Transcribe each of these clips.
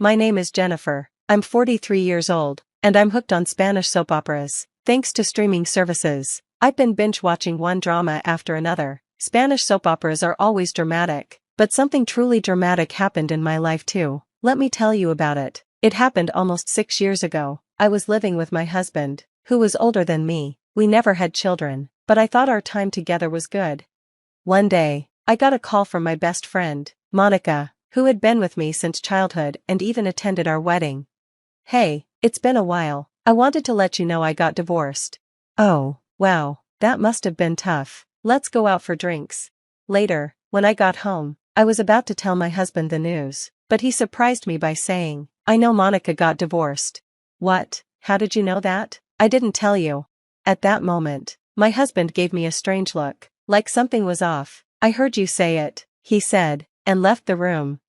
My name is Jennifer. I'm 43 years old, and I'm hooked on Spanish soap operas. Thanks to streaming services, I've been binge-watching one drama after another. Spanish soap operas are always dramatic, but something truly dramatic happened in my life too. Let me tell you about it. It happened almost 6 years ago. I was living with my husband, who was older than me. We never had children, but I thought our time together was good. One day, I got a call from my best friend, Monica, who had been with me since childhood and even attended our wedding. "Hey, it's been a while. I wanted to let you know I got divorced." "Oh, wow, that must have been tough. Let's go out for drinks." Later, when I got home, I was about to tell my husband the news, but he surprised me by saying, "I know Monica got divorced." "What? How did you know that? I didn't tell you." At that moment, my husband gave me a strange look, like something was off. "I heard you say it," he said, and left the room.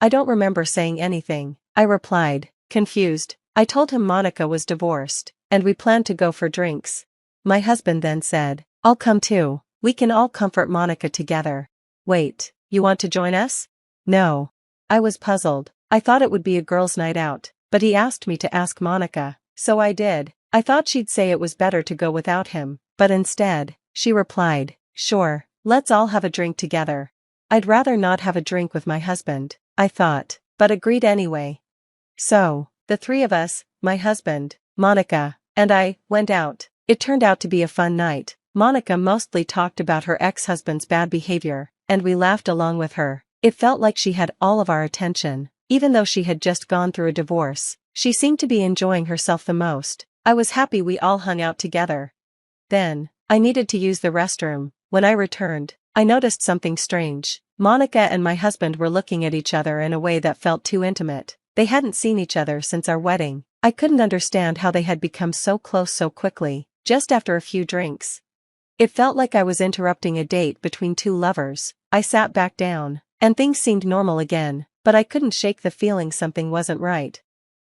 "I don't remember saying anything," I replied, confused. I told him Monica was divorced, and we planned to go for drinks. My husband then said, "I'll come too. We can all comfort Monica together." "Wait, you want to join us?" "No." I was puzzled. I thought it would be a girls' night out, but he asked me to ask Monica, so I did. I thought she'd say it was better to go without him, but instead, she replied, "Sure, let's all have a drink together." I'd rather not have a drink with my husband, I thought, but agreed anyway. So, the three of us, my husband, Monica, and I, went out. It turned out to be a fun night. Monica mostly talked about her ex-husband's bad behavior, and we laughed along with her. It felt like she had all of our attention, even though she had just gone through a divorce. She seemed to be enjoying herself the most. I was happy we all hung out together. Then, I needed to use the restroom. When I returned, I noticed something strange. Monica and my husband were looking at each other in a way that felt too intimate. They hadn't seen each other since our wedding. I couldn't understand how they had become so close so quickly, just after a few drinks. It felt like I was interrupting a date between two lovers. I sat back down, and things seemed normal again, but I couldn't shake the feeling something wasn't right.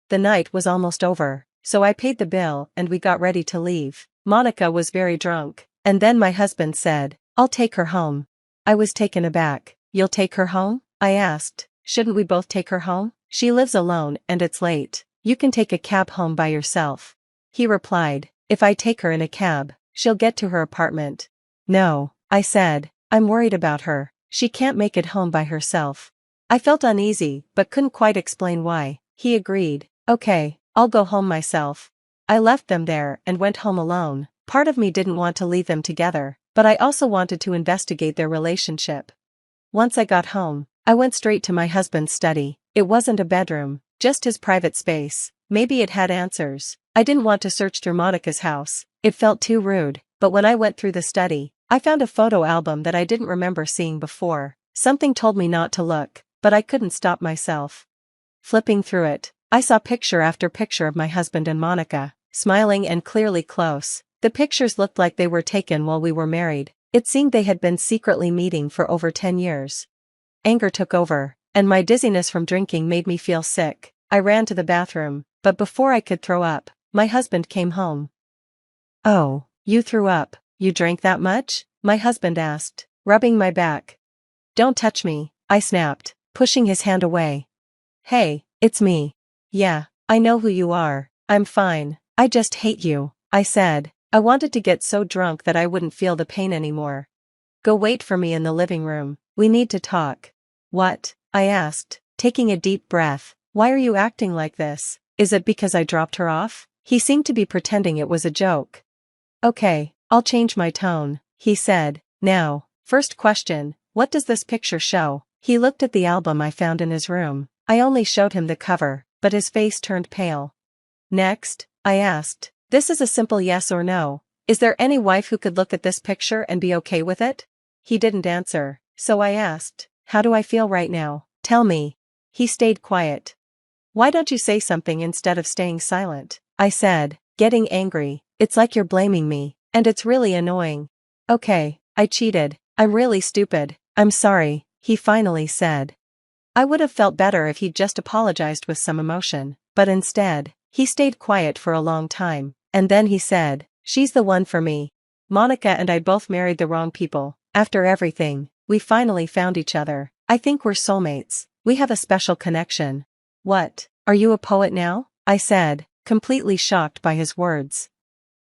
The night was almost over, so I paid the bill and we got ready to leave. Monica was very drunk, and then my husband said, "I'll take her home." I was taken aback. "You'll take her home?" I asked. "Shouldn't we both take her home? She lives alone and it's late. You can take a cab home by yourself." He replied, "If I take her in a cab, she'll get to her apartment." "No," I said, "I'm worried about her. She can't make it home by herself." I felt uneasy, but couldn't quite explain why. He agreed. "Okay, I'll go home myself." I left them there and went home alone. Part of me didn't want to leave them together, but I also wanted to investigate their relationship. Once I got home, I went straight to my husband's study. It wasn't a bedroom, just his private space. Maybe it had answers. I didn't want to search through Monica's house. It felt too rude, but when I went through the study, I found a photo album that I didn't remember seeing before. Something told me not to look, but I couldn't stop myself. Flipping through it, I saw picture after picture of my husband and Monica, smiling and clearly close. The pictures looked like they were taken while we were married. It seemed they had been secretly meeting for over 10 years. Anger took over, and my dizziness from drinking made me feel sick. I ran to the bathroom, but before I could throw up, my husband came home. "Oh, you threw up? You drank that much?" my husband asked, rubbing my back. "Don't touch me," I snapped, pushing his hand away. "Hey, it's me." "Yeah, I know who you are. I'm fine. I just hate you," I said. I wanted to get so drunk that I wouldn't feel the pain anymore. "Go wait for me in the living room. We need to talk." "What?" I asked, taking a deep breath. "Why are you acting like this? Is it because I dropped her off?" He seemed to be pretending it was a joke. "Okay, I'll change my tone," he said. "Now, first question, what does this picture show?" He looked at the album I found in his room. I only showed him the cover, but his face turned pale. "Next?" I asked. "This is a simple yes or no. Is there any wife who could look at this picture and be okay with it?" He didn't answer, so I asked, "How do I feel right now? Tell me." He stayed quiet. "Why don't you say something instead of staying silent?" I said, getting angry. "It's like you're blaming me, and it's really annoying." "Okay, I cheated. I'm really stupid. I'm sorry," he finally said. I would have felt better if he'd just apologized with some emotion, but instead, he stayed quiet for a long time, and then he said, "She's the one for me. Monica and I both married the wrong people. After everything, we finally found each other. I think we're soulmates. We have a special connection." What? Are you a poet now? I said, completely shocked by his words.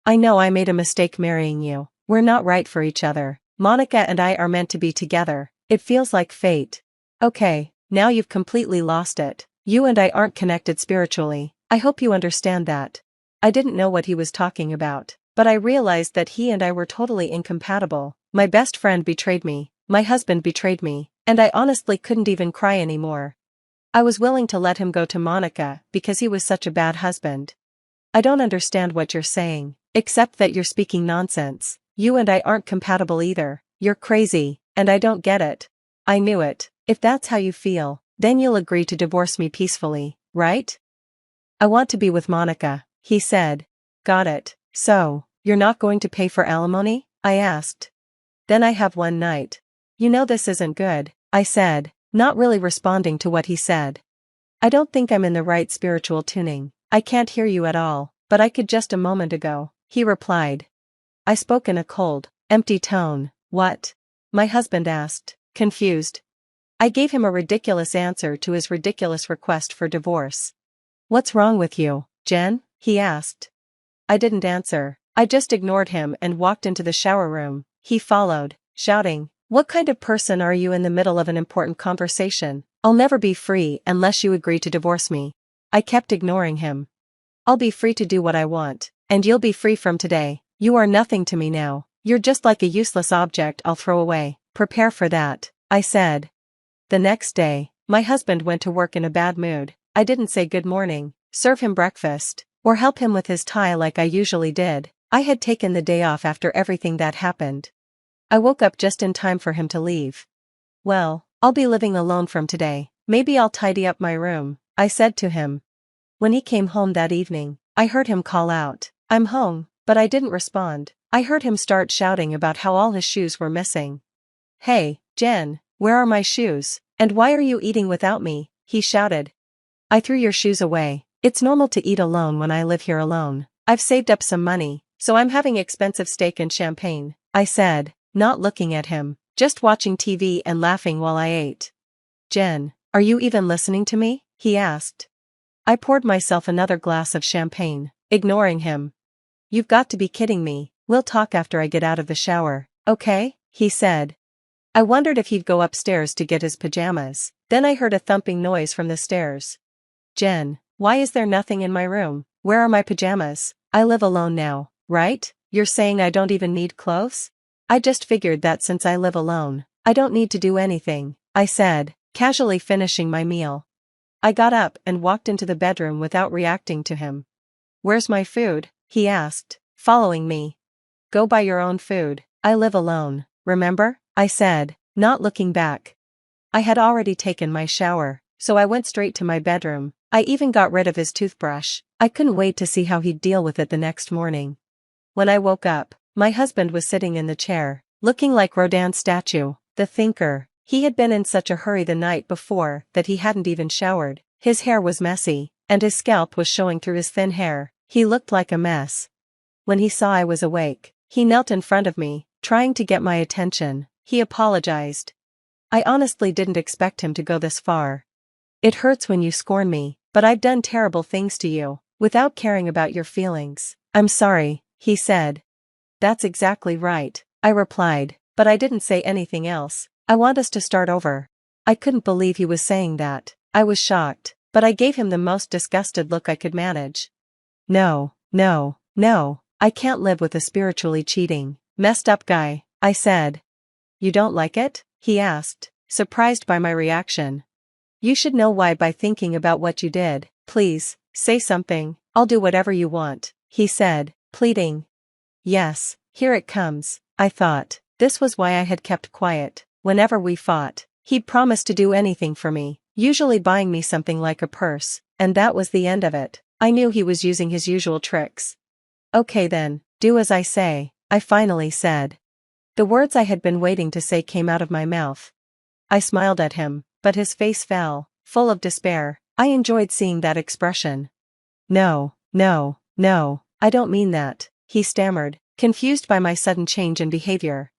I know I made a mistake marrying you. We're not right for each other. Monica and I are meant to be together. It feels like fate. Okay, now you've completely lost it. You and I aren't connected spiritually. I hope you understand that. I didn't know what he was talking about, but I realized that he and I were totally incompatible. My best friend betrayed me, my husband betrayed me, and I honestly couldn't even cry anymore. I was willing to let him go to Monica because he was such a bad husband. I don't understand what you're saying, except that you're speaking nonsense. You and I aren't compatible either. You're crazy, and I don't get it. I knew it. If that's how you feel, then you'll agree to divorce me peacefully, right? I want to be with Monica, he said. Got it. So, you're not going to pay for alimony? I asked. Then I have one night. You know this isn't good, I said, not really responding to what he said. I don't think I'm in the right spiritual tuning. I can't hear you at all, but I could just a moment ago, he replied. I spoke in a cold, empty tone. What? My husband asked, confused. I gave him a ridiculous answer to his ridiculous request for divorce. What's wrong with you, Jen? He asked. I didn't answer. I just ignored him and walked into the shower room. He followed, shouting, What kind of person are you in the middle of an important conversation? I'll never be free unless you agree to divorce me. I kept ignoring him. I'll be free to do what I want, and you'll be free from today. You are nothing to me now. You're just like a useless object I'll throw away. Prepare for that, I said. The next day, my husband went to work in a bad mood. I didn't say good morning, serve him breakfast, or help him with his tie like I usually did. I had taken the day off after everything that happened. I woke up just in time for him to leave. Well, I'll be living alone from today. Maybe I'll tidy up my room, I said to him. When he came home that evening, I heard him call out, I'm home, but I didn't respond. I heard him start shouting about how all his shoes were missing. Hey, Jen, where are my shoes? And why are you eating without me? He shouted. I threw your shoes away. It's normal to eat alone when I live here alone. I've saved up some money, so I'm having expensive steak and champagne, I said, not looking at him, just watching TV and laughing while I ate. Jen, are you even listening to me? He asked. I poured myself another glass of champagne, ignoring him. You've got to be kidding me. We'll talk after I get out of the shower, okay? He said. I wondered if he'd go upstairs to get his pajamas. Then I heard a thumping noise from the stairs. Jen, why is there nothing in my room? Where are my pajamas? I live alone now, right? You're saying I don't even need clothes? I just figured that since I live alone, I don't need to do anything, I said, casually finishing my meal. I got up and walked into the bedroom without reacting to him. Where's my food? He asked, following me. Go buy your own food. I live alone, remember? I said, not looking back. I had already taken my shower, so I went straight to my bedroom. I even got rid of his toothbrush. I couldn't wait to see how he'd deal with it the next morning. When I woke up, my husband was sitting in the chair, looking like Rodin's statue, the thinker. He had been in such a hurry the night before that he hadn't even showered. His hair was messy, and his scalp was showing through his thin hair. He looked like a mess. When he saw I was awake, he knelt in front of me, trying to get my attention. He apologized. I honestly didn't expect him to go this far. It hurts when you scorn me, but I've done terrible things to you, without caring about your feelings. I'm sorry, he said. That's exactly right, I replied, but I didn't say anything else. I want us to start over. I couldn't believe he was saying that. I was shocked, but I gave him the most disgusted look I could manage. No, no, no, I can't live with a spiritually cheating, messed up guy, I said. You don't like it? He asked, surprised by my reaction. You should know why by thinking about what you did. Please, say something. I'll do whatever you want, he said, pleading. Yes, here it comes, I thought. This was why I had kept quiet. Whenever we fought, he'd promise to do anything for me, usually buying me something like a purse, and that was the end of it. I knew he was using his usual tricks. Okay then, do as I say, I finally said. The words I had been waiting to say came out of my mouth. I smiled at him, but his face fell, full of despair. I enjoyed seeing that expression. No, no, no, I don't mean that, he stammered, confused by my sudden change in behavior.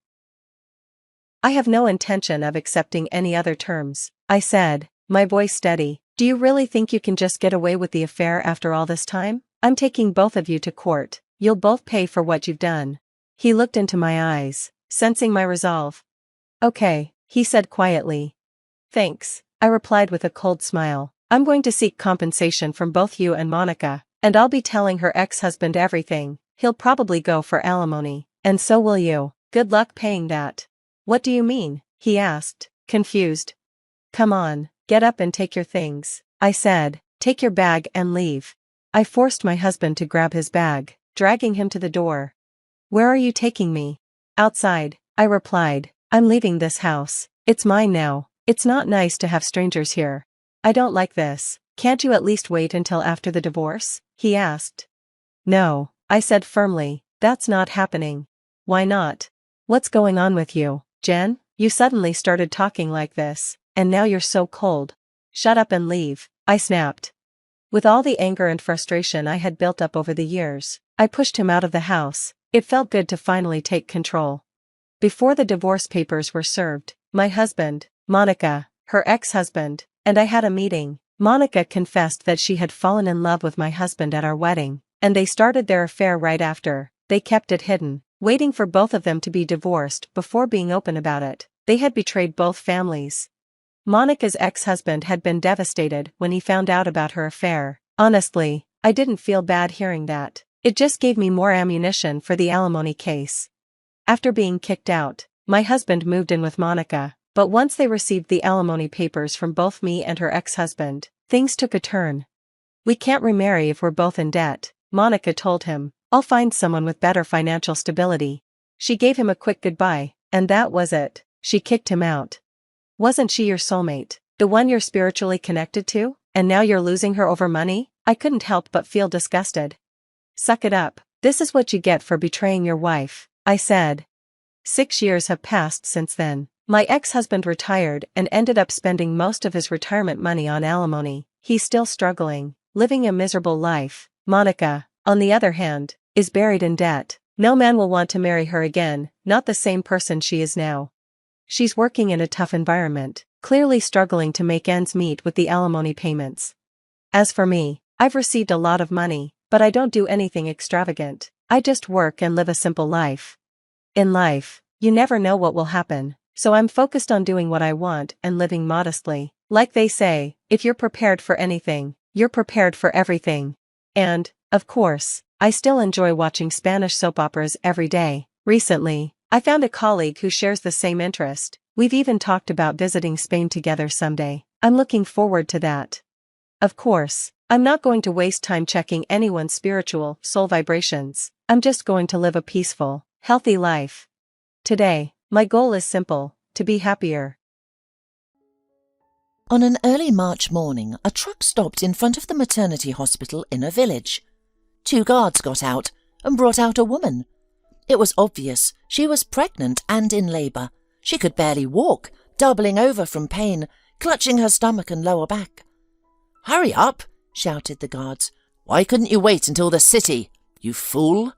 I have no intention of accepting any other terms, I said, my voice steady. Do you really think you can just get away with the affair after all this time? I'm taking both of you to court. You'll both pay for what you've done. He looked into my eyes, sensing my resolve. Okay, he said quietly. Thanks, I replied with a cold smile. I'm going to seek compensation from both you and Monica, and I'll be telling her ex-husband everything. He'll probably go for alimony, and so will you. Good luck paying that. What do you mean? He asked, confused. Come on, get up and take your things, I said. Take your bag and leave. I forced my husband to grab his bag, dragging him to the door. Where are you taking me? Outside, I replied. I'm leaving this house. It's mine now. It's not nice to have strangers here. I don't like this. Can't you at least wait until after the divorce? He asked. No, I said firmly, that's not happening. Why not? What's going on with you, Jen? You suddenly started talking like this, and now you're so cold. Shut up and leave, I snapped. With all the anger and frustration I had built up over the years, I pushed him out of the house. It felt good to finally take control. Before the divorce papers were served, my husband, Monica, her ex-husband, and I had a meeting. Monica confessed that she had fallen in love with my husband at our wedding, and they started their affair right after. They kept it hidden, waiting for both of them to be divorced before being open about it. They had betrayed both families. Monica's ex-husband had been devastated when he found out about her affair. Honestly, I didn't feel bad hearing that. It just gave me more ammunition for the alimony case. After being kicked out, my husband moved in with Monica, but once they received the alimony papers from both me and her ex-husband, things took a turn. We can't remarry if we're both in debt, Monica told him. I'll find someone with better financial stability. She gave him a quick goodbye, and that was it. She kicked him out. Wasn't she your soulmate, the one you're spiritually connected to, and now you're losing her over money? I couldn't help but feel disgusted. Suck it up, this is what you get for betraying your wife, I said. 6 years have passed since then. My ex-husband retired and ended up spending most of his retirement money on alimony. He's still struggling, living a miserable life. Monica, on the other hand, is buried in debt. No man will want to marry her again, not the same person she is now. She's working in a tough environment, clearly struggling to make ends meet with the alimony payments. As for me, I've received a lot of money, but I don't do anything extravagant. I just work and live a simple life. In life, you never know what will happen, so I'm focused on doing what I want and living modestly. Like they say, if you're prepared for anything, you're prepared for everything. And, of course, I still enjoy watching Spanish soap operas every day. Recently, I found a colleague who shares the same interest. We've even talked about visiting Spain together someday. I'm looking forward to that. Of course, I'm not going to waste time checking anyone's spiritual soul vibrations. I'm just going to live a peaceful, healthy life. Today, my goal is simple: to be happier. On an early March morning, a truck stopped in front of the maternity hospital in a village. 2 guards got out and brought out a woman. It was obvious she was pregnant and in labour. She could barely walk, doubling over from pain, clutching her stomach and lower back. "Hurry up!" shouted the guards. "Why couldn't you wait until the city, you fool?"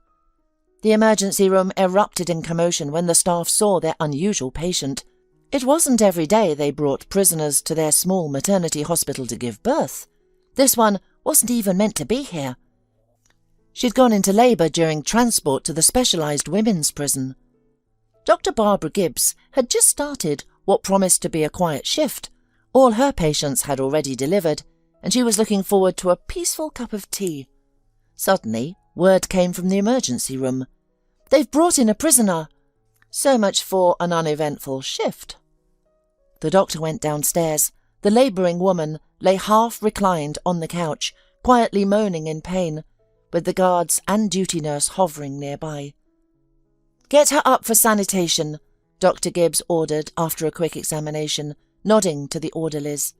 The emergency room erupted in commotion when the staff saw their unusual patient. It wasn't every day they brought prisoners to their small maternity hospital to give birth. This one wasn't even meant to be here. She'd gone into labour during transport to the specialised women's prison. Dr. Barbara Gibbs had just started what promised to be a quiet shift. All her patients had already delivered, and she was looking forward to a peaceful cup of tea. Suddenly, word came from the emergency room. "They've brought in a prisoner." So much for an uneventful shift. The doctor went downstairs. The labouring woman lay half-reclined on the couch, quietly moaning in pain, with the guards and duty nurse hovering nearby. "Get her up for sanitation," Dr. Gibbs ordered after a quick examination, nodding to the orderlies.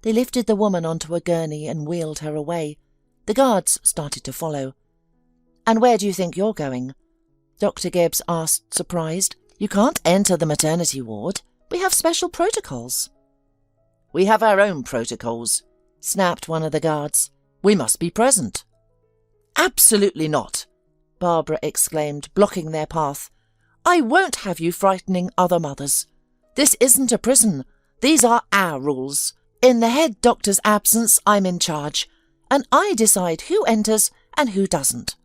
They lifted the woman onto a gurney and wheeled her away. The guards started to follow. "And where do you think you're going?" Dr. Gibbs asked, surprised. "You can't enter the maternity ward. We have special protocols." "We have our own protocols," snapped one of the guards. "We must be present." "Absolutely not," Barbara exclaimed, blocking their path. "I won't have you frightening other mothers. This isn't a prison. These are our rules. In the head doctor's absence, I'm in charge, and I decide who enters and who doesn't.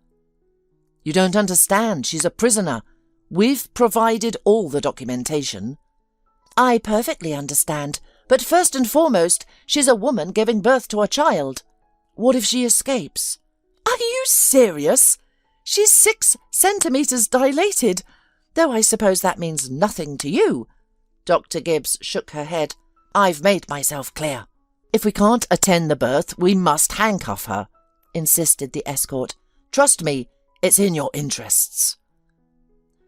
You don't understand. She's a prisoner. We've provided all the documentation. I perfectly understand, but first and foremost, she's a woman giving birth to a child. What if she escapes? Are you serious? She's 6 centimetres dilated, though I suppose that means nothing to you. Dr. Gibbs shook her head. I've made myself clear. If we can't attend the birth, we must handcuff her, insisted the escort. Trust me, it's in your interests.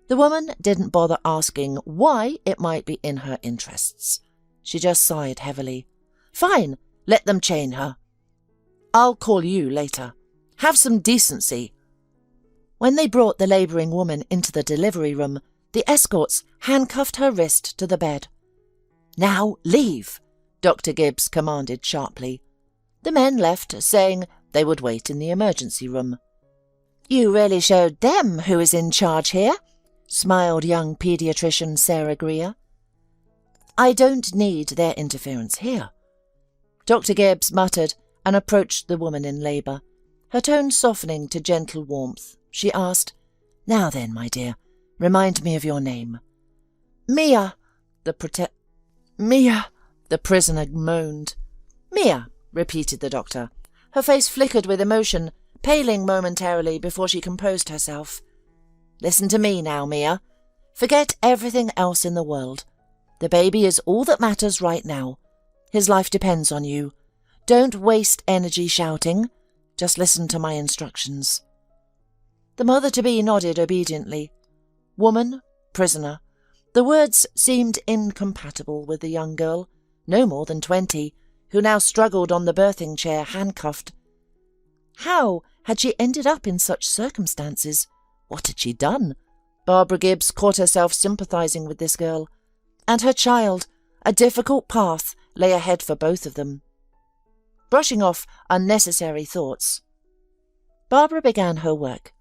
The woman didn't bother asking why it might be in her interests. She just sighed heavily. Fine, let them chain her. I'll call you later. Have some decency. When they brought the labouring woman into the delivery room, the escorts handcuffed her wrist to the bed. Now leave, Dr. Gibbs commanded sharply. The men left, saying they would wait in the emergency room. You really showed them who is in charge here, smiled young paediatrician Sarah Greer. I don't need their interference here. Dr. Gibbs muttered and approached the woman in labour. Her tone softening to gentle warmth, she asked, Now then, my dear, remind me of your name. Mia, Mia, the prisoner moaned. Mia, repeated the doctor. Her face flickered with emotion, paling momentarily before she composed herself. Listen to me now, Mia. Forget everything else in the world. The baby is all that matters right now. His life depends on you. Don't waste energy shouting. Just listen to my instructions. The mother-to-be nodded obediently. Woman, prisoner. The words seemed incompatible with the young girl, no more than 20, who now struggled on the birthing chair handcuffed. How had she ended up in such circumstances? What had she done? Barbara Gibbs caught herself sympathising with this girl. And her child. A difficult path lay ahead for both of them. Brushing off unnecessary thoughts, Barbara began her work.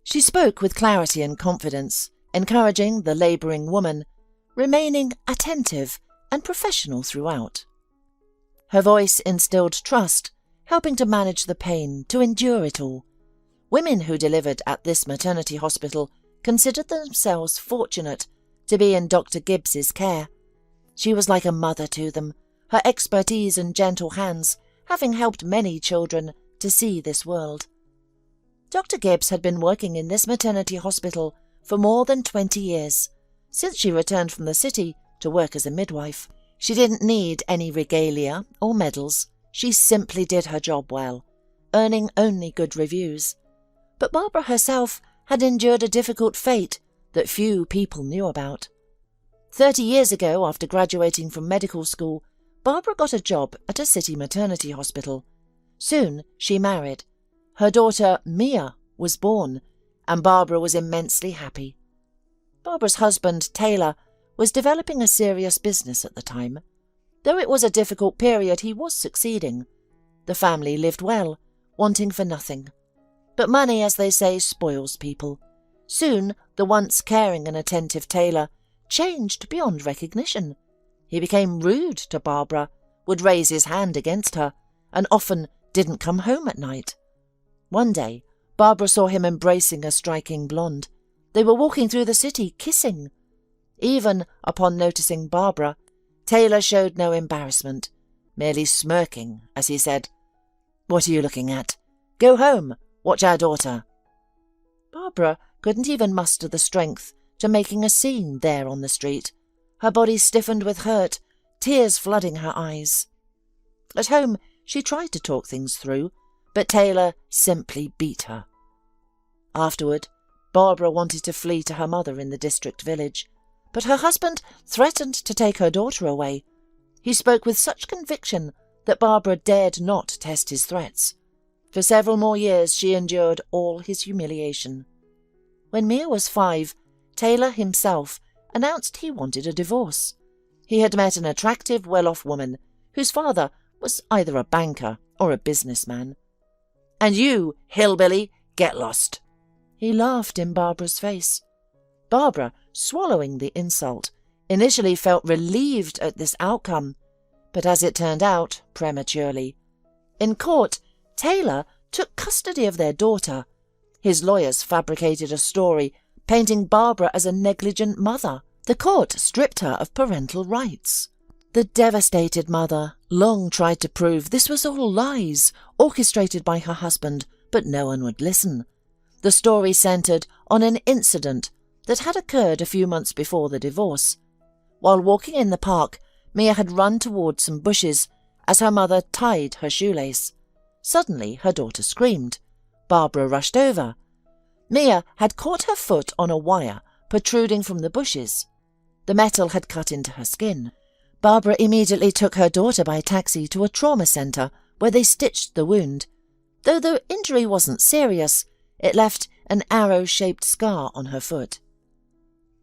She spoke with clarity and confidence, encouraging the labouring woman, remaining attentive and professional throughout. Her voice instilled trust, helping to manage the pain, to endure it all. Women who delivered at this maternity hospital considered themselves fortunate to be in Dr. Gibbs's care. She was like a mother to them, her expertise and gentle hands having helped many children to see this world. Dr. Gibbs had been working in this maternity hospital for more than 20 years, since she returned from the city to work as a midwife. She didn't need any regalia or medals. She simply did her job well, earning only good reviews. But Barbara herself had endured a difficult fate that few people knew about. 30 years ago, after graduating from medical school, Barbara got a job at a city maternity hospital. Soon she married. Her daughter, Mia, was born, and Barbara was immensely happy. Barbara's husband, Taylor, was developing a serious business at the time. Though it was a difficult period, he was succeeding. The family lived well, wanting for nothing. But money, as they say, spoils people. Soon, the once caring and attentive Taylor changed beyond recognition. He became rude to Barbara, would raise his hand against her, and often didn't come home at night. One day, Barbara saw him embracing a striking blonde. They were walking through the city, kissing. Even upon noticing Barbara, Taylor showed no embarrassment, merely smirking as he said, "What are you looking at? Go home, watch our daughter." Barbara couldn't even muster the strength to making a scene there on the street. Her body stiffened with hurt, tears flooding her eyes. At home, she tried to talk things through, but Taylor simply beat her. Afterward, Barbara wanted to flee to her mother in the district village, but her husband threatened to take her daughter away. He spoke with such conviction that Barbara dared not test his threats. For several more years she endured all his humiliation. When Mia was 5, Taylor himself announced he wanted a divorce. He had met an attractive, well-off woman whose father was either a banker or a businessman. "And you, hillbilly, get lost." He laughed in Barbara's face. Barbara, swallowing the insult, initially felt relieved at this outcome, but as it turned out, prematurely. In court, Taylor took custody of their daughter. His lawyers fabricated a story, painting Barbara as a negligent mother. The court stripped her of parental rights. The devastated mother long tried to prove this was all lies, orchestrated by her husband, but no one would listen. The story centred on an incident that had occurred a few months before the divorce. While walking in the park, Mia had run towards some bushes as her mother tied her shoelace. Suddenly her daughter screamed. Barbara rushed over. Mia had caught her foot on a wire protruding from the bushes. The metal had cut into her skin. Barbara immediately took her daughter by taxi to a trauma centre where they stitched the wound. Though the injury wasn't serious, it left an arrow-shaped scar on her foot.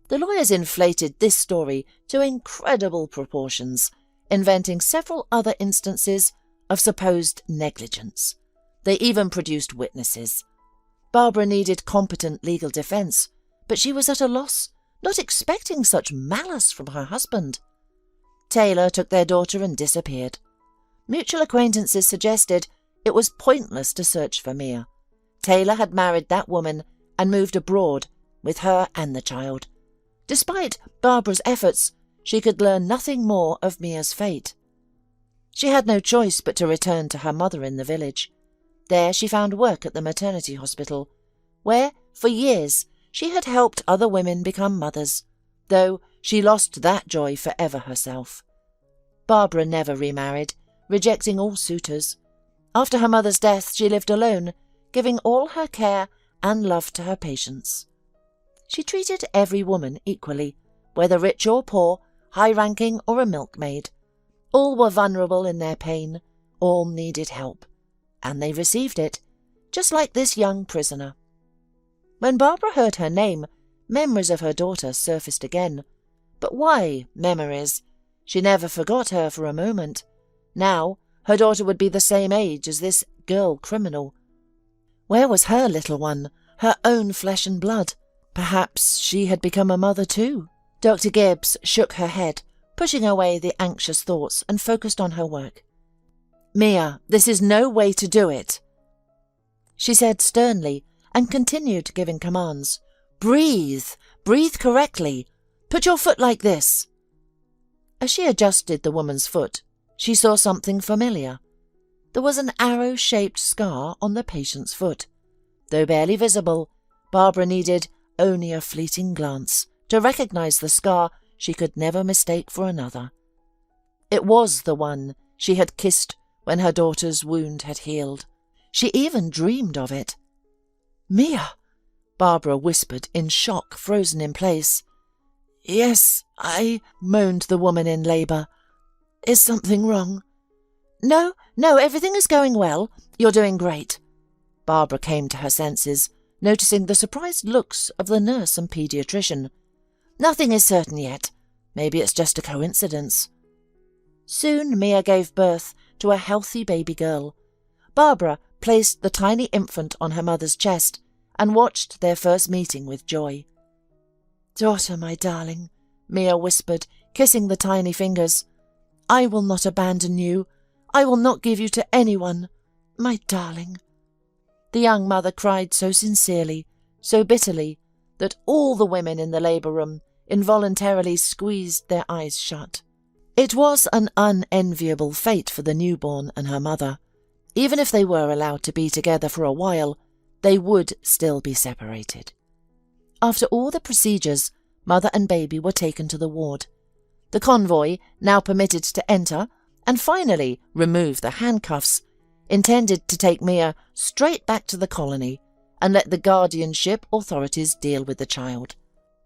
The lawyers inflated this story to incredible proportions, inventing several other instances of supposed negligence. They even produced witnesses. Barbara needed competent legal defence, but she was at a loss, not expecting such malice from her husband. Taylor took their daughter and disappeared. Mutual acquaintances suggested it was pointless to search for Mia. Taylor had married that woman and moved abroad with her and the child. Despite Barbara's efforts, she could learn nothing more of Mia's fate. She had no choice but to return to her mother in the village. There she found work at the maternity hospital, where, for years, she had helped other women become mothers, though she lost that joy forever herself. Barbara never remarried, rejecting all suitors. After her mother's death, she lived alone, giving all her care and love to her patients. She treated every woman equally, whether rich or poor, high-ranking or a milkmaid. All were vulnerable in their pain, all needed help, and they received it, just like this young prisoner. When Barbara heard her name, memories of her daughter surfaced again. But why memories? She never forgot her for a moment. Now, her daughter would be the same age as this girl criminal. Where was her little one, her own flesh and blood? Perhaps she had become a mother too. Dr. Gibbs shook her head, pushing away the anxious thoughts, and focused on her work. "Mia, this is no way to do it," she said sternly, and continued giving commands. "Breathe! Breathe correctly! Put your foot like this!" As she adjusted the woman's foot, she saw something familiar. There was an arrow-shaped scar on the patient's foot. Though barely visible, Barbara needed only a fleeting glance to recognize the scar she could never mistake for another. It was the one she had kissed when her daughter's wound had healed. She even dreamed of it. "Mia!" Barbara whispered in shock, frozen in place. "Yes, moaned the woman in labour. "Is something wrong?" No, everything is going well. You're doing great." Barbara came to her senses, noticing the surprised looks of the nurse and paediatrician. "Nothing is certain yet. Maybe it's just a coincidence." Soon Mia gave birth to a healthy baby girl. Barbara placed the tiny infant on her mother's chest and watched their first meeting with joy. "Daughter, my darling," Mia whispered, kissing the tiny fingers. "I will not abandon you. I will not give you to anyone. My darling." The young mother cried so sincerely, so bitterly, that all the women in the labour room involuntarily squeezed their eyes shut. It was an unenviable fate for the newborn and her mother. Even if they were allowed to be together for a while, they would still be separated. After all the procedures, mother and baby were taken to the ward. The convoy, now permitted to enter, and finally remove the handcuffs, intended to take Mia straight back to the colony and let the guardianship authorities deal with the child.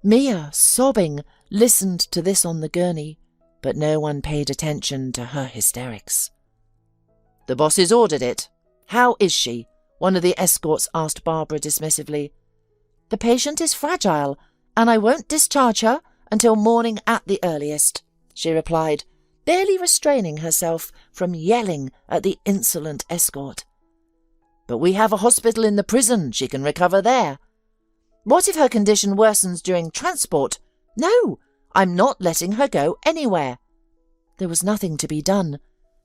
Mia, sobbing, listened to this on the gurney, but no one paid attention to her hysterics. "The bosses ordered it. How is she?" one of the escorts asked Barbara dismissively. "The patient is fragile, and I won't discharge her until morning at the earliest," she replied, barely restraining herself from yelling at the insolent escort. "But we have a hospital in the prison. She can recover there." "What if her condition worsens during transport?" "No, I'm not letting her go anywhere." There was nothing to be done.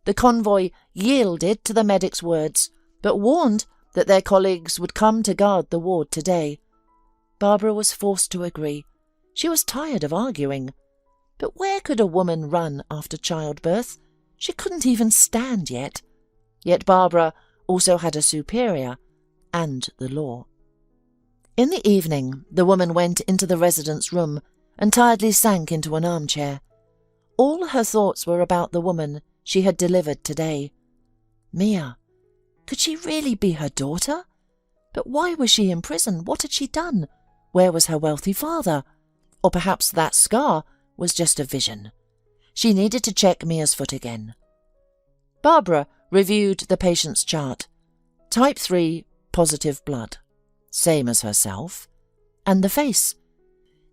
The convoy yielded to the medic's words, but warned that their colleagues would come to guard the ward today. Barbara was forced to agree. She was tired of arguing. But where could a woman run after childbirth? She couldn't even stand yet. Yet Barbara also had a superior and the law. In the evening, the woman went into the resident's room and tiredly sank into an armchair. All her thoughts were about the woman she had delivered today. Mia. Could she really be her daughter? But why was she in prison? What had she done? Where was her wealthy father? Or perhaps that scar was just a vision. She needed to check Mia's foot again. Barbara reviewed the patient's chart. Type 3 positive blood. Same as herself. And the face.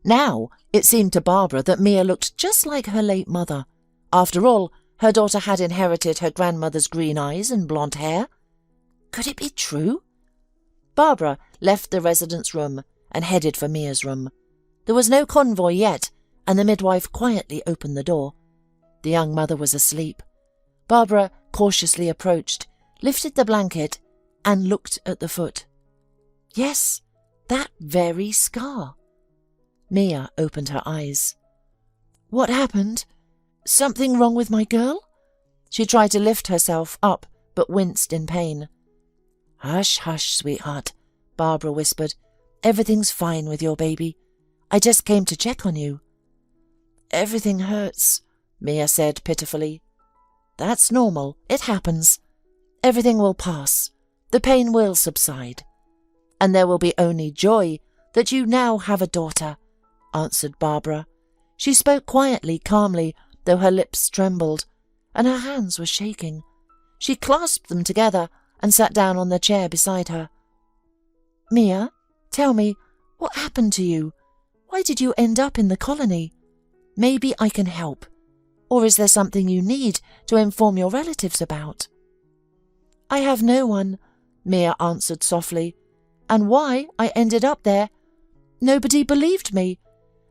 Now it seemed to Barbara that Mia looked just like her late mother. After all, her daughter had inherited her grandmother's green eyes and blonde hair. Could it be true? Barbara left the resident's room and headed for Mia's room. There was no convoy yet, and the midwife quietly opened the door. The young mother was asleep. Barbara cautiously approached, lifted the blanket, and looked at the foot. Yes, that very scar. Mia opened her eyes. What happened? Something wrong with my girl? She tried to lift herself up, but winced in pain. Hush, hush, sweetheart, Barbara whispered. Everything's fine with your baby. I just came to check on you. Everything hurts, Mia said pitifully. That's normal. It happens. Everything will pass. The pain will subside. And there will be only joy that you now have a daughter, answered Barbara. She spoke quietly, calmly, though her lips trembled, and her hands were shaking. She clasped them together and sat down on the chair beside her. Mia, tell me, what happened to you? Why did you end up in the colony? Maybe I can help. Or is there something you need to inform your relatives about? I have no one, Mia answered softly. And why I ended up there? Nobody believed me.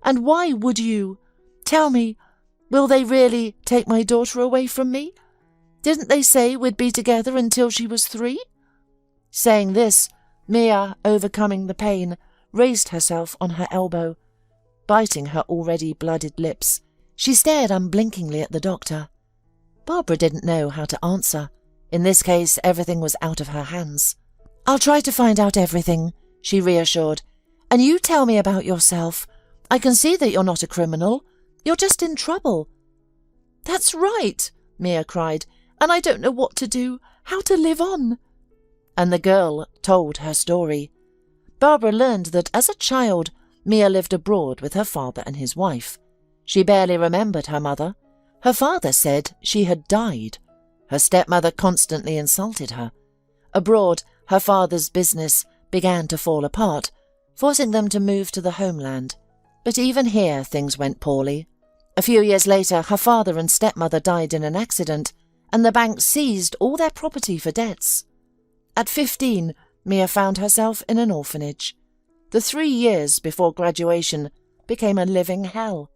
And why would you? Tell me, will they really take my daughter away from me? Didn't they say we'd be together until she was 3? Saying this, Mia, overcoming the pain, raised herself on her elbow. Biting her already blooded lips, she stared unblinkingly at the doctor. Barbara didn't know how to answer. In this case, everything was out of her hands. I'll try to find out everything, she reassured. And you tell me about yourself. I can see that you're not a criminal. You're just in trouble. That's right, Mia cried, and I don't know what to do, how to live on. And the girl told her story. Barbara learned that as a child, Mia lived abroad with her father and his wife. She barely remembered her mother. Her father said she had died. Her stepmother constantly insulted her. Abroad, her father's business began to fall apart, forcing them to move to the homeland. But even here things went poorly. A few years later, her father and stepmother died in an accident, and the bank seized all their property for debts. At 15, Mia found herself in an orphanage. The 3 years before graduation became a living hell.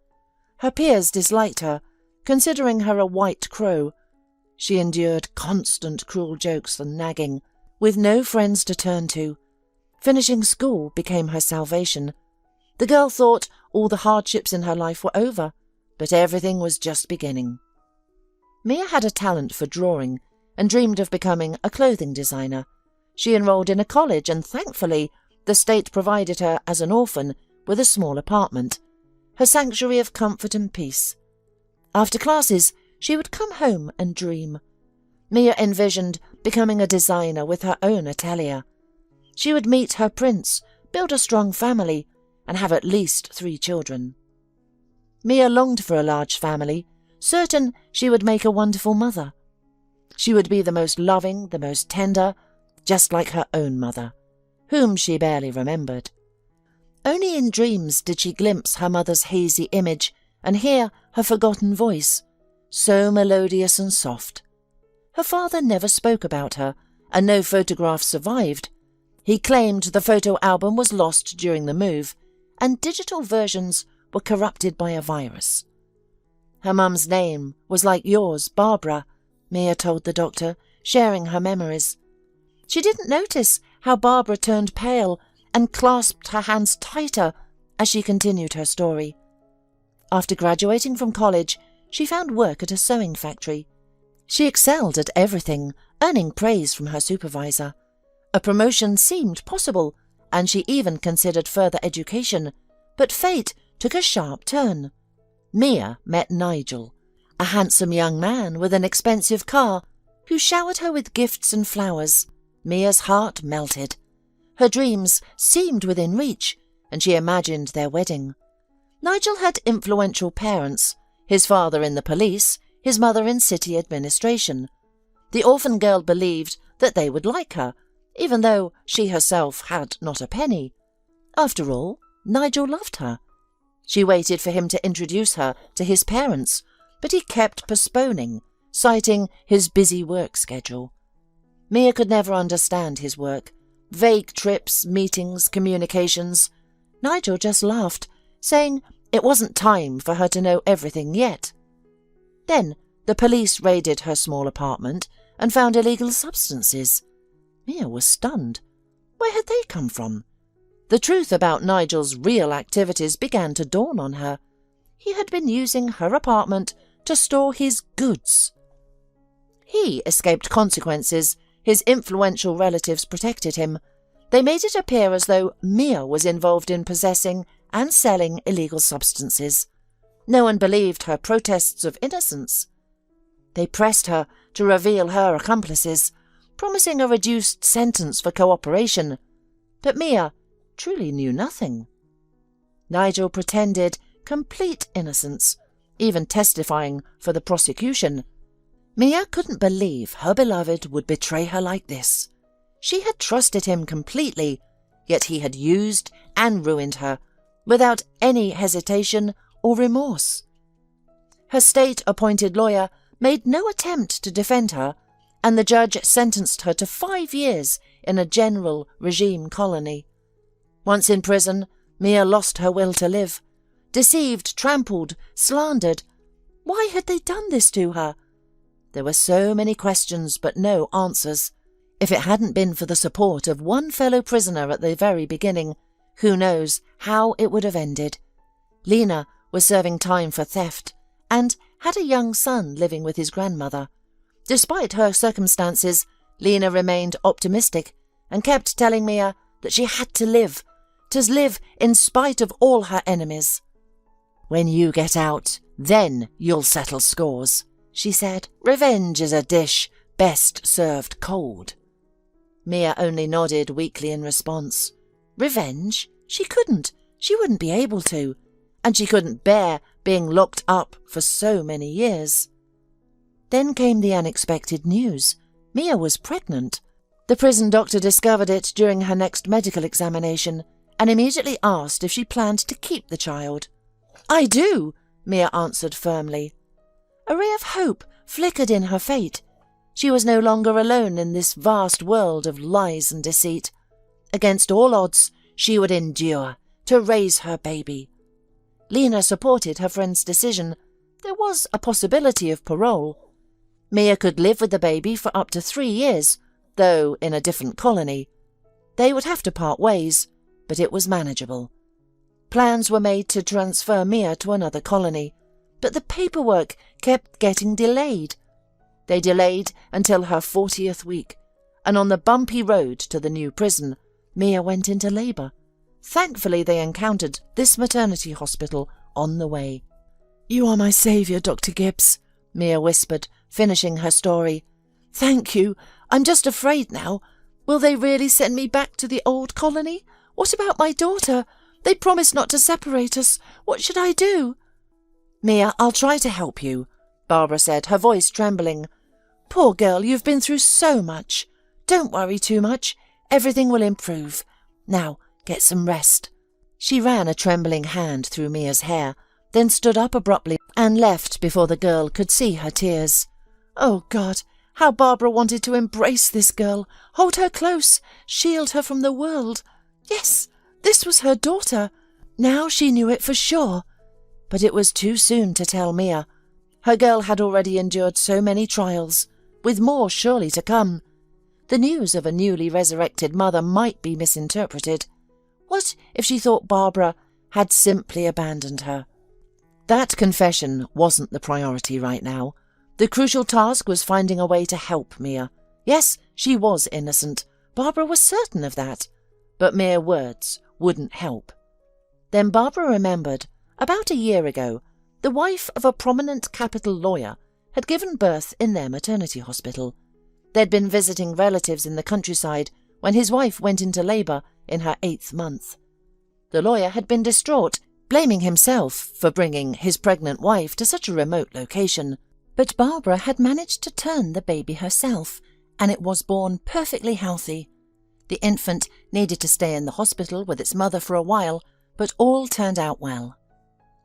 Her peers disliked her, considering her a white crow. She endured constant cruel jokes and nagging, with no friends to turn to. Finishing school became her salvation. The girl thought all the hardships in her life were over, but everything was just beginning. Mia had a talent for drawing and dreamed of becoming a clothing designer. She enrolled in a college and, thankfully, the state provided her as an orphan with a small apartment, her sanctuary of comfort and peace. After classes, she would come home and dream. Mia envisioned becoming a designer with her own atelier. She would meet her prince, build a strong family, and have at least 3 children. Mia longed for a large family, certain she would make a wonderful mother. She would be the most loving, the most tender, just like her own mother, whom she barely remembered. Only in dreams did she glimpse her mother's hazy image and hear her forgotten voice, so melodious and soft. Her father never spoke about her, and no photographs survived. He claimed the photo album was lost during the move, and digital versions were corrupted by a virus. Her mum's name was like yours, Barbara, Mia told the doctor, sharing her memories. She didn't notice how Barbara turned pale and clasped her hands tighter as she continued her story. After graduating from college, she found work at a sewing factory. She excelled at everything, earning praise from her supervisor. A promotion seemed possible, and she even considered further education, but fate took a sharp turn. Mia met Nigel, a handsome young man with an expensive car, who showered her with gifts and flowers. Mia's heart melted. Her dreams seemed within reach, and she imagined their wedding. Nigel had influential parents, his father in the police, his mother in city administration. The orphan girl believed that they would like her, even though she herself had not a penny. After all, Nigel loved her. She waited for him to introduce her to his parents, but he kept postponing, citing his busy work schedule. Mia could never understand his work. Vague trips, meetings, communications. Nigel just laughed, saying it wasn't time for her to know everything yet. Then the police raided her small apartment and found illegal substances. Mia was stunned. Where had they come from? The truth about Nigel's real activities began to dawn on her. He had been using her apartment to store his goods. He escaped consequences. His influential relatives protected him. They made it appear as though Mia was involved in possessing and selling illegal substances. No one believed her protests of innocence. They pressed her to reveal her accomplices, promising a reduced sentence for cooperation. But Mia truly knew nothing. Nigel pretended complete innocence, even testifying for the prosecution. Mia couldn't believe her beloved would betray her like this. She had trusted him completely, yet he had used and ruined her, without any hesitation or remorse. Her state-appointed lawyer made no attempt to defend her, and the judge sentenced her to 5 years in a general regime colony. Once in prison, Mia lost her will to live. Deceived, trampled, slandered. Why had they done this to her? There were so many questions but no answers. If it hadn't been for the support of one fellow prisoner at the very beginning, who knows how it would have ended. Lena was serving time for theft and had a young son living with his grandmother. Despite her circumstances, Lena remained optimistic and kept telling Mia that she had to live in spite of all her enemies. "When you get out, then you'll settle scores," she said. "Revenge is a dish best served cold." Mia only nodded weakly in response. Revenge? She couldn't. She wouldn't be able to. And she couldn't bear being locked up for so many years. Then came the unexpected news. Mia was pregnant. The prison doctor discovered it during her next medical examination and immediately asked if she planned to keep the child. "I do," Mia answered firmly. A ray of hope flickered in her fate. She was no longer alone in this vast world of lies and deceit. Against all odds, she would endure to raise her baby. Lena supported her friend's decision. There was a possibility of parole. Mia could live with the baby for up to 3 years, though in a different colony. They would have to part ways, but it was manageable. Plans were made to transfer Mia to another colony, but the paperwork kept getting delayed. They delayed until her 40th week, and on the bumpy road to the new prison, Mia went into labour. Thankfully, they encountered this maternity hospital on the way. "You are my saviour, Dr. Gibbs," Mia whispered, finishing her story. "Thank you. I'm just afraid now. Will they really send me back to the old colony? What about my daughter? They promised not to separate us. What should I do?" "Mia, I'll try to help you," Barbara said, her voice trembling. "Poor girl, you've been through so much. Don't worry too much. Everything will improve. Now, get some rest." She ran a trembling hand through Mia's hair, then stood up abruptly and left before the girl could see her tears. Oh God, how Barbara wanted to embrace this girl, hold her close, shield her from the world. Yes, this was her daughter. Now she knew it for sure. But it was too soon to tell Mia. Her girl had already endured so many trials, with more surely to come. The news of a newly resurrected mother might be misinterpreted. What if she thought Barbara had simply abandoned her? That confession wasn't the priority right now. The crucial task was finding a way to help Mia. Yes, she was innocent. Barbara was certain of that. But mere words wouldn't help. Then Barbara remembered, about a year ago, the wife of a prominent capital lawyer had given birth in their maternity hospital. They'd been visiting relatives in the countryside when his wife went into labour in her 8th month. The lawyer had been distraught, blaming himself for bringing his pregnant wife to such a remote location. But Barbara had managed to turn the baby herself, and it was born perfectly healthy. The infant needed to stay in the hospital with its mother for a while, but all turned out well.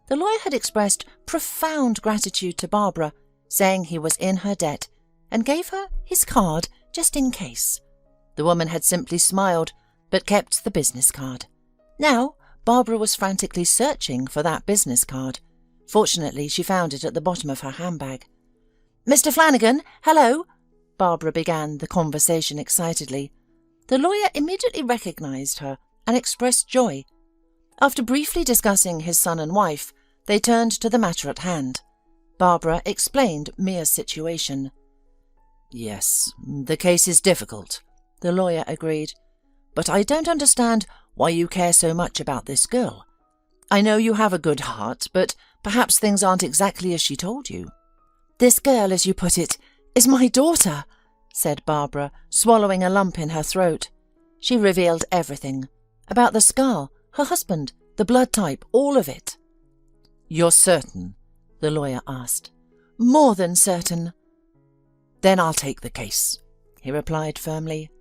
The lawyer had expressed profound gratitude to Barbara, saying he was in her debt, and gave her his card just in case. The woman had simply smiled, but kept the business card. Now, Barbara was frantically searching for that business card. Fortunately, she found it at the bottom of her handbag. "Mr. Flanagan, hello!" Barbara began the conversation excitedly. The lawyer immediately recognised her and expressed joy. After briefly discussing his son and wife, they turned to the matter at hand. Barbara explained Mia's situation. "Yes, the case is difficult," the lawyer agreed. "But I don't understand why you care so much about this girl. I know you have a good heart, but perhaps things aren't exactly as she told you." "This girl, as you put it, is my daughter," said Barbara, swallowing a lump in her throat. She revealed everything. About the scar, her husband, the blood type, all of it. "You're certain?" the lawyer asked. "More than certain." "Then I'll take the case," he replied firmly.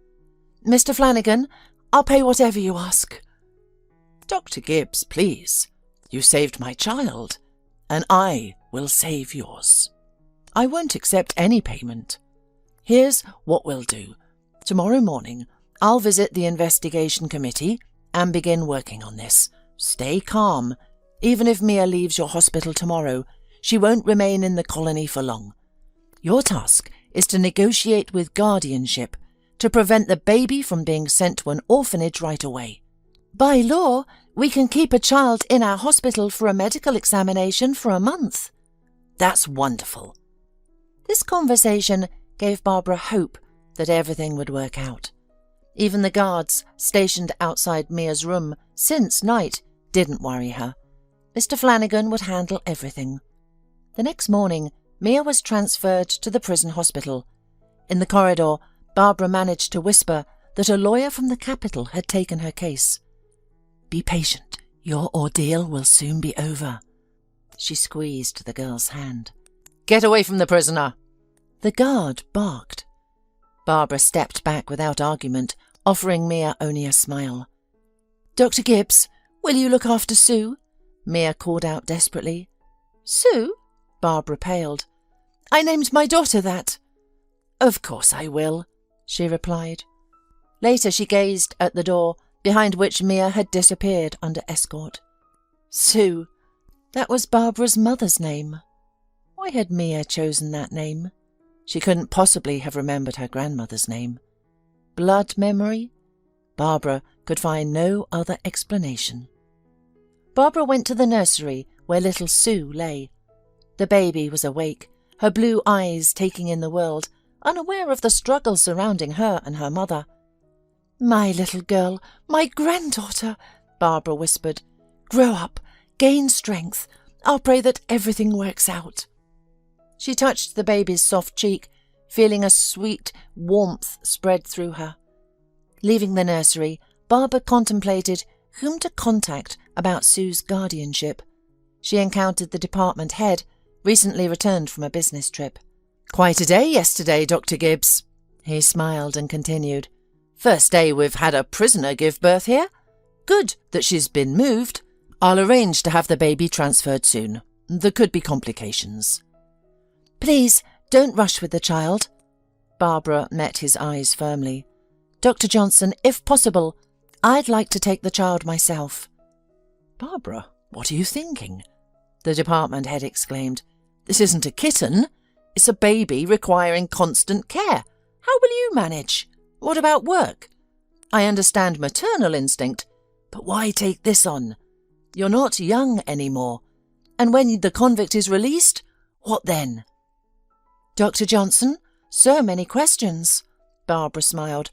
"Mr. Flanagan, I'll pay whatever you ask." "Dr. Gibbs, please. You saved my child, and I will save yours. I won't accept any payment. Here's what we'll do. Tomorrow morning, I'll visit the investigation committee and begin working on this. Stay calm. Even if Mia leaves your hospital tomorrow, she won't remain in the colony for long. Your task is to negotiate with guardianship to prevent the baby from being sent to an orphanage right away. By law, we can keep a child in our hospital for a medical examination for a month." "That's wonderful." This conversation gave Barbara hope that everything would work out. Even the guards stationed outside Mia's room since night didn't worry her. Mr. Flanagan would handle everything. The next morning, Mia was transferred to the prison hospital. In the corridor, Barbara managed to whisper that a lawyer from the capital had taken her case. "Be patient. Your ordeal will soon be over." She squeezed the girl's hand. "Get away from the prisoner!" The guard barked. Barbara stepped back without argument, offering Mia only a smile. "Dr. Gibbs, will you look after Sue?" Mia called out desperately. "Sue?" Barbara paled. "I named my daughter that." "Of course I will," she replied. Later she gazed at the door, behind which Mia had disappeared under escort. Sue. That was Barbara's mother's name. Why had Mia chosen that name? She couldn't possibly have remembered her grandmother's name. Blood memory? Barbara could find no other explanation. Barbara went to the nursery where little Sue lay. The baby was awake, her blue eyes taking in the world, unaware of the struggle surrounding her and her mother. "My little girl, my granddaughter," Barbara whispered. "Grow up, gain strength. I'll pray that everything works out." She touched the baby's soft cheek, feeling a sweet warmth spread through her. Leaving the nursery, Barbara contemplated whom to contact about Sue's guardianship. She encountered the department head, recently returned from a business trip. "Quite a day yesterday, Dr. Gibbs." He smiled and continued. "First day we've had a prisoner give birth here. Good that she's been moved. I'll arrange to have the baby transferred soon. There could be complications." "Please, don't rush with the child." Barbara met his eyes firmly. "Dr. Johnson, if possible, I'd like to take the child myself." "Barbara, what are you thinking?" the department head exclaimed. This isn't a kitten. It's a baby requiring constant care. How will you manage? What about work? I understand maternal instinct, but why take this on? You're not young anymore. And when the convict is released, what then? Dr. Johnson, so many questions. Barbara smiled.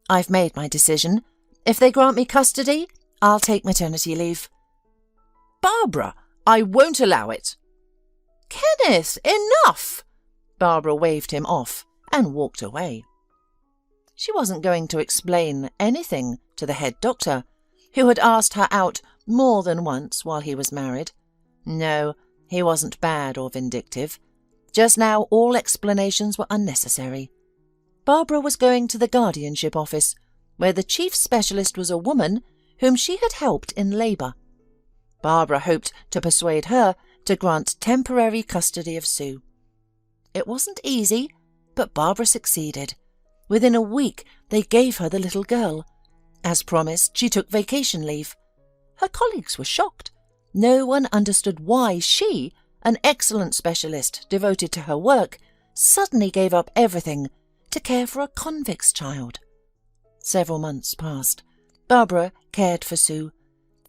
I've made my decision. If they grant me custody, I'll take maternity leave. Barbara, I won't allow it. Kenneth, enough! Barbara waved him off and walked away. She wasn't going to explain anything to the head doctor, who had asked her out more than once while he was married. No, he wasn't bad or vindictive. Just now all explanations were unnecessary. Barbara was going to the guardianship office, where the chief specialist was a woman whom she had helped in labour. Barbara hoped to persuade her to grant temporary custody of Sue. It wasn't easy, but Barbara succeeded. Within a week they gave her the little girl. As promised, she took vacation leave. Her colleagues were shocked. No one understood why she, an excellent specialist devoted to her work, suddenly gave up everything to care for a convict's child. Several months passed. Barbara cared for Sue,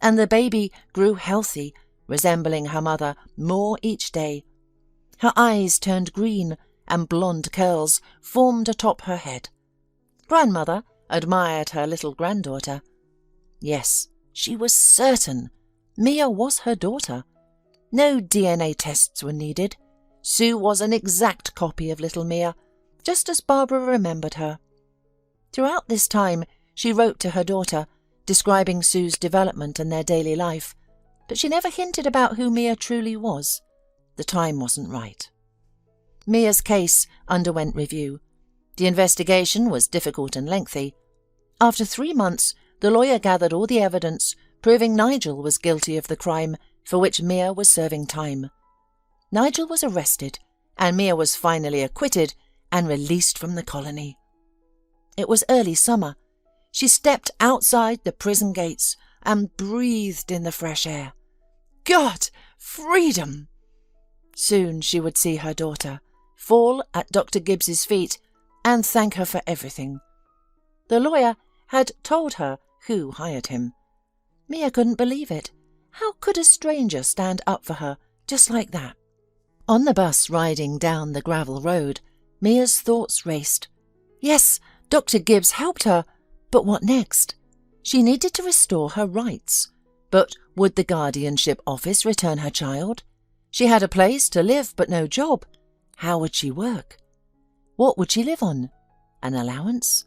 and the baby grew healthy, resembling her mother more each day. Her eyes turned green, and blonde curls formed atop her head. Grandmother admired her little granddaughter. Yes, she was certain Mia was her daughter. No DNA tests were needed. Sue was an exact copy of little Mia, just as Barbara remembered her. Throughout this time, she wrote to her daughter, describing Sue's development and their daily life, but she never hinted about who Mia truly was. The time wasn't right. Mia's case underwent review. The investigation was difficult and lengthy. After 3 months, the lawyer gathered all the evidence, proving Nigel was guilty of the crime for which Mia was serving time. Nigel was arrested, and Mia was finally acquitted and released from the colony. It was early summer. She stepped outside the prison gates and breathed in the fresh air. God, freedom! Soon she would see her daughter, fall at Dr. Gibbs's feet, and thank her for everything. The lawyer had told her who hired him. Mia couldn't believe it. How could a stranger stand up for her just like that? On the bus riding down the gravel road, Mia's thoughts raced. Yes, Dr. Gibbs helped her, but what next? She needed to restore her rights. But would the guardianship office return her child? She had a place to live but no job. How would she work? What would she live on? An allowance?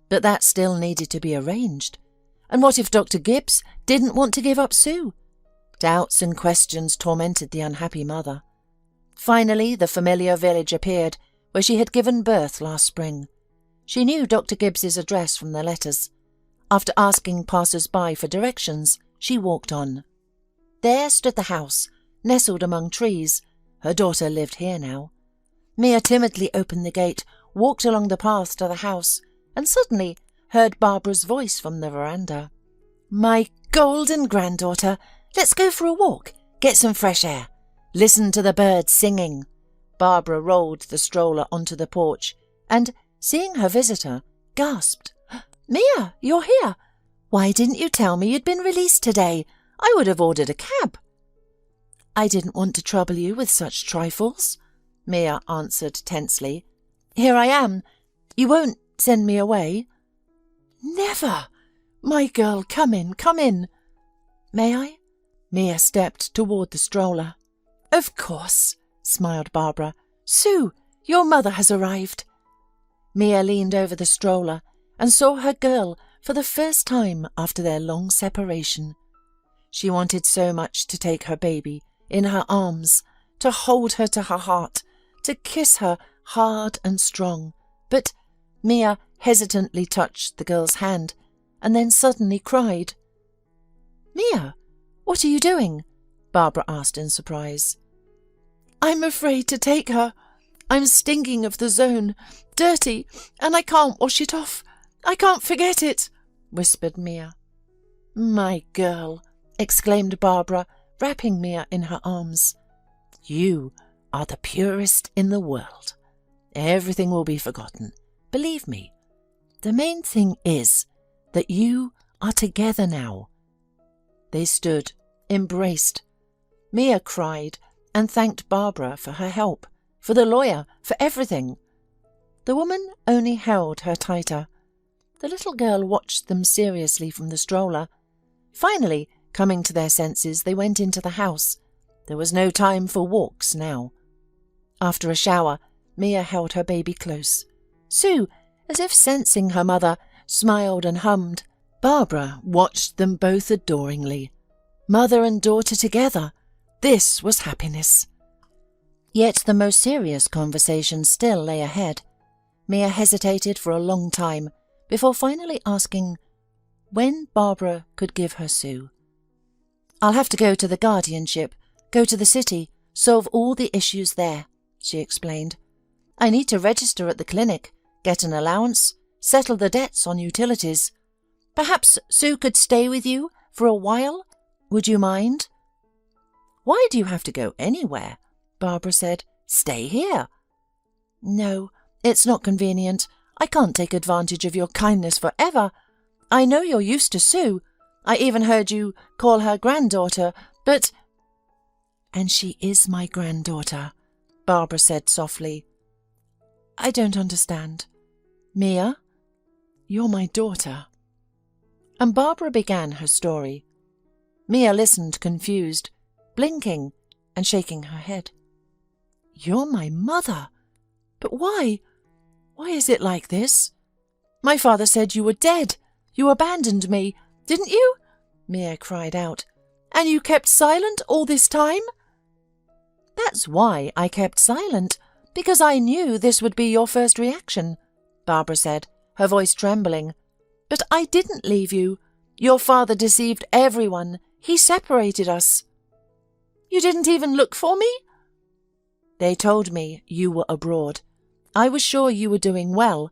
But that still needed to be arranged. And what if Dr. Gibbs didn't want to give up Sue? Doubts and questions tormented the unhappy mother. Finally, the familiar village appeared, where she had given birth last spring. She knew Dr. Gibbs's address from the letters. After asking passers-by for directions, she walked on. There stood the house, nestled among trees. Her daughter lived here now. Mia timidly opened the gate, walked along the path to the house, and suddenly heard Barbara's voice from the veranda. My golden granddaughter, let's go for a walk, get some fresh air. Listen to the birds singing. Barbara rolled the stroller onto the porch and, seeing her visitor, gasped. Mia, you're here. Why didn't you tell me you'd been released today? I would have ordered a cab. I didn't want to trouble you with such trifles, Mia answered tensely. Here I am. You won't send me away? Never. My girl, come in, come in. May I? Mia stepped toward the stroller. Of course, smiled Barbara. Sue, your mother has arrived. Mia leaned over the stroller and saw her girl for the first time after their long separation. She wanted so much to take her baby in her arms, to hold her to her heart, to kiss her hard and strong. But Mia hesitantly touched the girl's hand and then suddenly cried. Mia, what are you doing? Barbara asked in surprise. I'm afraid to take her. I'm stinking of the zone, dirty, and I can't wash it off. I can't forget it, whispered Mia. My girl, exclaimed Barbara, wrapping Mia in her arms. You are the purest in the world. Everything will be forgotten. Believe me. The main thing is that you are together now." They stood, embraced. Mia cried and thanked Barbara for her help, for the lawyer, for everything. The woman only held her tighter. The little girl watched them seriously from the stroller. Finally, coming to their senses, they went into the house. There was no time for walks now. After a shower, Mia held her baby close. Sue, as if sensing her mother, smiled and hummed. Barbara watched them both adoringly. Mother and daughter together. This was happiness. Yet the most serious conversation still lay ahead. Mia hesitated for a long time before finally asking when Barbara could give her Sue. "I'll have to go to the guardianship, go to the city, solve all the issues there," she explained. "I need to register at the clinic, get an allowance, settle the debts on utilities. Perhaps Sue could stay with you for a while? Would you mind?" "Why do you have to go anywhere?" Barbara said. "Stay here." "No, it's not convenient. I can't take advantage of your kindness forever. I know you're used to Sue. I even heard you call her granddaughter, but—" "And she is my granddaughter," Barbara said softly. "I don't understand. Mia, you're my daughter." And Barbara began her story. Mia listened confused, blinking and shaking her head. "You're my mother. But why? Why is it like this? My father said you were dead. You abandoned me, didn't you?" Mia cried out. "And you kept silent all this time?" "That's why I kept silent, because I knew this would be your first reaction," Barbara said, her voice trembling. "But I didn't leave you. Your father deceived everyone. He separated us." "You didn't even look for me?" "They told me you were abroad. I was sure you were doing well.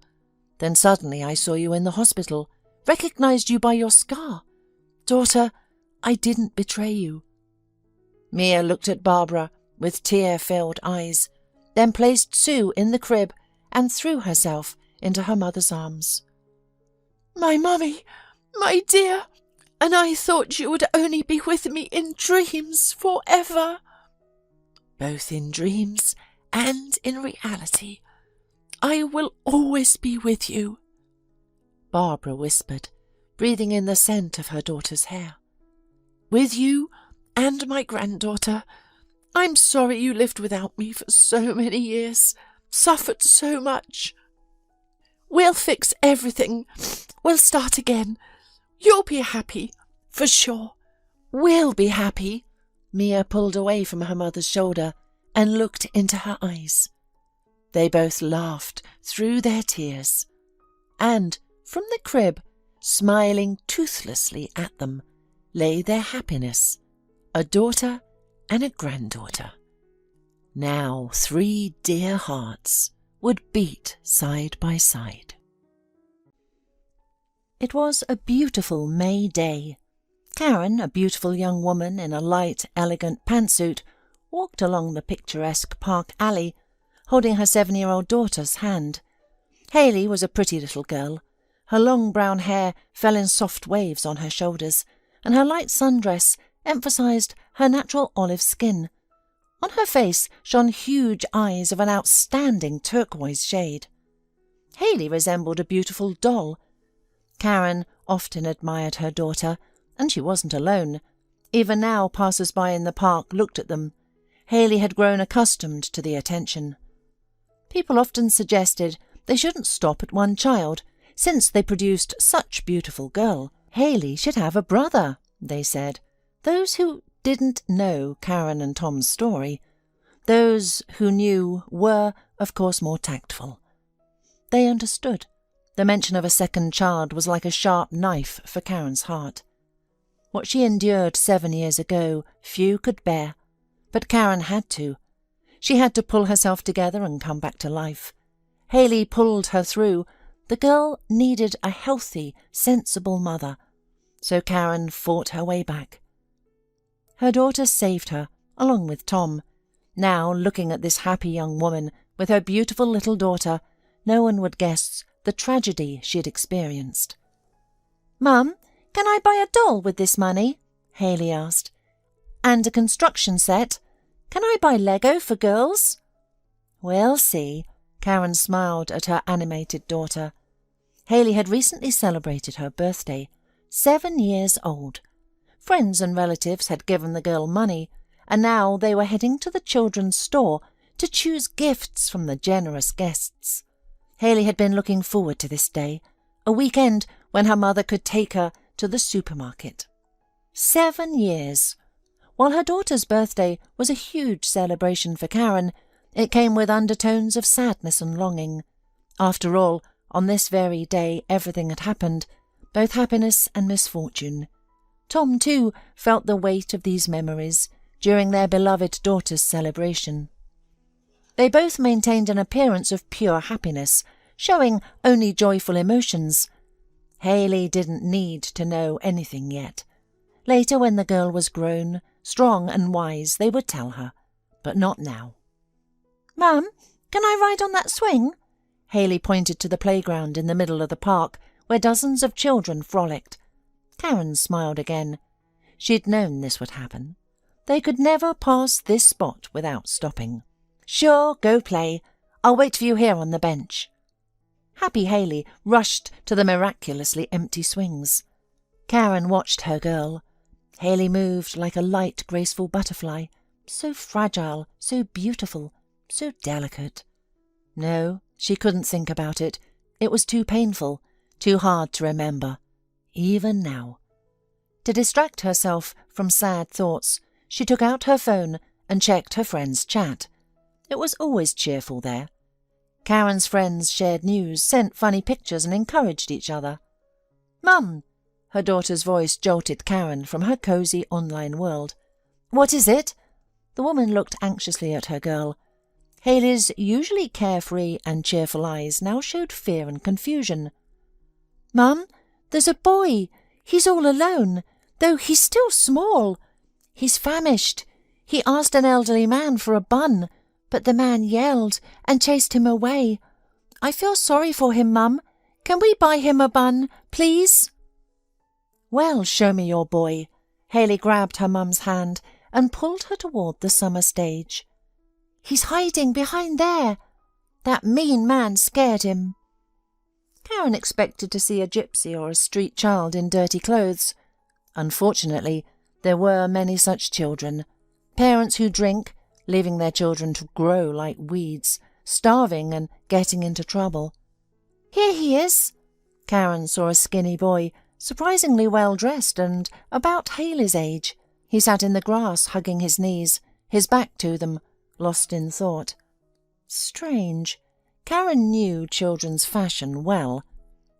Then suddenly I saw you in the hospital, recognized you by your scar. Daughter, I didn't betray you." Mia looked at Barbara with tear-filled eyes, then placed Sue in the crib and threw herself into her mother's arms. "My mummy, my dear, and I thought you would only be with me in dreams forever." "Both in dreams and in reality. I will always be with you," Barbara whispered, breathing in the scent of her daughter's hair. "With you and my granddaughter. I'm sorry you lived without me for so many years, suffered so much. We'll fix everything. We'll start again. You'll be happy, for sure. We'll be happy." Mia pulled away from her mother's shoulder and looked into her eyes. They both laughed through their tears. And from the crib, smiling toothlessly at them, lay their happiness, a daughter and a granddaughter. Now 3 dear hearts would beat side by side. It was a beautiful May day. Karen, a beautiful young woman in a light, elegant pantsuit, walked along the picturesque park alley, holding her 7-year-old daughter's hand. Hayley was a pretty little girl. Her long brown hair fell in soft waves on her shoulders, and her light sundress emphasized her natural olive skin. On her face shone huge eyes of an outstanding turquoise shade. Hayley resembled a beautiful doll. Karen often admired her daughter, and she wasn't alone. Even now passers-by in the park looked at them. Hayley had grown accustomed to the attention. People often suggested they shouldn't stop at one child, since they produced such beautiful girl. Hayley should have a brother, they said. Those who didn't know Karen and Tom's story, those who knew were, of course, more tactful. They understood. The mention of a second child was like a sharp knife for Karen's heart. What she endured 7 years ago, few could bear. But Karen had to. She had to pull herself together and come back to life. Hayley pulled her through. The girl needed a healthy, sensible mother. So Karen fought her way back. Her daughter saved her, along with Tom. Now, looking at this happy young woman with her beautiful little daughter, no one would guess the tragedy she had experienced. "Mum, can I buy a doll with this money?" Hayley asked. "And a construction set? Can I buy Lego for girls?" "We'll see." Karen smiled at her animated daughter. Hayley had recently celebrated her birthday, 7 years old. Friends and relatives had given the girl money, and now they were heading to the children's store to choose gifts from the generous guests. Hayley had been looking forward to this day, a weekend when her mother could take her to the supermarket. 7 years. While her daughter's birthday was a huge celebration for Karen, it came with undertones of sadness and longing. After all, on this very day everything had happened, both happiness and misfortune. Tom, too, felt the weight of these memories during their beloved daughter's celebration. They both maintained an appearance of pure happiness, showing only joyful emotions. Hayley didn't need to know anything yet. Later, when the girl was grown, strong and wise, they would tell her, but not now. "Mum, can I ride on that swing?" Hayley pointed to the playground in the middle of the park, where dozens of children frolicked. Karen smiled again. She'd known this would happen. They could never pass this spot without stopping. "Sure, go play. I'll wait for you here on the bench." Happy Hayley rushed to the miraculously empty swings. Karen watched her girl. Hayley moved like a light, graceful butterfly, so fragile, so beautiful, so delicate. No, she couldn't think about it. It was too painful, too hard to remember, even now. To distract herself from sad thoughts, she took out her phone and checked her friends' chat. It was always cheerful there. Karen's friends shared news, sent funny pictures and encouraged each other. "Mum!" Her daughter's voice jolted Karen from her cosy online world. "What is it?" The woman looked anxiously at her girl. Hayley's usually carefree and cheerful eyes now showed fear and confusion. "Mum, there's a boy. He's all alone, though he's still small. He's famished. He asked an elderly man for a bun, but the man yelled and chased him away. I feel sorry for him, Mum. Can we buy him a bun, please?" "Well, show me your boy." Hayley grabbed her mum's hand and pulled her toward the summer stage. "He's hiding behind there. That mean man scared him." Karen expected to see a gypsy or a street child in dirty clothes. Unfortunately, there were many such children. Parents who drink, leaving their children to grow like weeds, starving and getting into trouble. "Here he is." Karen saw a skinny boy, surprisingly well dressed and about Hayley's age. He sat in the grass, hugging his knees, his back to them, lost in thought. Strange. Karen knew children's fashion well.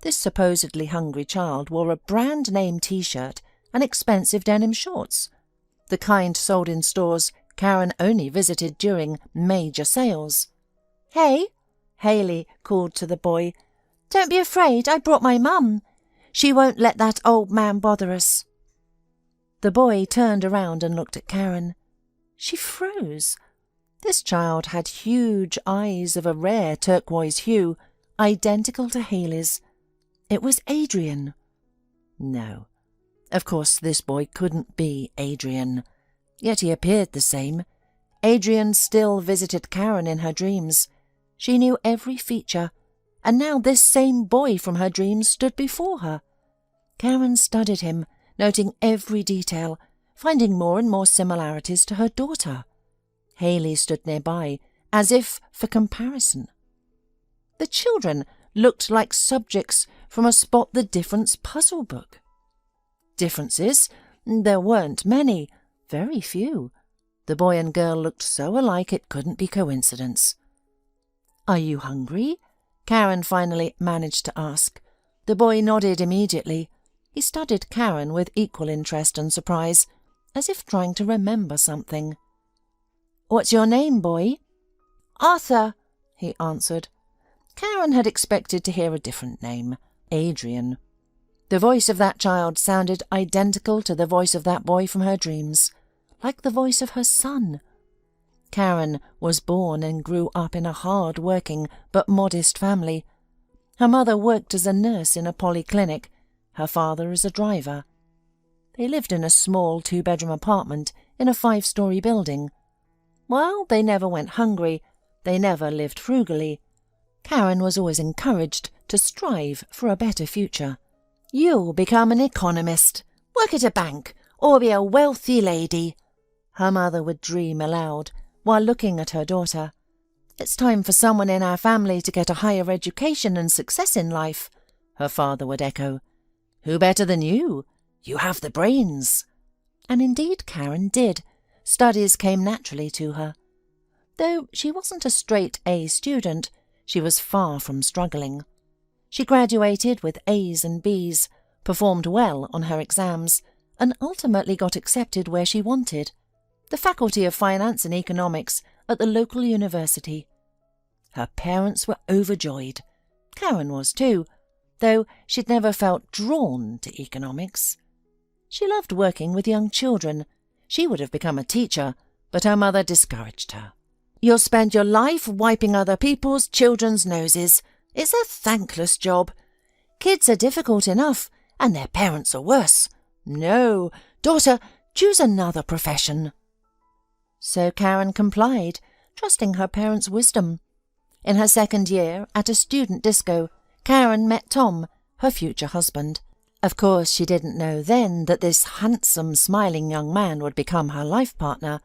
This supposedly hungry child wore a brand-name T-shirt and expensive denim shorts, the kind sold in stores Karen only visited during major sales. "Hey," Hayley called to the boy. "Don't be afraid, I brought my mum. She won't let that old man bother us." The boy turned around and looked at Karen. She froze. This child had huge eyes of a rare turquoise hue, identical to Hayley's. It was Adrian. No, of course this boy couldn't be Adrian. Yet he appeared the same. Adrian still visited Karen in her dreams. She knew every feature, and now this same boy from her dreams stood before her. Karen studied him, noting every detail, finding more and more similarities to her daughter. Hayley stood nearby, as if for comparison. The children looked like subjects from a Spot the Difference puzzle book. Differences? There weren't many, very few. The boy and girl looked so alike it couldn't be coincidence. "Are you hungry?" Karen finally managed to ask. The boy nodded immediately. He studied Karen with equal interest and surprise, as if trying to remember something. "What's your name, boy?" "Arthur," he answered. Karen had expected to hear a different name, Adrian. The voice of that child sounded identical to the voice of that boy from her dreams, like the voice of her son. Karen was born and grew up in a hard-working but modest family. Her mother worked as a nurse in a polyclinic, her father as a driver. They lived in a small 2-bedroom apartment in a 5-story building. While they never went hungry, they never lived frugally. Karen was always encouraged to strive for a better future. "You'll become an economist, work at a bank, or be a wealthy lady," her mother would dream aloud while looking at her daughter. "It's time for someone in our family to get a higher education and success in life," her father would echo. "Who better than you? You have the brains." And indeed Karen did. Studies came naturally to her. Though she wasn't a straight A student, she was far from struggling. She graduated with A's and B's, performed well on her exams, and ultimately got accepted where she wanted, the Faculty of Finance and Economics at the local university. Her parents were overjoyed. Karen was too, though she'd never felt drawn to economics. She loved working with young children. She would have become a teacher, but her mother discouraged her. "You'll spend your life wiping other people's children's noses. It's a thankless job. Kids are difficult enough, and their parents are worse. No, daughter, choose another profession." So Karen complied, trusting her parents' wisdom. In her second year, at a student disco, Karen met Tom, her future husband. Of course, she didn't know then that this handsome, smiling young man would become her life partner.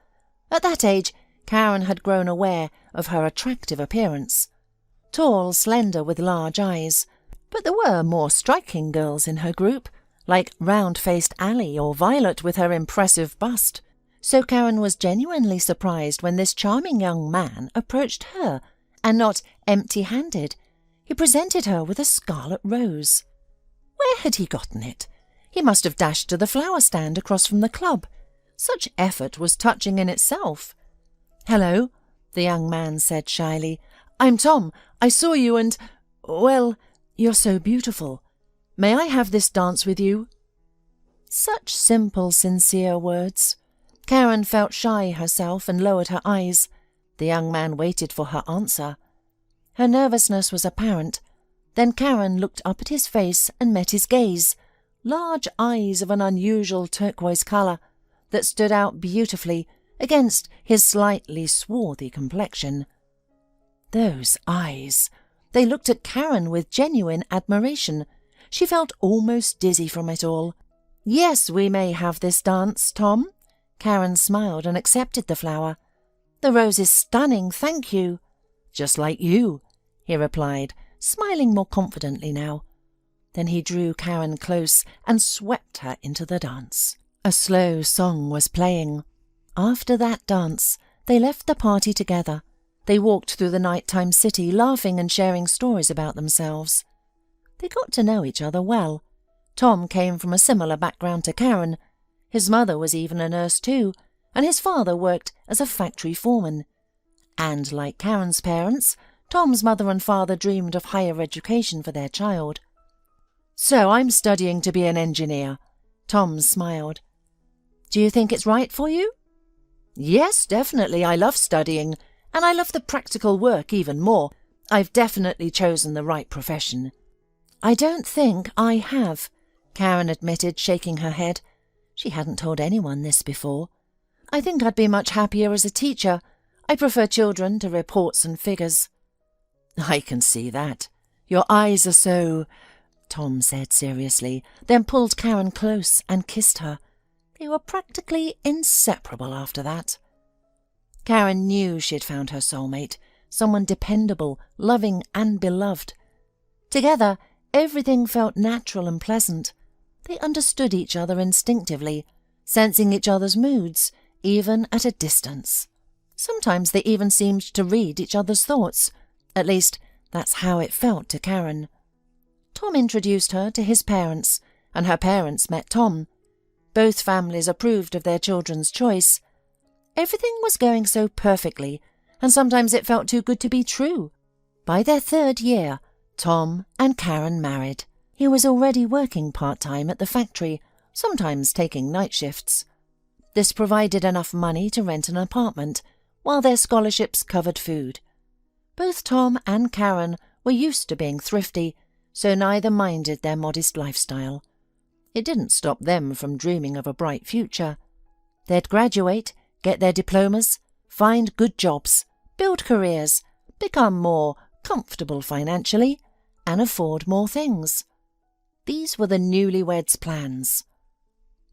At that age, Karen had grown aware of her attractive appearance. Tall, slender, with large eyes. But there were more striking girls in her group, like round-faced Ally or Violet with her impressive bust. So Karen was genuinely surprised when this charming young man approached her, and not empty-handed. He presented her with a scarlet rose. Where had he gotten it? He must have dashed to the flower stand across from the club. Such effort was touching in itself. "Hello," the young man said shyly. "I'm Tom. I saw you and, well, you're so beautiful. May I have this dance with you?" Such simple, sincere words. Karen felt shy herself and lowered her eyes. The young man waited for her answer. Her nervousness was apparent. Then Karen looked up at his face and met his gaze, large eyes of an unusual turquoise colour that stood out beautifully against his slightly swarthy complexion. Those eyes! They looked at Karen with genuine admiration. She felt almost dizzy from it all. "Yes, we may have this dance, Tom." Karen smiled and accepted the flower. "The rose is stunning, thank you." "Just like you," he replied, smiling more confidently now. Then he drew Karen close and swept her into the dance. A slow song was playing. After that dance, they left the party together. They walked through the nighttime city, laughing and sharing stories about themselves. They got to know each other well. Tom came from a similar background to Karen. His mother was even a nurse too, and his father worked as a factory foreman. And like Karen's parents, Tom's mother and father dreamed of higher education for their child. "So I'm studying to be an engineer." Tom smiled. "Do you think it's right for you?" "Yes, definitely. I love studying, and I love the practical work even more. I've definitely chosen the right profession." "I don't think I have," Karen admitted, shaking her head. She hadn't told anyone this before. "I think I'd be much happier as a teacher. I prefer children to reports and figures." "I can see that. Your eyes are so—" Tom said seriously, then pulled Karen close and kissed her. They were practically inseparable after that. Karen knew she'd found her soulmate, someone dependable, loving and beloved. Together, everything felt natural and pleasant. They understood each other instinctively, sensing each other's moods, even at a distance. Sometimes they even seemed to read each other's thoughts. At least, that's how it felt to Karen. Tom introduced her to his parents, and her parents met Tom. Both families approved of their children's choice. Everything was going so perfectly, and sometimes it felt too good to be true. By their third year, Tom and Karen married. He was already working part-time at the factory, sometimes taking night shifts. This provided enough money to rent an apartment, while their scholarships covered food. Both Tom and Karen were used to being thrifty, so neither minded their modest lifestyle. It didn't stop them from dreaming of a bright future. They'd graduate, get their diplomas, find good jobs, build careers, become more comfortable financially, and afford more things. These were the newlyweds' plans.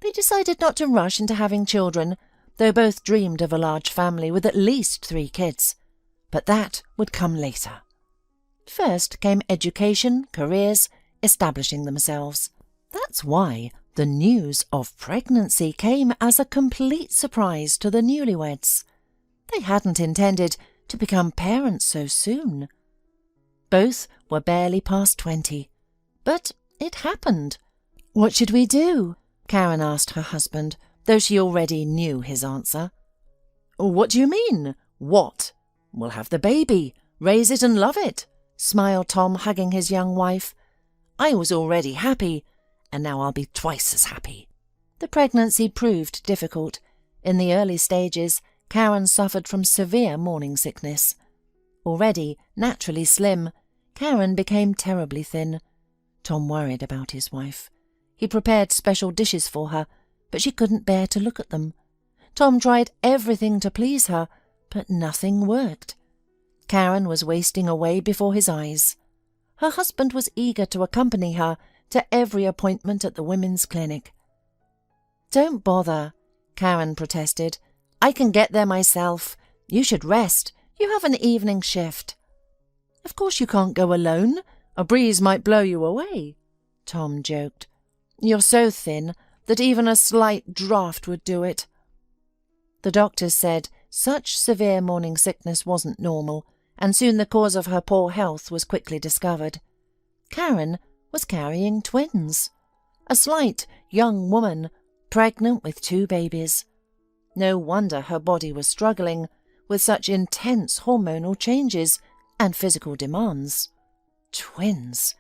They decided not to rush into having children, though both dreamed of a large family with at least 3 kids. But that would come later. First came education, careers, establishing themselves. That's why the news of pregnancy came as a complete surprise to the newlyweds. They hadn't intended to become parents so soon. Both were barely past 20. But it happened. "What should we do?" Karen asked her husband, though she already knew his answer. "What do you mean? What? We'll have the baby, raise it and love it," smiled Tom, hugging his young wife. "I was already happy, and now I'll be twice as happy." The pregnancy proved difficult. In the early stages, Karen suffered from severe morning sickness. Already naturally slim, Karen became terribly thin. Tom worried about his wife. He prepared special dishes for her, but she couldn't bear to look at them. Tom tried everything to please her, but nothing worked. Karen was wasting away before his eyes. Her husband was eager to accompany her to every appointment at the women's clinic. "Don't bother," Karen protested. "I can get there myself. You should rest. You have an evening shift." "Of course you can't go alone. A breeze might blow you away," Tom joked. "You're so thin that even a slight draught would do it." The doctors said such severe morning sickness wasn't normal, and soon the cause of her poor health was quickly discovered. Karen was carrying twins. A slight young woman, pregnant with 2 babies. No wonder her body was struggling with such intense hormonal changes and physical demands. Twins.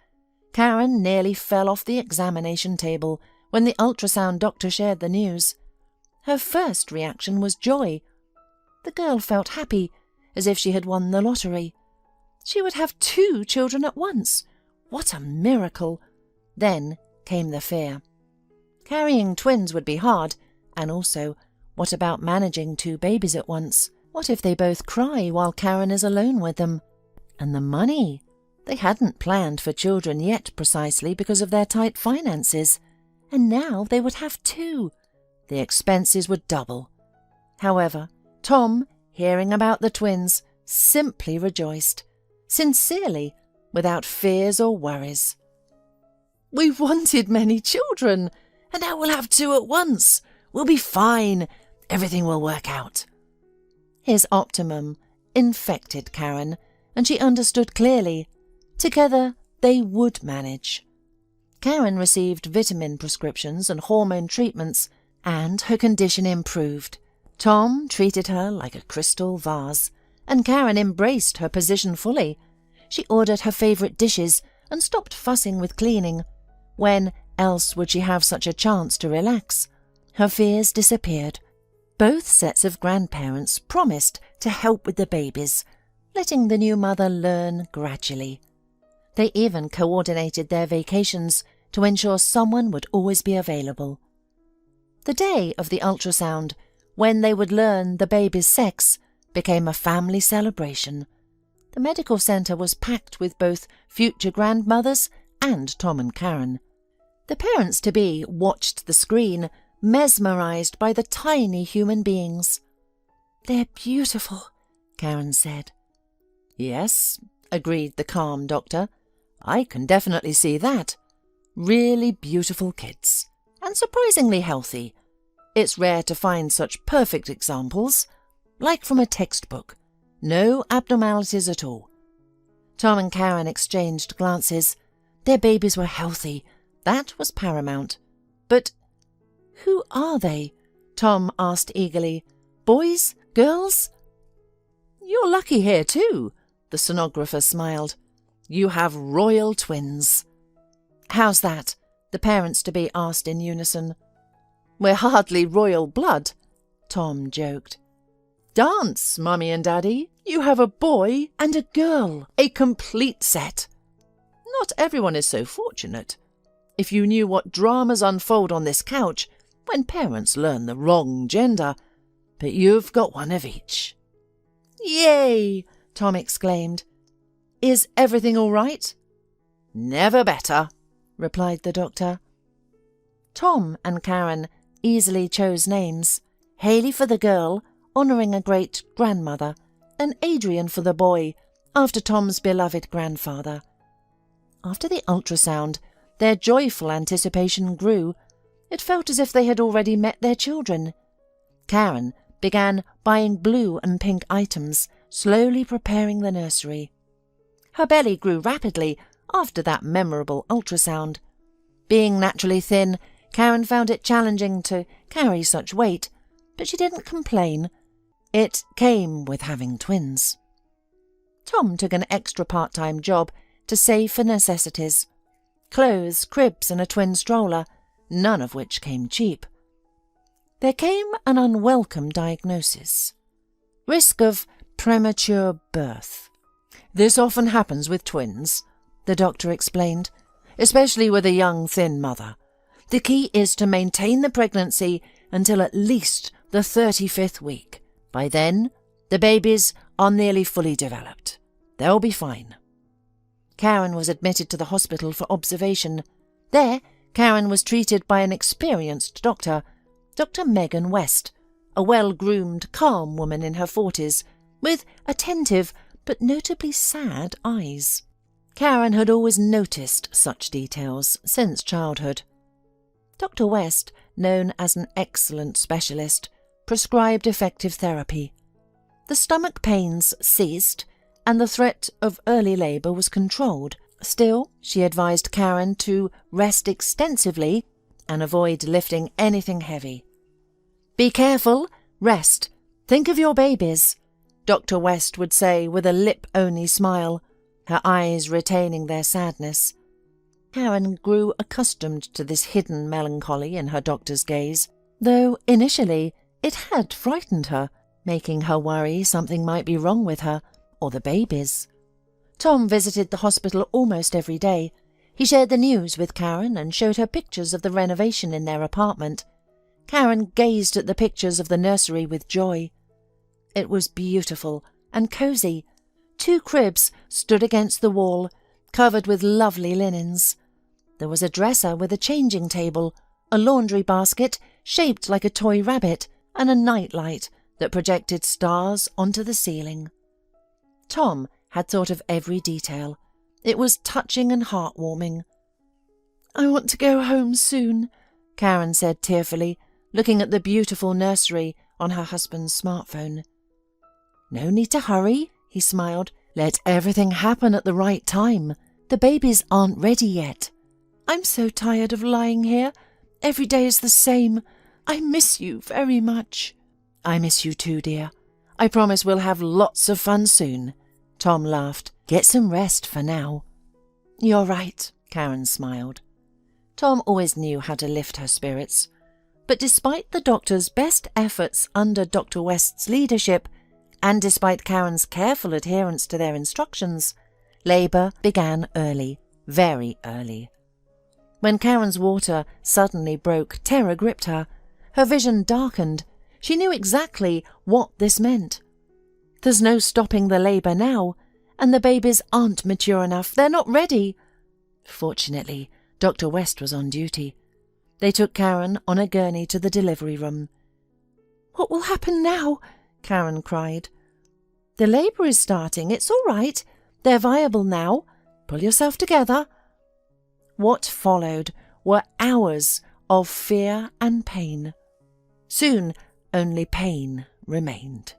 Karen nearly fell off the examination table when the ultrasound doctor shared the news. Her first reaction was joy. The girl felt happy, as if she had won the lottery. She would have 2 children at once. What a miracle! Then came the fear. Carrying twins would be hard, and also, what about managing 2 babies at once? What if they both cry while Karen is alone with them? And the money? They hadn't planned for children yet precisely because of their tight finances, and now they would have 2. The expenses would double. However, Tom, hearing about the twins, simply rejoiced, sincerely, without fears or worries. "We've wanted many children, and now we'll have 2 at once. We'll be fine. Everything will work out." His optimism infected Karen, and she understood clearly. Together they would manage. Karen received vitamin prescriptions and hormone treatments, and her condition improved. Tom treated her like a crystal vase, and Karen embraced her position fully. She ordered her favourite dishes and stopped fussing with cleaning. When else would she have such a chance to relax? Her fears disappeared. Both sets of grandparents promised to help with the babies, letting the new mother learn gradually. They even coordinated their vacations to ensure someone would always be available. The day of the ultrasound, when they would learn the baby's sex, became a family celebration. The medical centre was packed with both future grandmothers and Tom and Karen. The parents-to-be watched the screen, mesmerized by the tiny human beings. "They're beautiful," Karen said. "Yes," agreed the calm doctor. "I can definitely see that. Really beautiful kids, and surprisingly healthy. It's rare to find such perfect examples, like from a textbook. No abnormalities at all." Tom and Karen exchanged glances. Their babies were healthy. That was paramount. "But who are they?" Tom asked eagerly. "Boys? Girls?" "You're lucky here too," the sonographer smiled. "You have royal twins." "How's that?" the parents-to-be asked in unison. "We're hardly royal blood," Tom joked. Dance, Mummy and Daddy. You have a boy and a girl, a complete set. Not everyone is so fortunate. If you knew what dramas unfold on this couch when parents learn the wrong gender, but you've got one of each." "Yay!" Tom exclaimed. "Is everything all right?" "Never better," replied the doctor. Tom and Karen easily chose names. Haley for the girl, honouring a great-grandmother, and Adrian for the boy, after Tom's beloved grandfather. After the ultrasound, their joyful anticipation grew. It felt as if they had already met their children. Karen began buying blue and pink items, slowly preparing the nursery. Her belly grew rapidly after that memorable ultrasound. Being naturally thin, Karen found it challenging to carry such weight, but she didn't complain. It came with having twins. Tom took an extra part-time job to save for necessities. Clothes, cribs and a twin stroller, none of which came cheap. There came an unwelcome diagnosis. Risk of premature birth. "This often happens with twins," the doctor explained, "especially with a young, thin mother. The key is to maintain the pregnancy until at least the 35th week. By then, the babies are nearly fully developed. They'll be fine." Karen was admitted to the hospital for observation. There, Karen was treated by an experienced doctor, Dr. Megan West, a well-groomed, calm woman in her 40s, with attentive but notably sad eyes. Karen had always noticed such details since childhood. Dr. West, known as an excellent specialist, prescribed effective therapy. The stomach pains ceased, and the threat of early labour was controlled. Still, she advised Karen to rest extensively and avoid lifting anything heavy. "Be careful, rest, think of your babies," Dr. West would say with a lip-only smile, her eyes retaining their sadness. Karen grew accustomed to this hidden melancholy in her doctor's gaze, though initially it had frightened her, making her worry something might be wrong with her or the babies. Tom visited the hospital almost every day. He shared the news with Karen and showed her pictures of the renovation in their apartment. Karen gazed at the pictures of the nursery with joy. It was beautiful and cosy. 2 cribs stood against the wall, covered with lovely linens. There was a dresser with a changing table, a laundry basket shaped like a toy rabbit, and a nightlight that projected stars onto the ceiling. Tom had thought of every detail. It was touching and heartwarming. "I want to go home soon," Karen said tearfully, looking at the beautiful nursery on her husband's smartphone. "No need to hurry," he smiled. "Let everything happen at the right time. The babies aren't ready yet." "I'm so tired of lying here. Every day is the same. I miss you very much." "I miss you too, dear. I promise we'll have lots of fun soon." Tom laughed. "Get some rest for now." "You're right," Karen smiled. Tom always knew how to lift her spirits. But despite the doctor's best efforts under Dr. West's leadership, and despite Karen's careful adherence to their instructions, labour began early, very early. When Karen's water suddenly broke, terror gripped her. Her vision darkened. She knew exactly what this meant. There's no stopping the labour now, and the babies aren't mature enough. They're not ready. Fortunately, Dr. West was on duty. They took Karen on a gurney to the delivery room. "What will happen now?" Karen cried. "The labour is starting. It's all right. They're viable now. Pull yourself together." What followed were hours of fear and pain. Soon, only pain remained.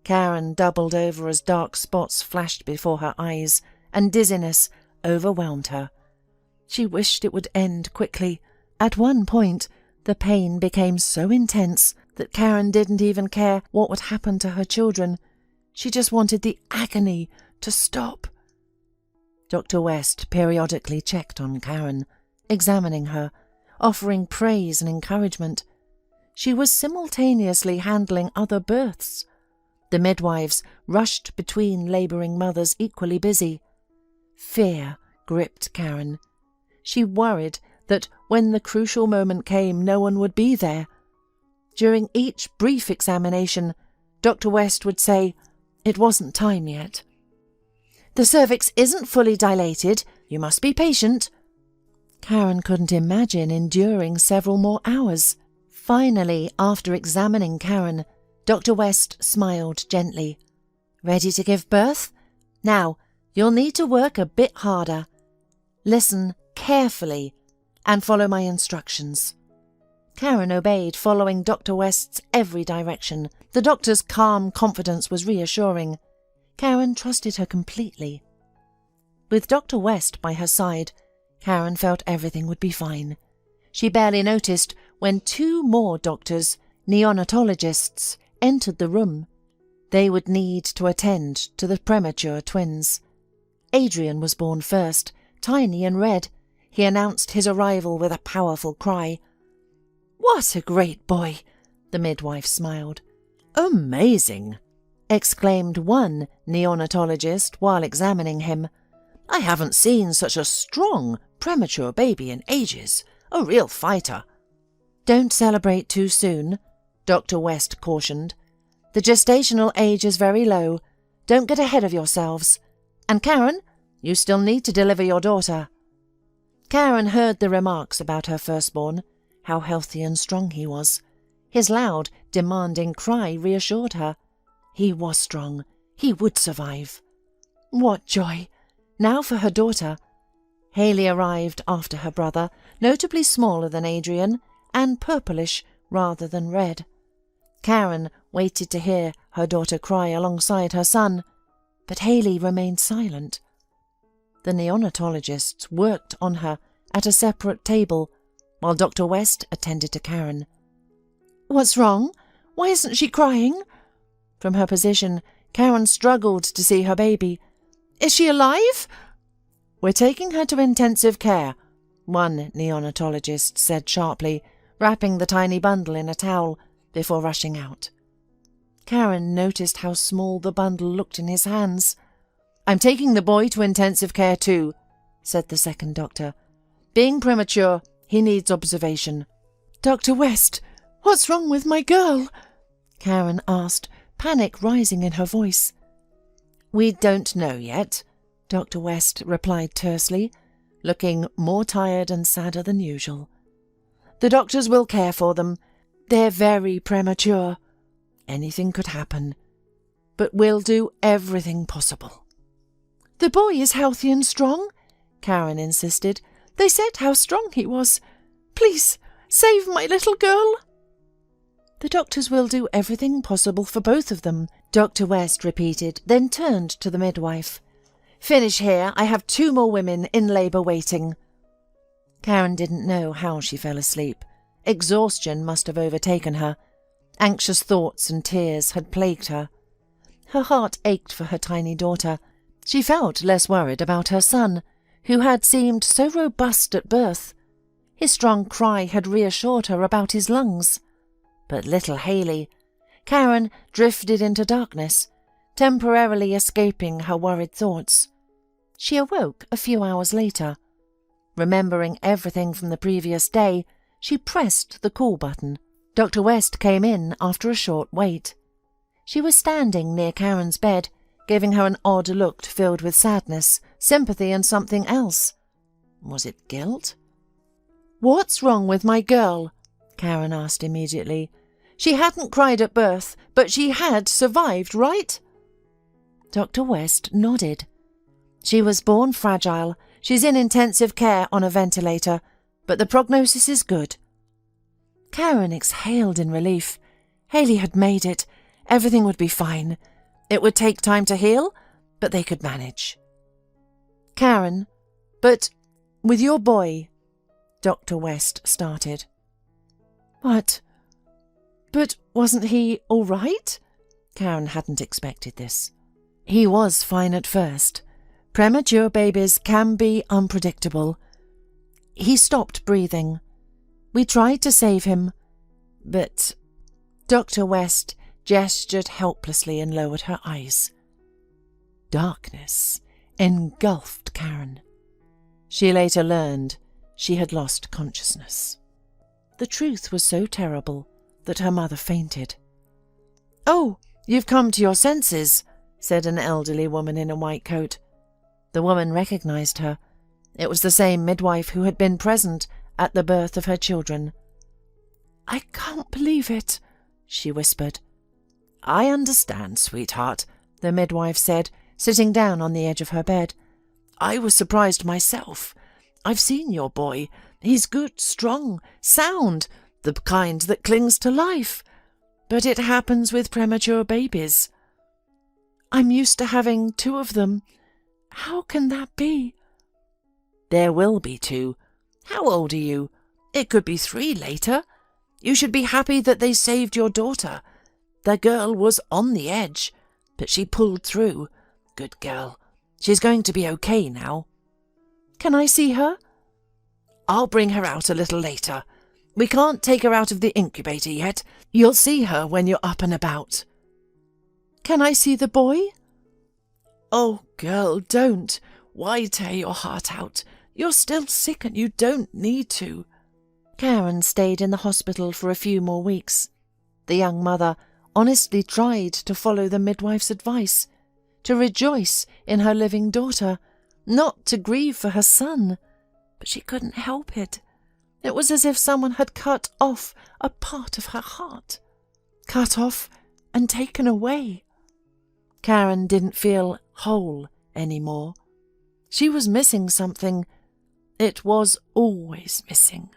Karen doubled over as dark spots flashed before her eyes, and dizziness overwhelmed her. She wished it would end quickly. At one point, the pain became so intense that Karen didn't even care what would happen to her children. She just wanted the agony to stop. Dr. West periodically checked on Karen, examining her, offering praise and encouragement. She was simultaneously handling other births. The midwives rushed between labouring mothers equally busy. Fear gripped Karen. She worried that when the crucial moment came, no one would be there. During each brief examination, Dr. West would say, "It wasn't time yet." "The cervix isn't fully dilated. You must be patient." Karen couldn't imagine enduring several more hours. Finally, after examining Karen, Dr. West smiled gently. "Ready to give birth? Now, you'll need to work a bit harder. Listen carefully and follow my instructions." Karen obeyed, following Dr. West's every direction. The doctor's calm confidence was reassuring. Karen trusted her completely. With Dr. West by her side, Karen felt everything would be fine. She barely noticed when 2 more doctors, neonatologists, entered the room. They would need to attend to the premature twins. Adrian was born first, tiny and red. He announced his arrival with a powerful cry. "What a great boy!" the midwife smiled. "Amazing!" exclaimed one neonatologist while examining him. "I haven't seen such a strong, premature baby in ages. A real fighter." "Don't celebrate too soon," Dr. West cautioned. "The gestational age is very low. Don't get ahead of yourselves. And Karen, you still need to deliver your daughter." Karen heard the remarks about her firstborn, how healthy and strong he was. His loud, demanding cry reassured her. He was strong. He would survive. What joy! Now for her daughter. Haley arrived after her brother, notably smaller than Adrian, and purplish rather than red. Karen waited to hear her daughter cry alongside her son, but Haley remained silent. The neonatologists worked on her at a separate table, while Dr. West attended to Karen. "What's wrong? Why isn't she crying?" From her position, Karen struggled to see her baby. "Is she alive?" "We're taking her to intensive care," one neonatologist said sharply, wrapping the tiny bundle in a towel before rushing out. Karen noticed how small the bundle looked in his hands. "I'm taking the boy to intensive care too," said the second doctor. "Being premature, he needs observation." "Dr. West, what's wrong with my girl?" Karen asked, panic rising in her voice. "We don't know yet," Dr. West replied tersely, looking more tired and sadder than usual. "The doctors will care for them. They're very premature. Anything could happen. But we'll do everything possible." "The boy is healthy and strong," Karen insisted. "They said how strong he was. Please, save my little girl." "The doctors will do everything possible for both of them," Dr. West repeated, then turned to the midwife. "Finish here. I have 2 more women in labour waiting." Karen didn't know how she fell asleep. Exhaustion must have overtaken her. Anxious thoughts and tears had plagued her. Her heart ached for her tiny daughter. She felt less worried about her son, who had seemed so robust at birth. His strong cry had reassured her about his lungs. But little Haley, Karen drifted into darkness, temporarily escaping her worried thoughts. She awoke a few hours later. Remembering everything from the previous day, she pressed the call button. Dr. West came in after a short wait. She was standing near Karen's bed, giving her an odd look filled with sadness, sympathy and something else. Was it guilt? "What's wrong with my girl?" Karen asked immediately. "She hadn't cried at birth, but she had survived, right?" Dr. West nodded. "She was born fragile. She's in intensive care on a ventilator, but the prognosis is good." Karen exhaled in relief. Haley had made it. Everything would be fine. It would take time to heal, but they could manage. "Karen, but with your boy," Dr. West started. "What? But wasn't he all right?" Karen hadn't expected this. "He was fine at first. Premature babies can be unpredictable. He stopped breathing. We tried to save him, but..." Dr. West gestured helplessly and lowered her eyes. Darkness engulfed Karen. She later learned she had lost consciousness. The truth was so terrible that her mother fainted. "Oh, you've come to your senses," said an elderly woman in a white coat. The woman recognized her. It was the same midwife who had been present at the birth of her children. "I can't believe it," she whispered. "I understand, sweetheart," the midwife said, sitting down on the edge of her bed. "I was surprised myself. I've seen your boy. He's good, strong, sound, the kind that clings to life. But it happens with premature babies. I'm used to having 2 of them. How can that be?" "There will be 2. How old are you? It could be 3 later. You should be happy that they saved your daughter. The girl was on the edge, but she pulled through. Good girl. She's going to be okay now." "Can I see her?" "I'll bring her out a little later. We can't take her out of the incubator yet. You'll see her when you're up and about." "Can I see the boy?" "Oh, girl, don't. Why tear your heart out? You're still sick and you don't need to." Karen stayed in the hospital for a few more weeks. The young mother honestly tried to follow the midwife's advice, to rejoice in her living daughter, not to grieve for her son. But she couldn't help it. It was as if someone had cut off a part of her heart. Cut off and taken away. Karen didn't feel whole anymore. She was missing something. It was always missing.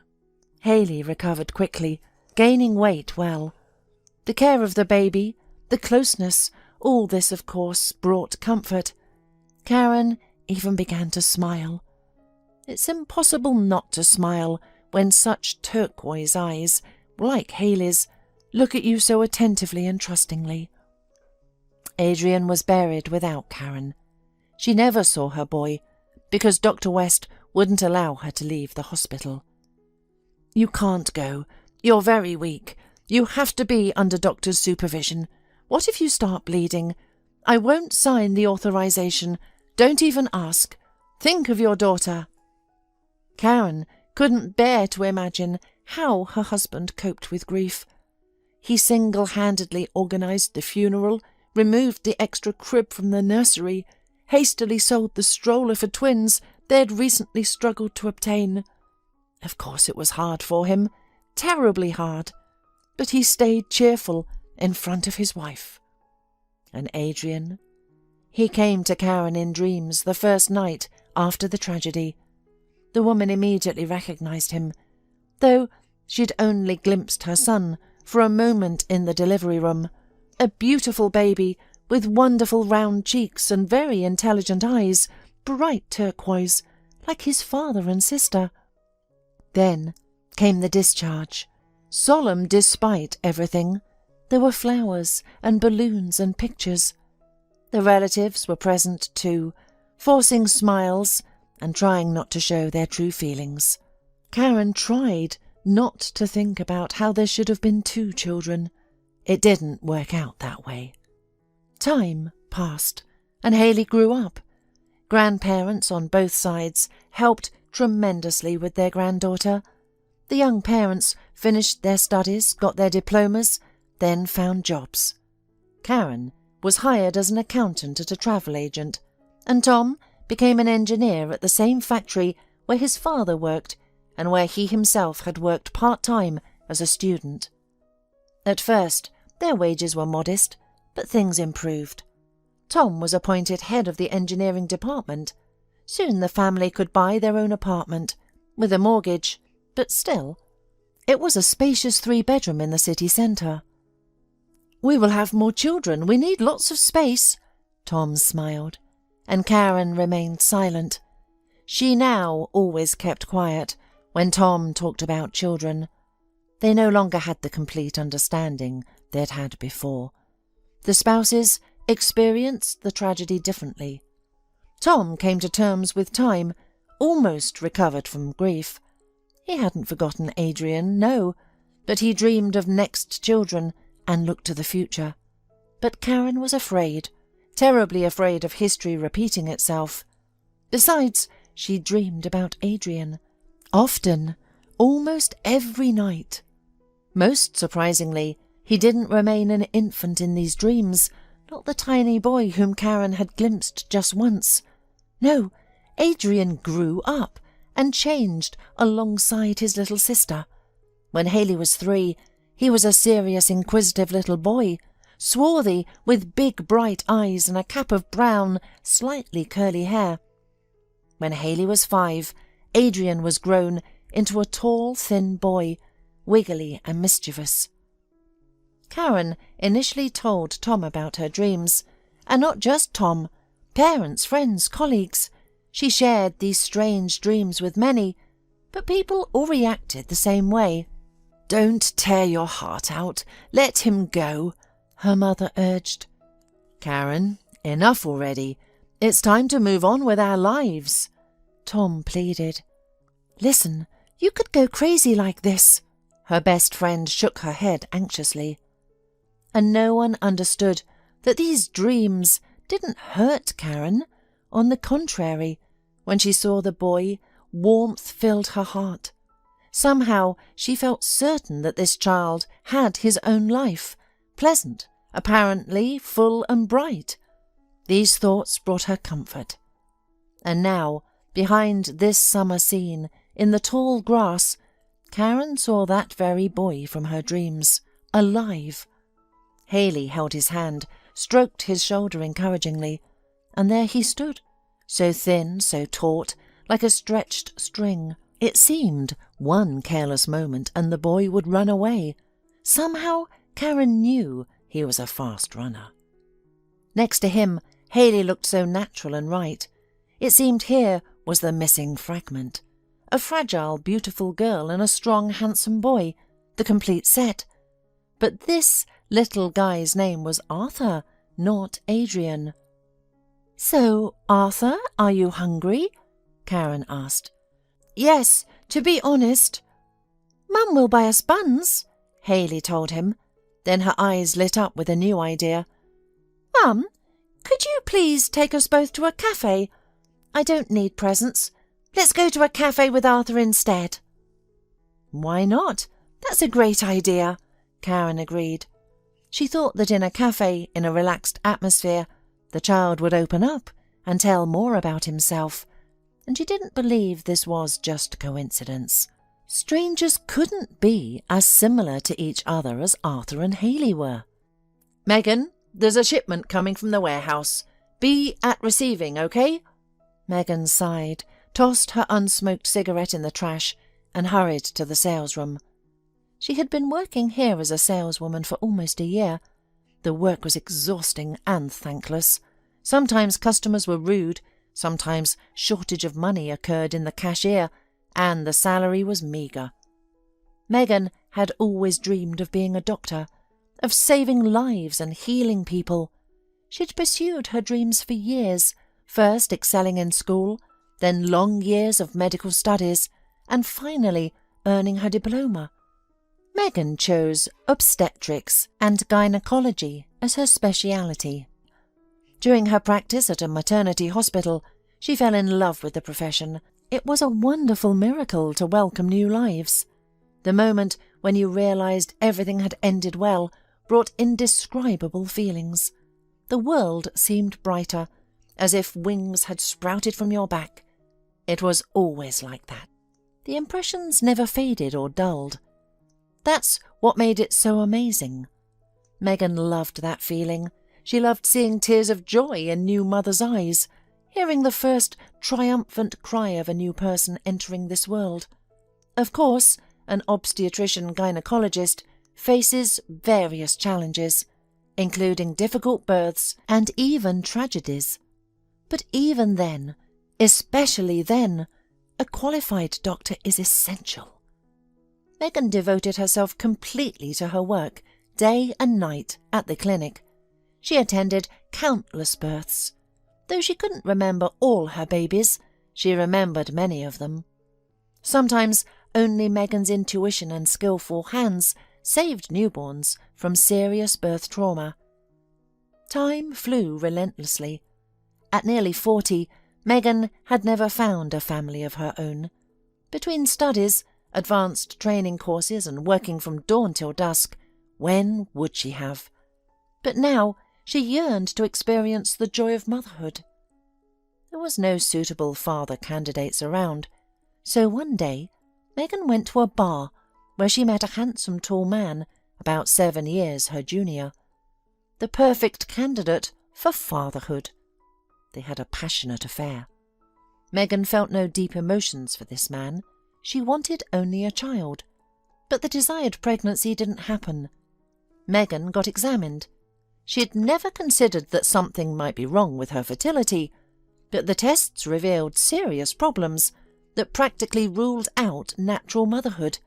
Hayley recovered quickly, gaining weight well. The care of the baby, the closeness, all this, of course, brought comfort. Karen even began to smile. It's impossible not to smile when such turquoise eyes, like Hayley's, look at you so attentively and trustingly. Adrian was buried without Karen. She never saw her boy, because Dr. West wouldn't allow her to leave the hospital. "You can't go. You're very weak. You have to be under doctor's supervision. What if you start bleeding? I won't sign the authorization. Don't even ask. Think of your daughter." Karen couldn't bear to imagine how her husband coped with grief. He single-handedly organized the funeral, removed the extra crib from the nursery, hastily sold the stroller for twins they'd recently struggled to obtain. Of course it was hard for him, terribly hard, but he stayed cheerful in front of his wife. And Adrian? He came to Karen in dreams the first night after the tragedy. The woman immediately recognized him, though she'd only glimpsed her son for a moment in the delivery room, a beautiful baby with wonderful round cheeks and very intelligent eyes, bright turquoise, like his father and sister. Then came the discharge, solemn despite everything. There were flowers and balloons and pictures. The relatives were present too, forcing smiles and trying not to show their true feelings. Karen tried not to think about how there should have been 2 children. It didn't work out that way. Time passed, and Hayley grew up. Grandparents on both sides helped tremendously with their granddaughter. The young parents finished their studies, got their diplomas, then found jobs. Karen was hired as an accountant at a travel agent, and Tom became an engineer at the same factory where his father worked and where he himself had worked part-time as a student. At first, their wages were modest, but things improved. Tom was appointed head of the engineering department. Soon the family could buy their own apartment, with a mortgage, but still, it was a spacious 3-bedroom in the city centre. "We will have more children. We need lots of space," Tom smiled, and Karen remained silent. She now always kept quiet when Tom talked about children. They no longer had the complete understanding they'd had before. The spouses experienced the tragedy differently. Tom came to terms with time, almost recovered from grief. He hadn't forgotten Adrian, no, but he dreamed of next children and looked to the future. But Karen was afraid, terribly afraid of history repeating itself. Besides, she dreamed about Adrian. Often, almost every night. Most surprisingly, he didn't remain an infant in these dreams, not the tiny boy whom Karen had glimpsed just once. No, Adrian grew up and changed alongside his little sister. When Haley was 3, he was a serious, inquisitive little boy, swarthy, with big bright eyes and a cap of brown, slightly curly hair. When Haley was 5, Adrian was grown into a tall, thin boy, wiggly and mischievous. Karen initially told Tom about her dreams, and not just Tom, parents, friends, colleagues. She shared these strange dreams with many, but people all reacted the same way. "Don't tear your heart out. Let him go," her mother urged. "Karen, enough already. It's time to move on with our lives," Tom pleaded. "Listen, you could go crazy like this." Her best friend shook her head anxiously. And no one understood that these dreams didn't hurt Karen. On the contrary, when she saw the boy, warmth filled her heart. Somehow she felt certain that this child had his own life, pleasant, apparently full and bright. These thoughts brought her comfort. And now, behind this summer scene, in the tall grass, Karen saw that very boy from her dreams, alive. Haley held his hand, stroked his shoulder encouragingly, and there he stood, so thin, so taut, like a stretched string. It seemed one careless moment and the boy would run away. Somehow Karen knew he was a fast runner. Next to him, Haley looked so natural and right. It seemed here was the missing fragment. A fragile, beautiful girl and a strong, handsome boy, the complete set. But this little guy's name was Arthur, not Adrian. "So, Arthur, are you hungry?" Karen asked. "Yes, to be honest." "Mum will buy us buns," Haley told him. Then her eyes lit up with a new idea. "Mum, could you please take us both to a cafe? I don't need presents. Let's go to a cafe with Arthur instead." "Why not? That's a great idea," Karen agreed. She thought that in a cafe, in a relaxed atmosphere, the child would open up and tell more about himself, and she didn't believe this was just coincidence. Strangers couldn't be as similar to each other as Arthur and Haley were. "Megan, there's a shipment coming from the warehouse. Be at receiving, okay?" Megan sighed, tossed her unsmoked cigarette in the trash, and hurried to the sales room. She had been working here as a saleswoman for almost a year. The work was exhausting and thankless. Sometimes customers were rude, sometimes shortage of money occurred in the cashier, and the salary was meagre. Megan had always dreamed of being a doctor, of saving lives and healing people. She'd pursued her dreams for years, first excelling in school, then long years of medical studies, and finally earning her diploma. Megan chose obstetrics and gynecology as her speciality. During her practice at a maternity hospital, she fell in love with the profession. It was a wonderful miracle to welcome new lives. The moment when you realized everything had ended well brought indescribable feelings. The world seemed brighter, as if wings had sprouted from your back. It was always like that. The impressions never faded or dulled. That's what made it so amazing. Megan loved that feeling. She loved seeing tears of joy in new mothers' eyes, hearing the first triumphant cry of a new person entering this world. Of course, an obstetrician-gynecologist faces various challenges, including difficult births and even tragedies. But even then, especially then, a qualified doctor is essential. Megan devoted herself completely to her work, day and night, at the clinic. She attended countless births. Though she couldn't remember all her babies, she remembered many of them. Sometimes only Megan's intuition and skillful hands saved newborns from serious birth trauma. Time flew relentlessly. At nearly 40, Megan had never found a family of her own. Between studies, advanced training courses and working from dawn till dusk, when would she have? But now she yearned to experience the joy of motherhood. There was no suitable father candidates around, so one day Megan went to a bar where she met a handsome tall man about 7 years her junior. The perfect candidate for fatherhood. They had a passionate affair. Megan felt no deep emotions for this man. She wanted only a child. But the desired pregnancy didn't happen. Megan got examined. She had never considered that something might be wrong with her fertility, but the tests revealed serious problems that practically ruled out natural motherhood.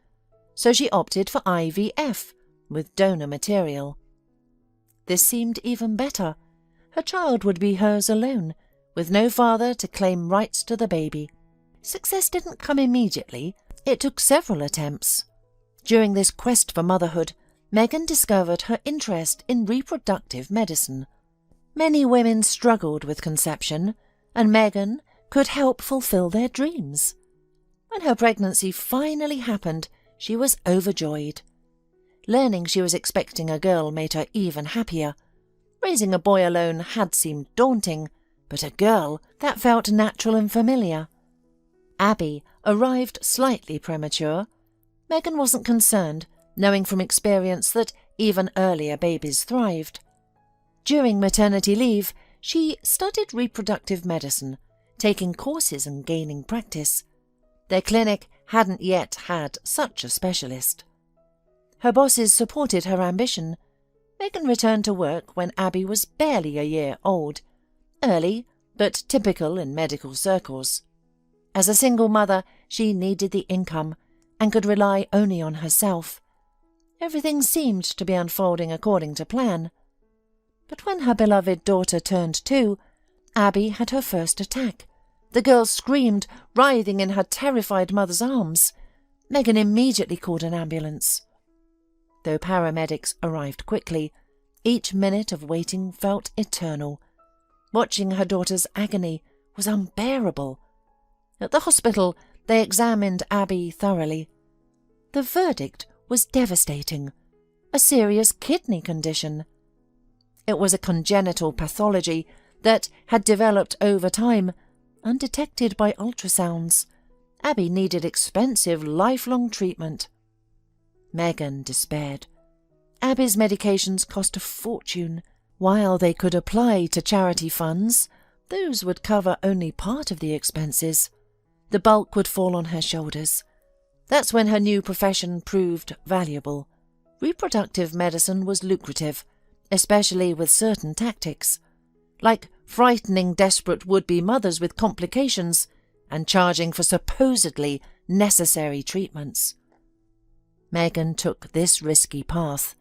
So she opted for IVF with donor material. This seemed even better. Her child would be hers alone, with no father to claim rights to the baby. Success didn't come immediately. It took several attempts. During this quest for motherhood, Megan discovered her interest in reproductive medicine. Many women struggled with conception, and Megan could help fulfill their dreams. When her pregnancy finally happened, she was overjoyed. Learning she was expecting a girl made her even happier. Raising a boy alone had seemed daunting, but a girl, that felt natural and familiar. Abby arrived slightly premature. Megan wasn't concerned, knowing from experience that even earlier babies thrived. During maternity leave, she studied reproductive medicine, taking courses and gaining practice. Their clinic hadn't yet had such a specialist. Her bosses supported her ambition. Megan returned to work when Abby was barely a year old. Early, but typical in medical circles. As a single mother, she needed the income and could rely only on herself. Everything seemed to be unfolding according to plan. But when her beloved daughter turned 2, Abby had her first attack. The girl screamed, writhing in her terrified mother's arms. Megan immediately called an ambulance. Though paramedics arrived quickly, each minute of waiting felt eternal. Watching her daughter's agony was unbearable. At the hospital, they examined Abby thoroughly. The verdict was devastating. A serious kidney condition. It was a congenital pathology that had developed over time, undetected by ultrasounds. Abby needed expensive, lifelong treatment. Megan despaired. Abby's medications cost a fortune. While they could apply to charity funds, those would cover only part of the expenses. The bulk would fall on her shoulders. That's when her new profession proved valuable. Reproductive medicine was lucrative, especially with certain tactics, like frightening desperate would-be mothers with complications and charging for supposedly necessary treatments. Megan took this risky path.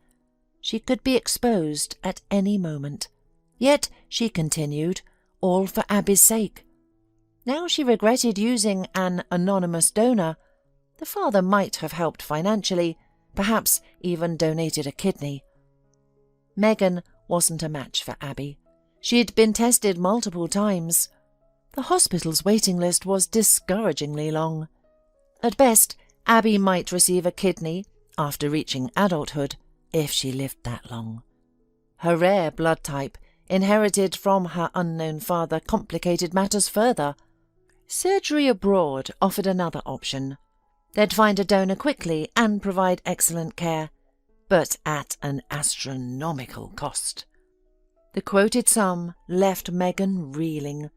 She could be exposed at any moment. Yet she continued, all for Abby's sake. Now she regretted using an anonymous donor. The father might have helped financially, perhaps even donated a kidney. Megan wasn't a match for Abby. She had been tested multiple times. The hospital's waiting list was discouragingly long. At best, Abby might receive a kidney after reaching adulthood, if she lived that long. Her rare blood type, inherited from her unknown father, complicated matters further. Surgery abroad offered another option. They'd find a donor quickly and provide excellent care, but at an astronomical cost. The quoted sum left Megan reeling.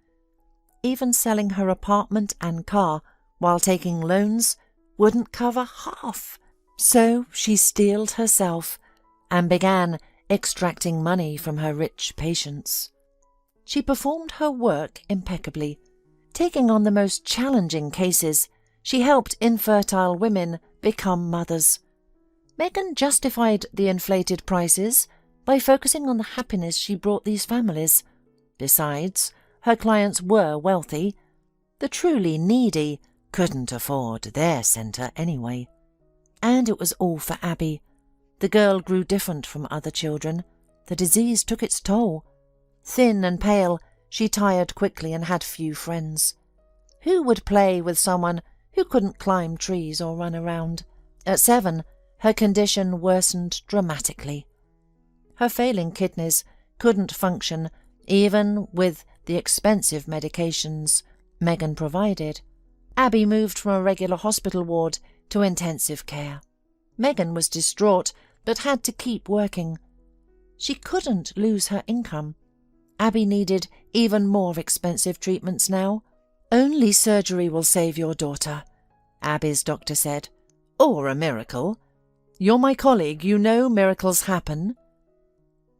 Even selling her apartment and car while taking loans wouldn't cover half. So she steeled herself and began extracting money from her rich patients. She performed her work impeccably. Taking on the most challenging cases, she helped infertile women become mothers. Megan justified the inflated prices by focusing on the happiness she brought these families. Besides, her clients were wealthy. The truly needy couldn't afford their centre anyway. And it was all for Abby. The girl grew different from other children. The disease took its toll. Thin and pale, she tired quickly and had few friends. Who would play with someone who couldn't climb trees or run around? At 7, her condition worsened dramatically. Her failing kidneys couldn't function even with the expensive medications Megan provided. Abby moved from a regular hospital ward to intensive care. Megan was distraught but had to keep working. She couldn't lose her income. Abby needed even more expensive treatments now. "Only surgery will save your daughter," Abby's doctor said. "Or a miracle. You're my colleague, you know miracles happen."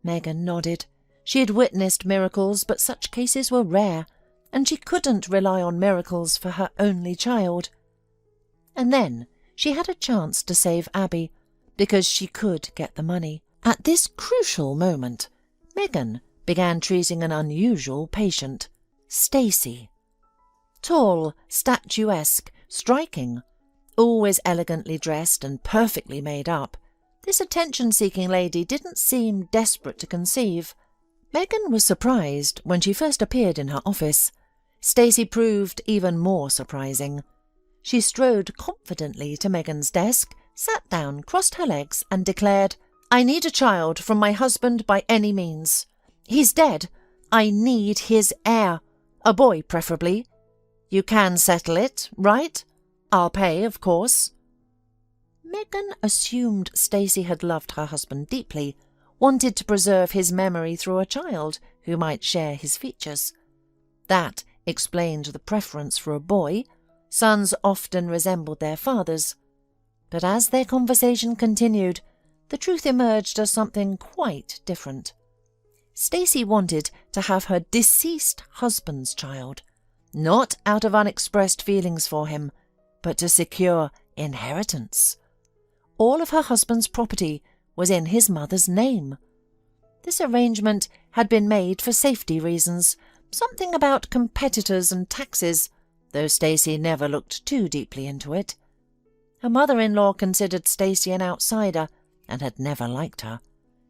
Megan nodded. She had witnessed miracles, but such cases were rare, and she couldn't rely on miracles for her only child. And then she had a chance to save Abby, because she could get the money. At this crucial moment, Megan began treating an unusual patient, Stacy. Tall, statuesque, striking, always elegantly dressed and perfectly made up, this attention-seeking lady didn't seem desperate to conceive. Megan was surprised when she first appeared in her office. Stacy proved even more surprising. She strode confidently to Megan's desk, sat down, crossed her legs, and declared, "I need a child from my husband by any means. He's dead. I need his heir. A boy, preferably. You can settle it, right? I'll pay, of course." Megan assumed Stacy had loved her husband deeply, wanted to preserve his memory through a child who might share his features. That explained the preference for a boy. Sons often resembled their fathers. But as their conversation continued, the truth emerged as something quite different. Stacy wanted to have her deceased husband's child, not out of unexpressed feelings for him, but to secure inheritance. All of her husband's property was in his mother's name. This arrangement had been made for safety reasons, something about competitors and taxes, though Stacy never looked too deeply into it. Her mother-in-law considered Stacy an outsider and had never liked her,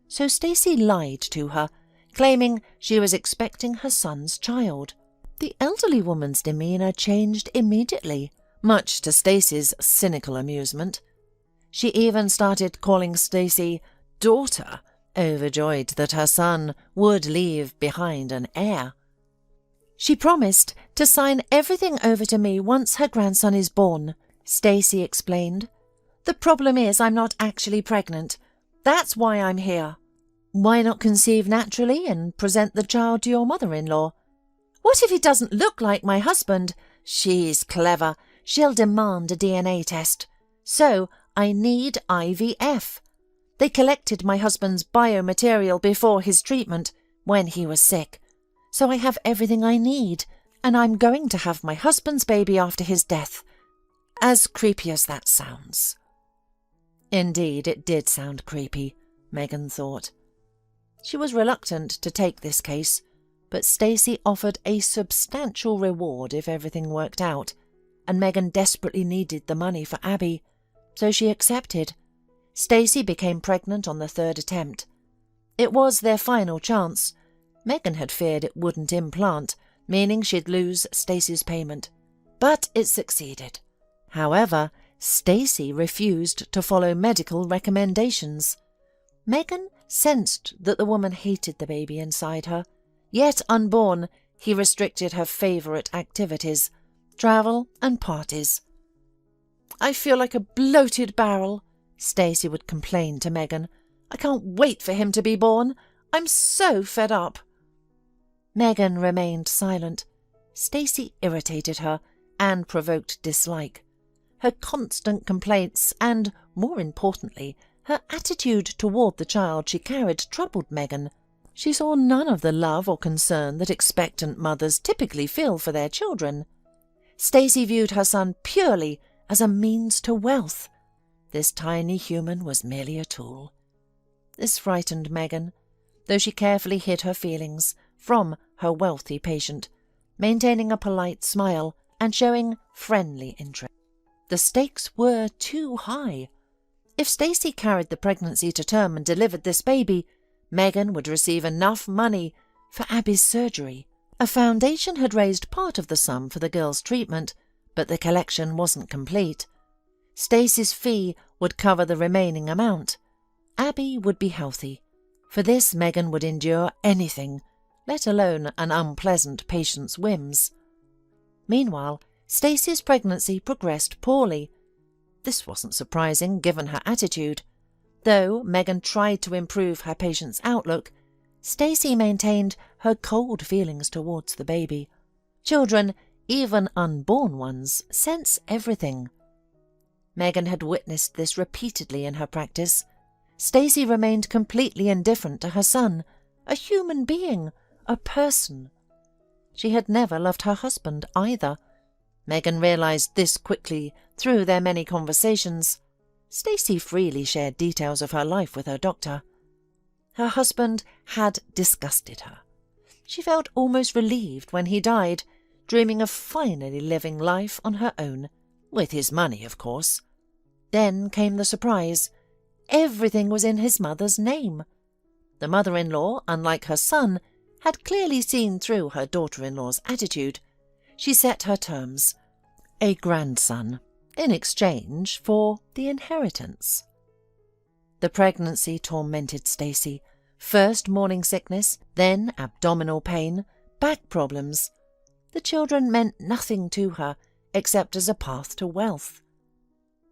so Stacy lied to her, claiming she was expecting her son's child. The elderly woman's demeanour changed immediately, much to Stacy's cynical amusement. She even started calling Stacy daughter, overjoyed that her son would leave behind an heir. "She promised to sign everything over to me once her grandson is born," Stacy explained. "The problem is I'm not actually pregnant. That's why I'm here." "Why not conceive naturally and present the child to your mother-in-law?" "What if he doesn't look like my husband?" "She's clever. She'll demand a DNA test. So I need IVF. They collected my husband's biomaterial before his treatment, when he was sick. So I have everything I need, and I'm going to have my husband's baby after his death. As creepy as that sounds." Indeed, it did sound creepy, Megan thought. She was reluctant to take this case, but Stacy offered a substantial reward if everything worked out, and Megan desperately needed the money for Abby, so she accepted. Stacy became pregnant on the 3rd attempt. It was their final chance. Megan had feared it wouldn't implant, meaning she'd lose Stacy's payment. But it succeeded. However, Stacy refused to follow medical recommendations. Megan sensed that the woman hated the baby inside her. Yet unborn, he restricted her favourite activities, travel and parties. "I feel like a bloated barrel," Stacy would complain to Megan. "I can't wait for him to be born. I'm so fed up." Megan remained silent. Stacy irritated her and provoked dislike. Her constant complaints and, more importantly, her attitude toward the child she carried troubled Megan. She saw none of the love or concern that expectant mothers typically feel for their children. Stacy viewed her son purely as a means to wealth. This tiny human was merely a tool. This frightened Megan, though she carefully hid her feelings from her wealthy patient, maintaining a polite smile and showing friendly interest. The stakes were too high. If Stacy carried the pregnancy to term and delivered this baby, Megan would receive enough money for Abby's surgery. A foundation had raised part of the sum for the girl's treatment, but the collection wasn't complete. Stacey's fee would cover the remaining amount. Abby would be healthy. For this, Megan would endure anything, let alone an unpleasant patient's whims. Meanwhile, Stacey's pregnancy progressed poorly. This wasn't surprising given her attitude. Though Megan tried to improve her patient's outlook, Stacey maintained her cold feelings towards the baby. Children, even unborn ones, sense everything. Megan had witnessed this repeatedly in her practice. Stacey remained completely indifferent to her son, a human being, a person. She had never loved her husband either. Megan realized this quickly through their many conversations. Stacey freely shared details of her life with her doctor. Her husband had disgusted her. She felt almost relieved when he died, dreaming of finally living life on her own, with his money, of course. Then came the surprise. Everything was in his mother's name. The mother-in-law, unlike her son, had clearly seen through her daughter-in-law's attitude. She set her terms: a grandson, in exchange for the inheritance. The pregnancy tormented Stacey. First morning sickness, then abdominal pain, back problems. The children meant nothing to her except as a path to wealth.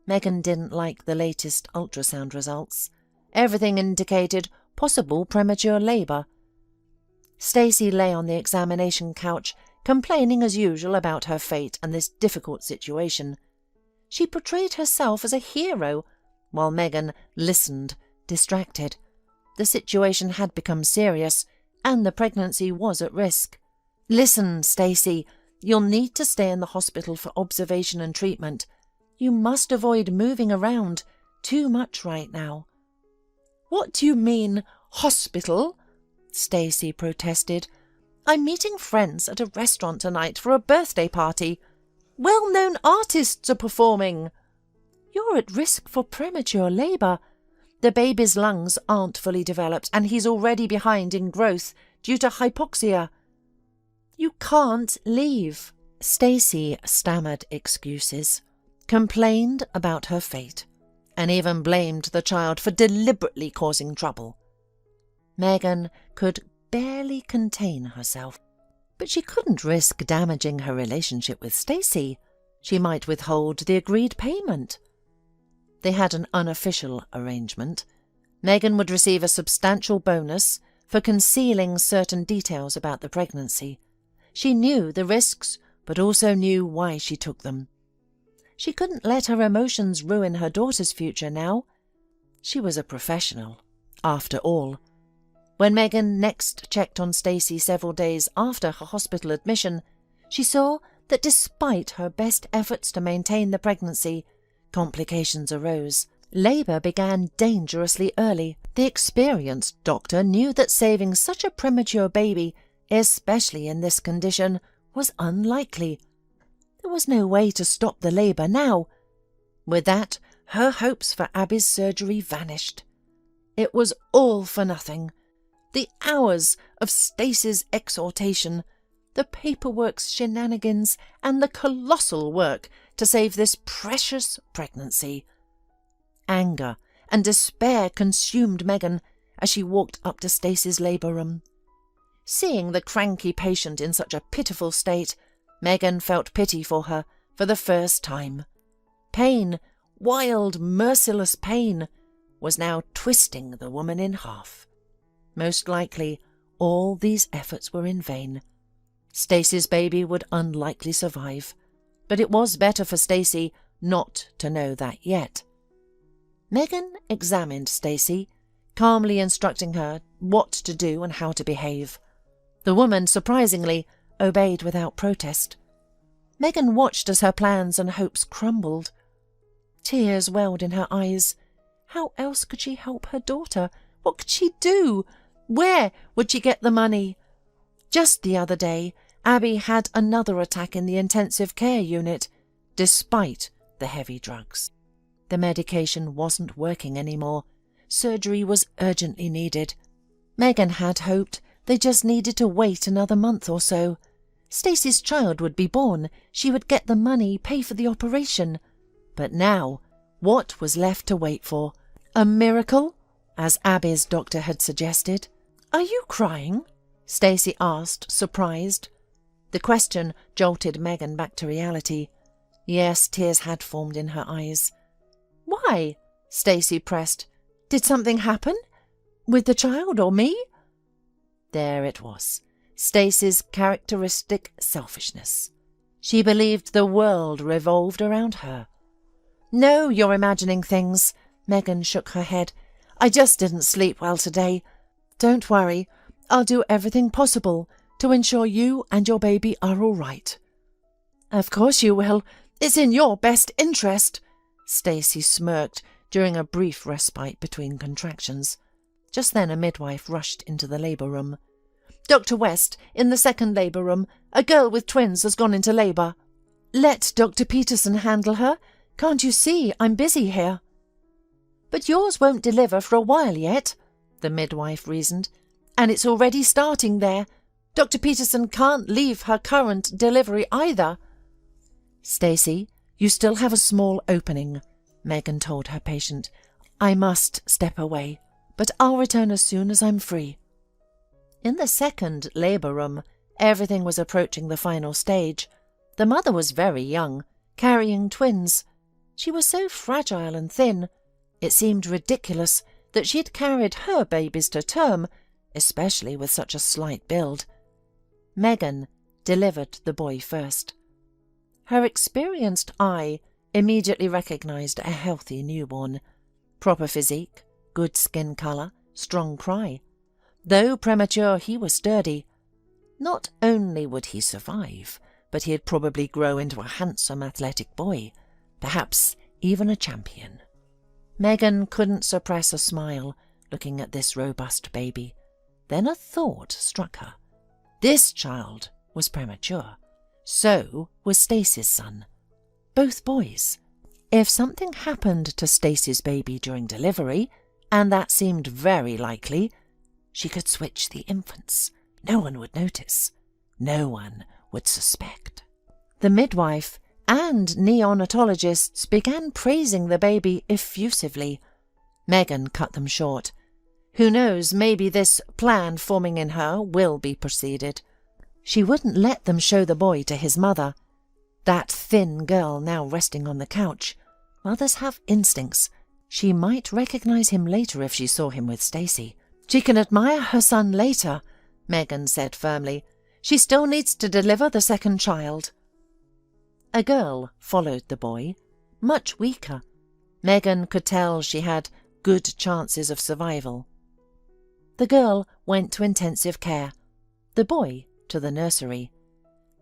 Megan didn't like the latest ultrasound results. Everything indicated possible premature labour. Stacey lay on the examination couch, complaining as usual about her fate and this difficult situation. She portrayed herself as a hero, while Megan listened, distracted. The situation had become serious, and the pregnancy was at risk. "Listen, Stacey, you'll need to stay in the hospital for observation and treatment. You must avoid moving around too much right now." "What do you mean, hospital?" Stacey protested. "I'm meeting friends at a restaurant tonight for a birthday party. Well-known artists are performing." "You're at risk for premature labour. The baby's lungs aren't fully developed and he's already behind in growth due to hypoxia." "You can't leave." Stacey stammered excuses, complained about her fate, and even blamed the child for deliberately causing trouble. Megan could barely contain herself, but she couldn't risk damaging her relationship with Stacey. She might withhold the agreed payment. They had an unofficial arrangement. Megan would receive a substantial bonus for concealing certain details about the pregnancy. She knew the risks, but also knew why she took them. She couldn't let her emotions ruin her daughter's future now. She was a professional, after all. When Megan next checked on Stacey several days after her hospital admission, she saw that despite her best efforts to maintain the pregnancy, complications arose. Labour began dangerously early. The experienced doctor knew that saving such a premature baby, especially in this condition, was unlikely. There was no way to stop the labour now. With that, her hopes for Abby's surgery vanished. It was all for nothing. The hours of Stacey's exhortation, the paperwork's shenanigans, and the colossal work to save this precious pregnancy. Anger and despair consumed Megan as she walked up to Stacey's labour room. Seeing the cranky patient in such a pitiful state, Megan felt pity for her for the first time. Pain, wild, merciless pain, was now twisting the woman in half. Most likely, all these efforts were in vain. Stacey's baby would unlikely survive, but it was better for Stacey not to know that yet. Megan examined Stacey, calmly instructing her what to do and how to behave. The woman, surprisingly, obeyed without protest. Megan watched as her plans and hopes crumbled. Tears welled in her eyes. How else could she help her daughter? What could she do? Where would she get the money? Just the other day, Abby had another attack in the intensive care unit, despite the heavy drugs. The medication wasn't working anymore. Surgery was urgently needed. Megan had hoped They just needed to wait another month or so. Stacy's child would be born. She would get the money, pay for the operation. But now, what was left to wait for? A miracle, as Abby's doctor had suggested. "Are you crying?" Stacy asked, surprised. The question jolted Megan back to reality. Yes, tears had formed in her eyes. "Why?" Stacy pressed. "Did something happen? With the child or me?" There it was, Stacy's characteristic selfishness. She believed the world revolved around her. "No, you're imagining things." Megan shook her head. "I just didn't sleep well today. Don't worry, I'll do everything possible to ensure you and your baby are all right." "Of course you will. It's in your best interest." Stacy smirked during a brief respite between contractions. Just then a midwife rushed into the labour room. "Dr. West, in the second labour room. A girl with twins has gone into labour." "Let Dr. Peterson handle her. Can't you see I'm busy here?" "But yours won't deliver for a while yet," the midwife reasoned. "And it's already starting there. Dr. Peterson can't leave her current delivery either." "Stacy, you still have a small opening," Megan told her patient. "I must step away, but I'll return as soon as I'm free." In the second labour room, everything was approaching the final stage. The mother was very young, carrying twins. She was so fragile and thin. It seemed ridiculous that she had carried her babies to term, especially with such a slight build. Megan delivered the boy first. Her experienced eye immediately recognized a healthy newborn. Proper physique, good skin colour, strong cry. Though premature, he was sturdy. Not only would he survive, but he'd probably grow into a handsome athletic boy, perhaps even a champion. Megan couldn't suppress a smile looking at this robust baby. Then a thought struck her. This child was premature. So was Stacy's son. Both boys. If something happened to Stacy's baby during delivery, and that seemed very likely, she could switch the infants. No one would notice. No one would suspect. The midwife and neonatologists began praising the baby effusively. Megan cut them short. Who knows, maybe this plan forming in her will be proceeded. She wouldn't let them show the boy to his mother. That thin girl now resting on the couch. Mothers have instincts. She might recognize him later if she saw him with Stacy. "She can admire her son later," Megan said firmly. "She still needs to deliver the second child." A girl followed the boy, much weaker. Megan could tell she had good chances of survival. The girl went to intensive care, the boy to the nursery.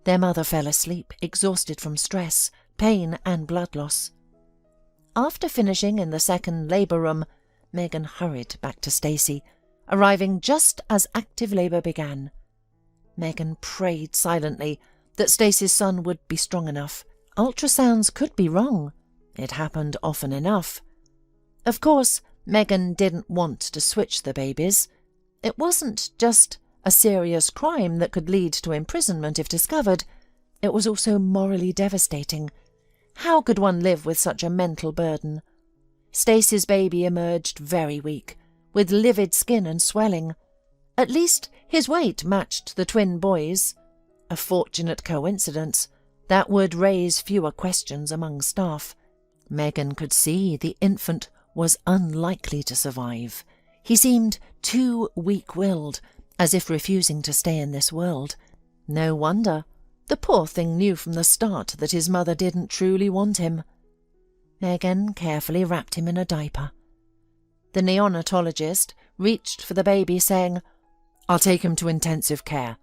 Their mother fell asleep, exhausted from stress, pain and blood loss. After finishing in the second labour room, Megan hurried back to Stacy, arriving just as active labour began. Megan prayed silently that Stacy's son would be strong enough. Ultrasounds could be wrong. It happened often enough. Of course, Megan didn't want to switch the babies. It wasn't just a serious crime that could lead to imprisonment if discovered. It was also morally devastating. How could one live with such a mental burden? Stacy's baby emerged very weak, with livid skin and swelling. At least his weight matched the twin boys. A fortunate coincidence that would raise fewer questions among staff. Megan could see the infant was unlikely to survive. He seemed too weak-willed, as if refusing to stay in this world. No wonder. The poor thing knew from the start that his mother didn't truly want him. Megan carefully wrapped him in a diaper. The neonatologist reached for the baby, saying, "I'll take him to intensive care."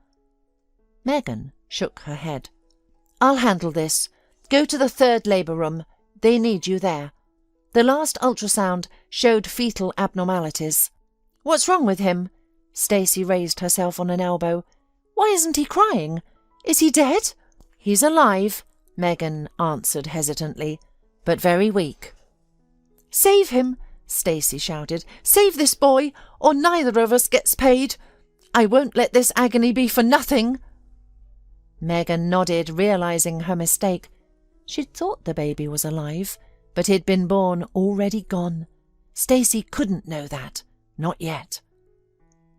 Megan shook her head. "I'll handle this. Go to the third labour room. They need you there. The last ultrasound showed fetal abnormalities." "What's wrong with him?" Stacy raised herself on an elbow. "Why isn't he crying? Is he dead?" "He's alive," Megan answered hesitantly, "but very weak." "Save him!" Stacy shouted. "Save this boy, or neither of us gets paid. I won't let this agony be for nothing." Megan nodded, realizing her mistake. She'd thought the baby was alive, but he'd been born already gone. Stacy couldn't know that, not yet.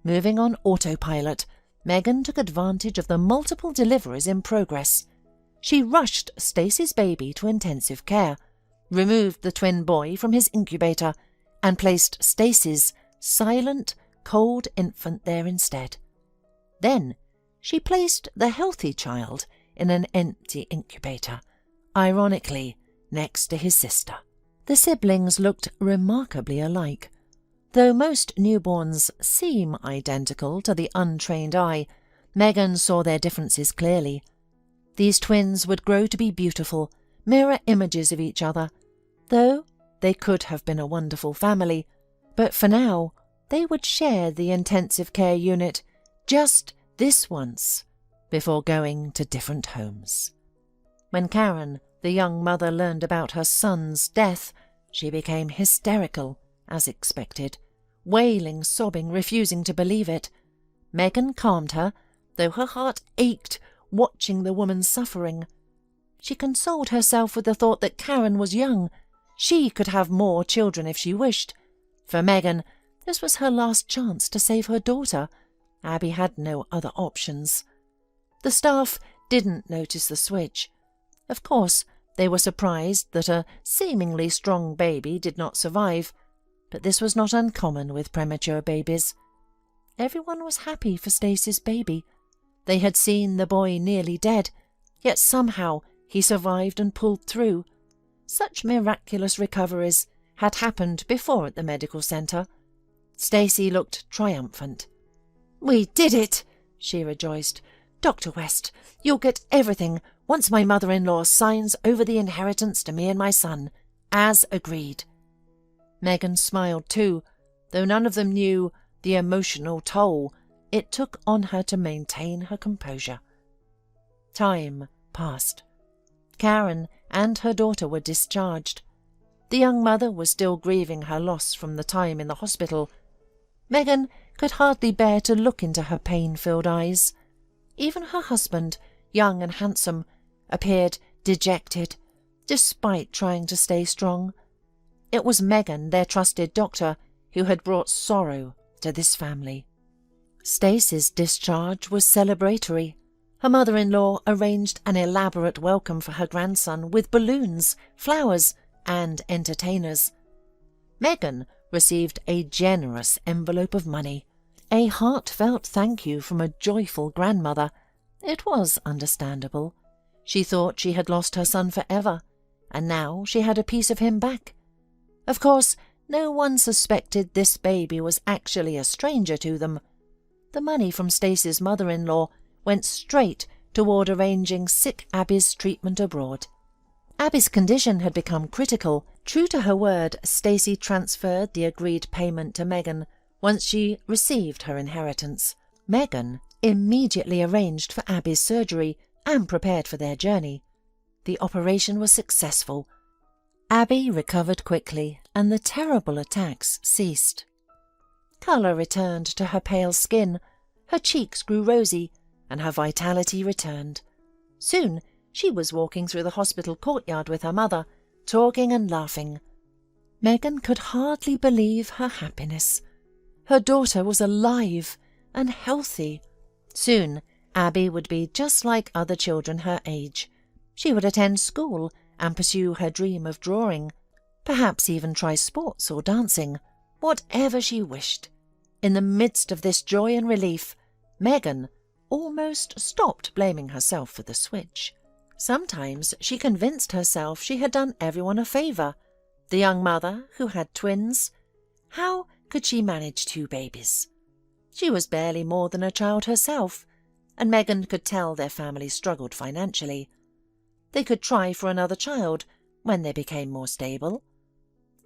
Moving on autopilot, Megan took advantage of the multiple deliveries in progress. She rushed Stacy's baby to intensive care, removed the twin boy from his incubator, and placed Stacy's silent, cold infant there instead. Then she placed the healthy child in an empty incubator, ironically next to his sister. The siblings looked remarkably alike. Though most newborns seem identical to the untrained eye, Megan saw their differences clearly. These twins would grow to be beautiful, mirror images of each other, though they could have been a wonderful family, but for now they would share the intensive care unit just this once before going to different homes. When Karen, the young mother, learned about her son's death, she became hysterical, as expected, wailing, sobbing, refusing to believe it. Megan calmed her, though her heart ached watching the woman's suffering. She consoled herself with the thought that Karen was young. She could have more children if she wished. For Megan, this was her last chance to save her daughter. Abby had no other options. The staff didn't notice the switch. Of course, they were surprised that a seemingly strong baby did not survive, but this was not uncommon with premature babies. Everyone was happy for Stacy's baby. They had seen the boy nearly dead, yet somehow he survived and pulled through. Such miraculous recoveries had happened before at the medical centre. Stacy looked triumphant. "We did it!" she rejoiced. "Dr. West, you'll get everything once my mother-in-law signs over the inheritance to me and my son, as agreed." Megan smiled too, though none of them knew the emotional toll it took on her to maintain her composure. Time passed. Karen and her daughter were discharged. The young mother was still grieving her loss from the time in the hospital. Megan could hardly bear to look into her pain-filled eyes. Even her husband, young and handsome, appeared dejected, despite trying to stay strong. It was Megan, their trusted doctor, who had brought sorrow to this family. Stacy's discharge was celebratory. Her mother-in-law arranged an elaborate welcome for her grandson with balloons, flowers, and entertainers. Megan received a generous envelope of money, a heartfelt thank you from a joyful grandmother. It was understandable. She thought she had lost her son forever, and now she had a piece of him back. Of course, no one suspected this baby was actually a stranger to them. The money from Stacy's mother-in-law went straight toward arranging sick Abby's treatment abroad. Abby's condition had become critical. True to her word, Stacy transferred the agreed payment to Megan once she received her inheritance. Megan immediately arranged for Abby's surgery and prepared for their journey. The operation was successful. Abby recovered quickly, and the terrible attacks ceased. Colour returned to her pale skin, her cheeks grew rosy, and her vitality returned. Soon she was walking through the hospital courtyard with her mother, talking and laughing. Megan could hardly believe her happiness. Her daughter was alive and healthy. Soon Abby would be just like other children her age. She would attend school and pursue her dream of drawing, perhaps even try sports or dancing, whatever she wished. In the midst of this joy and relief, Megan almost stopped blaming herself for the switch. Sometimes she convinced herself she had done everyone a favour. The young mother, who had twins, how could she manage 2 babies? She was barely more than a child herself, and Megan could tell their family struggled financially. They could try for another child when they became more stable.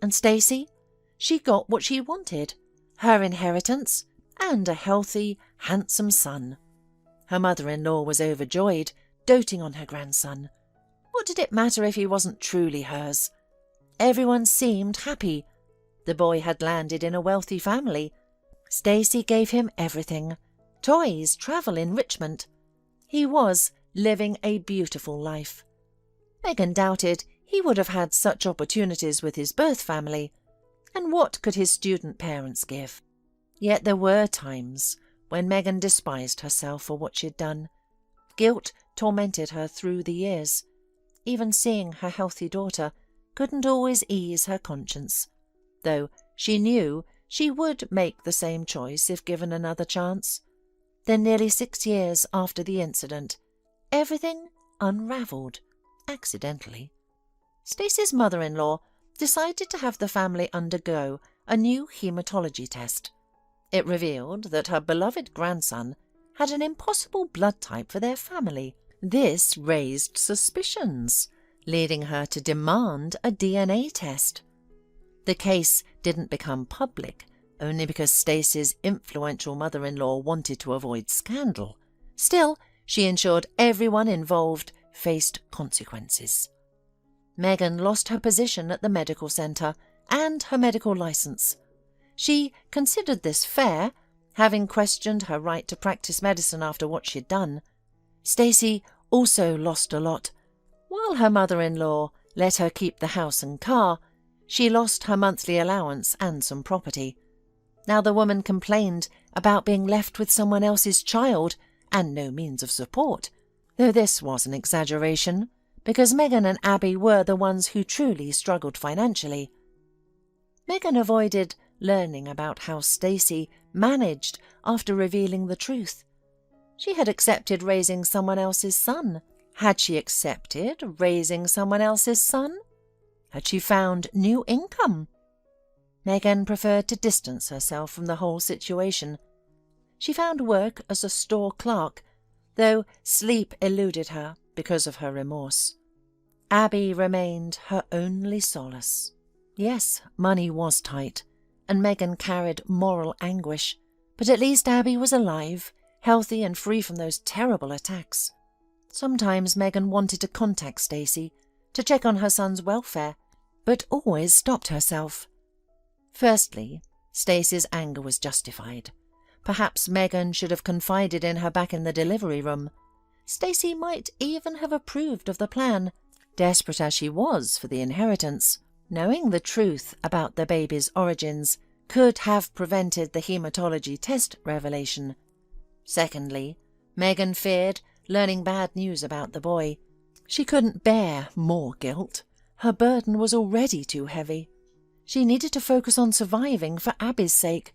And Stacy? She got what she wanted, her inheritance and a healthy, handsome son. Her mother-in-law was overjoyed, doting on her grandson. What did it matter if he wasn't truly hers? Everyone seemed happy. The boy had landed in a wealthy family. Stacy gave him everything. toys, travel, enrichment. He was living a beautiful life. Meghan doubted he would have had such opportunities with his birth family, and what could his student parents give? Yet there were times when Meghan despised herself for what she'd done. Guilt tormented her through the years. Even seeing her healthy daughter couldn't always ease her conscience, though she knew she would make the same choice if given another chance. Then, nearly 6 years after the incident, everything unravelled, accidentally. Stacey's mother-in-law decided to have the family undergo a new haematology test. It revealed that her beloved grandson had an impossible blood type for their family. This raised suspicions, leading her to demand a DNA test. The case didn't become public, only because Stacey's influential mother-in-law wanted to avoid scandal. Still, she ensured everyone involved faced consequences. Meghan lost her position at the medical centre and her medical licence. She considered this fair, having questioned her right to practice medicine after what she'd done. Stacey also lost a lot. While her mother-in-law let her keep the house and car, she lost her monthly allowance and some property. Now the woman complained about being left with someone else's child and no means of support, though this was an exaggeration, because Meghan and Abby were the ones who truly struggled financially. Meghan avoided learning about how Stacey managed after revealing the truth. She had accepted raising someone else's son. Had she accepted raising someone else's son? Had she found new income? Meghan preferred to distance herself from the whole situation. She found work as a store clerk, though sleep eluded her because of her remorse. Abby remained her only solace. Yes, money was tight, and Meghan carried moral anguish, but at least Abby was alive, healthy and free from those terrible attacks. Sometimes Meghan wanted to contact Stacey to check on her son's welfare, but always stopped herself. Firstly, Stacey's anger was justified. Perhaps Meghan should have confided in her back in the delivery room. Stacey might even have approved of the plan, desperate as she was for the inheritance. Knowing the truth about the baby's origins could have prevented the haematology test revelation. Secondly, Meghan feared learning bad news about the boy. She couldn't bear more guilt. Her burden was already too heavy. She needed to focus on surviving for Abby's sake.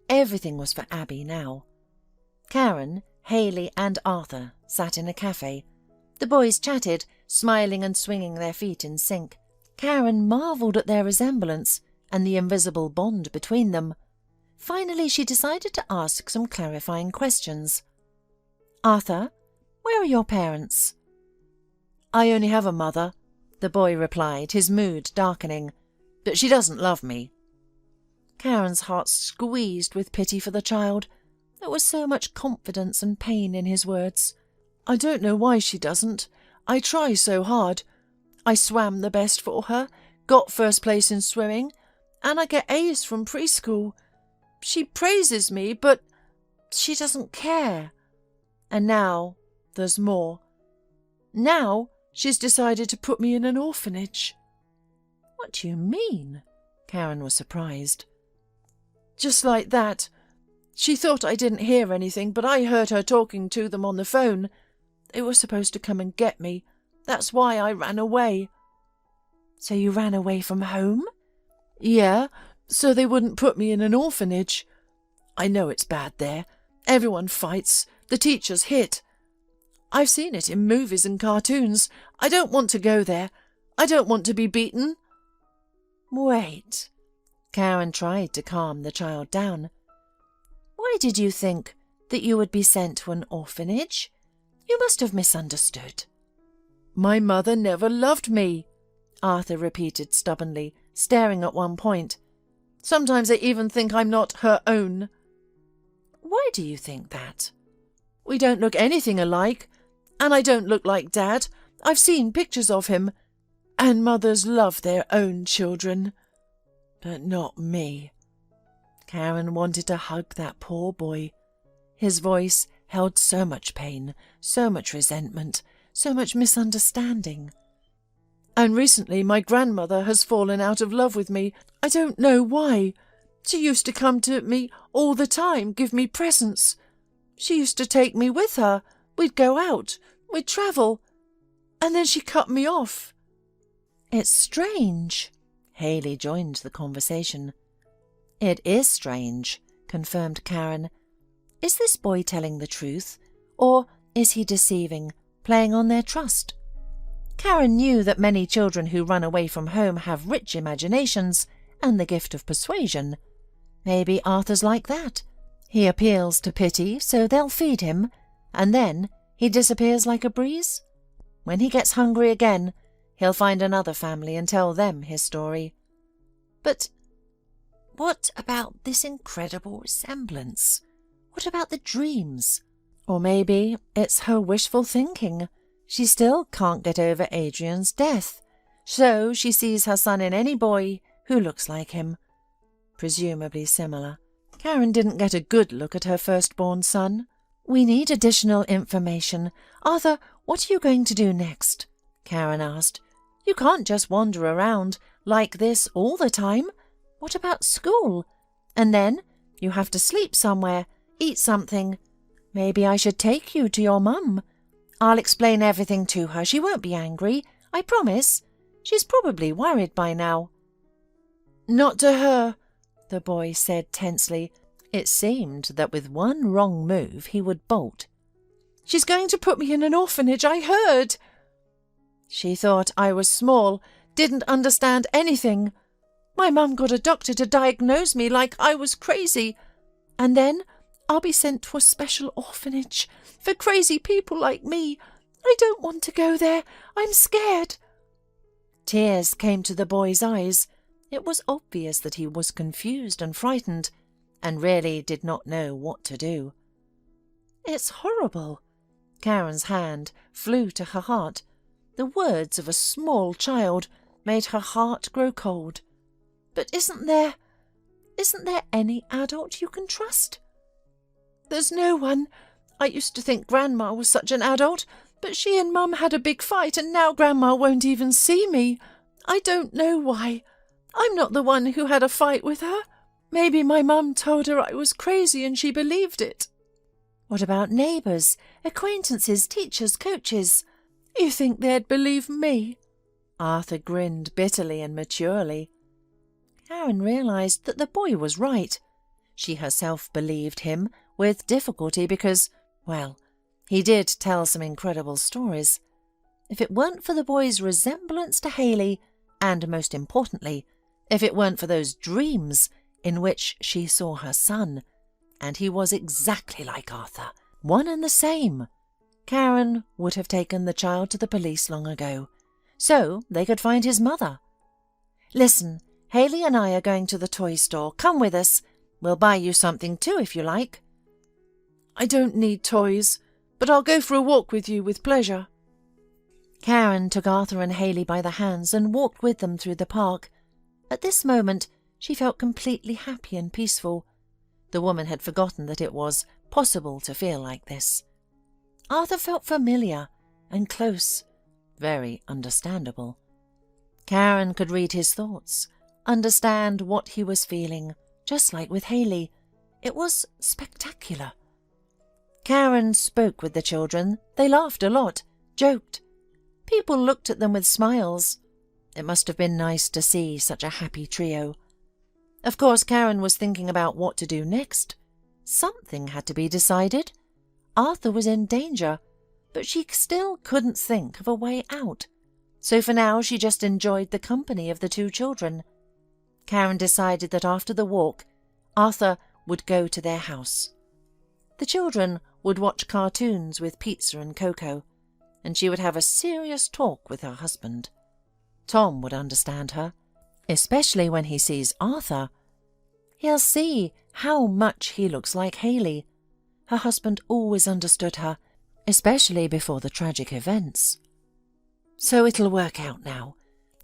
Everything was for Abby now. Karen, Haley and Arthur sat in a cafe. The boys chatted, smiling and swinging their feet in sync. Karen marvelled at their resemblance and the invisible bond between them. Finally, she decided to ask some clarifying questions. "Arthur, where are your parents?" "I only have a mother," the boy replied, his mood darkening. "But she doesn't love me." Karen's heart squeezed with pity for the child. There was so much confidence and pain in his words. "I don't know why she doesn't. I try so hard. I swam the best for her, got first place in swimming, and I get A's from preschool. She praises me, but she doesn't care. And now there's more. Now she's decided to put me in an orphanage." "What do you mean?" Karen was surprised. "Just like that. She thought I didn't hear anything, but I heard her talking to them on the phone. They were supposed to come and get me. That's why I ran away." "So you ran away from home?" "Yeah, so they wouldn't put me in an orphanage. I know it's bad there. Everyone fights. The teachers hit. I've seen it in movies and cartoons. I don't want to go there. I don't want to be beaten." "Wait." Karen tried to calm the child down. "Why did you think that you would be sent to an orphanage? You must have misunderstood." "My mother never loved me," Arthur repeated stubbornly, staring at one point. "Sometimes I even think I'm not her own." "Why do you think that?" "We don't look anything alike, and I don't look like Dad. I've seen pictures of him, and mothers love their own children, but not me." Karen wanted to hug that poor boy. His voice held so much pain, so much resentment, so much misunderstanding. "And recently my grandmother has fallen out of love with me. I don't know why. She used to come to me all the time, give me presents. She used to take me with her. We'd go out, we'd travel. And then she cut me off." "It's strange." Haley joined the conversation. "It is strange," confirmed Karen. "Is this boy telling the truth, or is he deceiving, playing on their trust?" Karen knew that many children who run away from home have rich imaginations and the gift of persuasion. Maybe Arthur's like that. He appeals to pity, so they'll feed him, and then he disappears like a breeze. When he gets hungry again, he'll find another family and tell them his story. But what about this incredible resemblance? What about the dreams? Or maybe it's her wishful thinking. She still can't get over Adrian's death, so she sees her son in any boy who looks like him. Presumably similar. Karen didn't get a good look at her firstborn son. "We need additional information. Arthur, what are you going to do next?" Karen asked. "You can't just wander around like this all the time. What about school? And then you have to sleep somewhere, eat something. Maybe I should take you to your mum. I'll explain everything to her. She won't be angry, I promise. She's probably worried by now." "Not to her," the boy said tensely. It seemed that with one wrong move he would bolt. "She's going to put me in an orphanage, I heard. She thought I was small, didn't understand anything. My mum got a doctor to diagnose me like I was crazy. And then I'll be sent to a special orphanage for crazy people like me. I don't want to go there. I'm scared." Tears came to the boy's eyes. It was obvious that he was confused and frightened, and really did not know what to do. "It's horrible." Karen's hand flew to her heart. The words of a small child made her heart grow cold. "But isn't there any adult you can trust?" "There's no one. I used to think Grandma was such an adult, but she and Mum had a big fight and now Grandma won't even see me. I don't know why. I'm not the one who had a fight with her. Maybe my mum told her I was crazy and she believed it." "What about neighbours, acquaintances, teachers, coaches? You think they'd believe me?" Arthur grinned bitterly and maturely. Karen realised that the boy was right. She herself believed him, with difficulty because, well, he did tell some incredible stories. If it weren't for the boy's resemblance to Haley, and most importantly, if it weren't for those dreams in which she saw her son, and he was exactly like Arthur, one and the same, Karen would have taken the child to the police long ago, so they could find his mother. "Listen, Haley and I are going to the toy store. Come with us. We'll buy you something too if you like." "I don't need toys, but I'll go for a walk with you with pleasure." Karen took Arthur and Haley by the hands and walked with them through the park. At this moment, she felt completely happy and peaceful. The woman had forgotten that it was possible to feel like this. Arthur felt familiar and close, very understandable. Karen could read his thoughts, understand what he was feeling, just like with Haley. It was spectacular. Karen spoke with the children. They laughed a lot, joked. People looked at them with smiles. It must have been nice to see such a happy trio. Of course, Karen was thinking about what to do next. Something had to be decided. Arthur was in danger, but she still couldn't think of a way out. So for now, she just enjoyed the company of the two children. Karen decided that after the walk, Arthur would go to their house. The children would watch cartoons with pizza and cocoa, and she would have a serious talk with her husband. Tom would understand her, especially when he sees Arthur. He'll see how much he looks like Haley. Her husband always understood her, especially before the tragic events. So it'll work out now.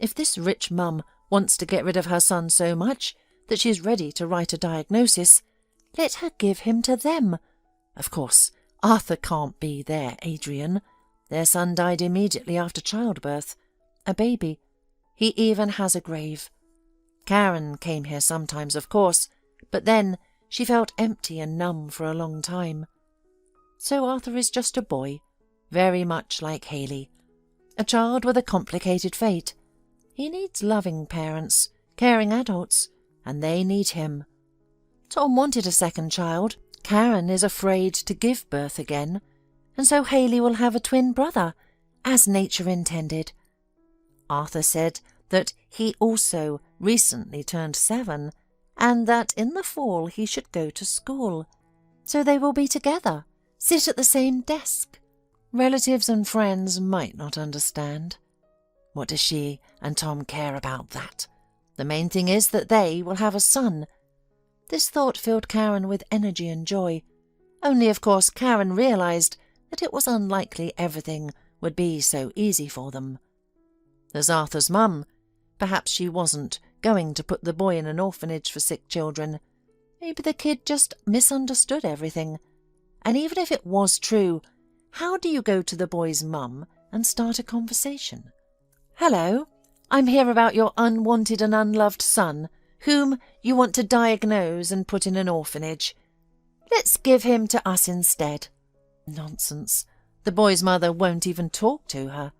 If this rich mum wants to get rid of her son so much that she's ready to write a diagnosis, let her give him to them. Of course, Arthur can't be their Adrian. Their son died immediately after childbirth. A baby. He even has a grave. Karen came here sometimes, of course, but then she felt empty and numb for a long time. So Arthur is just a boy, very much like Haley. A child with a complicated fate. He needs loving parents, caring adults, and they need him. Tom wanted a second child. Karen is afraid to give birth again, and so Haley will have a twin brother, as nature intended. Arthur said that he also recently turned 7, and that in the fall he should go to school. So they will be together, sit at the same desk. Relatives and friends might not understand. What does she and Tom care about that? The main thing is that they will have a son. This thought filled Karen with energy and joy. Only, of course, Karen realized that it was unlikely everything would be so easy for them. There's Arthur's mum. Perhaps she wasn't going to put the boy in an orphanage for sick children. Maybe the kid just misunderstood everything. And even if it was true, how do you go to the boy's mum and start a conversation? "Hello, I'm here about your unwanted and unloved son, whom you want to diagnose and put in an orphanage. Let's give him to us instead." Nonsense. The boy's mother won't even talk to her.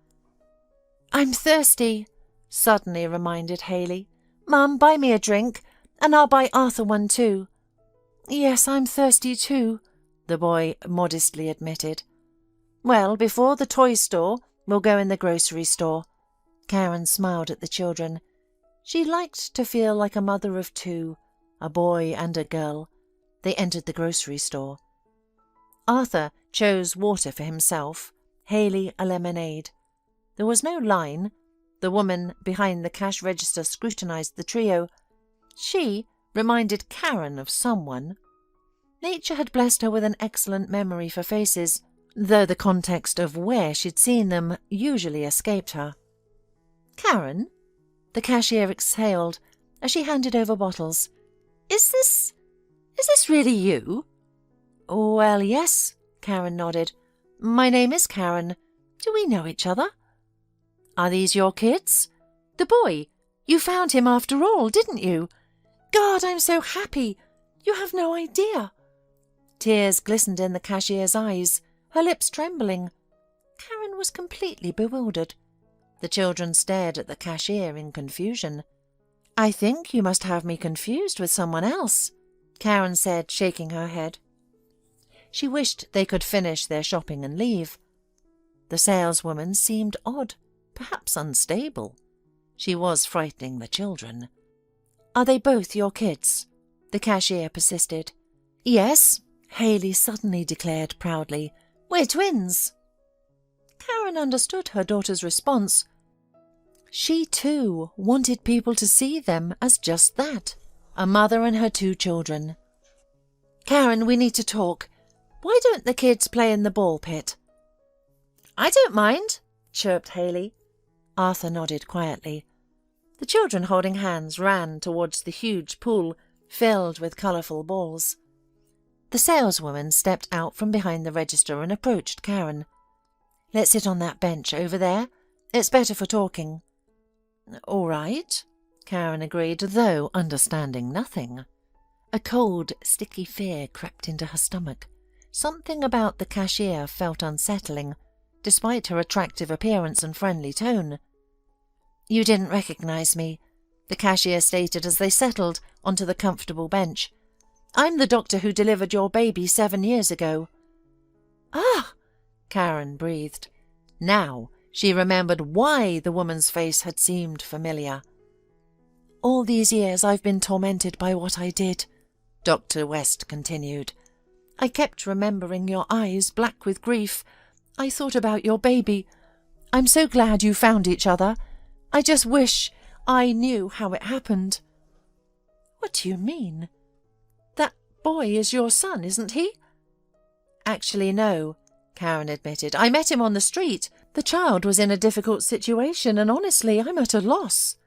"I'm thirsty," suddenly reminded Haley. "Mum, buy me a drink, and I'll buy Arthur one too." "Yes, I'm thirsty too," the boy modestly admitted. "Well, before the toy store, we'll go in the grocery store." Karen smiled at the children. She liked to feel like a mother of 2, a boy and a girl. They entered the grocery store. Arthur chose water for himself, Haley a lemonade. There was no line. The woman behind the cash register scrutinized the trio. She reminded Karen of someone. Nature had blessed her with an excellent memory for faces, though the context of where she'd seen them usually escaped her. "Karen?" The cashier exhaled as she handed over bottles. Is this really you?" "Well, yes," Karen nodded. "My name is Karen. Do we know each other?" "Are these your kids?" "The boy. You found him after all, didn't you? God, I'm so happy. You have no idea." Tears glistened in the cashier's eyes, her lips trembling. Karen was completely bewildered. The children stared at the cashier in confusion. "I think you must have me confused with someone else," Karen said, shaking her head. She wished they could finish their shopping and leave. The saleswoman seemed odd, perhaps unstable. She was frightening the children. "Are they both your kids?" the cashier persisted. "Yes," Haley suddenly declared proudly. "We're twins." Karen understood her daughter's response. She, too, wanted people to see them as just that, a mother and her 2 children. "Karen, we need to talk. Why don't the kids play in the ball pit?" "I don't mind," chirped Haley. Arthur nodded quietly. The children, holding hands, ran towards the huge pool filled with colourful balls. The saleswoman stepped out from behind the register and approached Karen. "Let's sit on that bench over there. It's better for talking." "All right," Karen agreed, though understanding nothing. A cold, sticky fear crept into her stomach. Something about the cashier felt unsettling, despite her attractive appearance and friendly tone. "You didn't recognize me," the cashier stated as they settled onto the comfortable bench. "I'm the doctor who delivered your baby 7 years ago." "Ah!" Karen breathed. Now she remembered why the woman's face had seemed familiar. "All these years I've been tormented by what I did," Dr. West continued. "I kept remembering your eyes, black with grief. I thought about your baby. I'm so glad you found each other. I just wish I knew how it happened." "What do you mean? That boy is your son, isn't he?" "Actually, no," Karen admitted. "I met him on the street. The child was in a difficult situation, and honestly, I'm at a loss."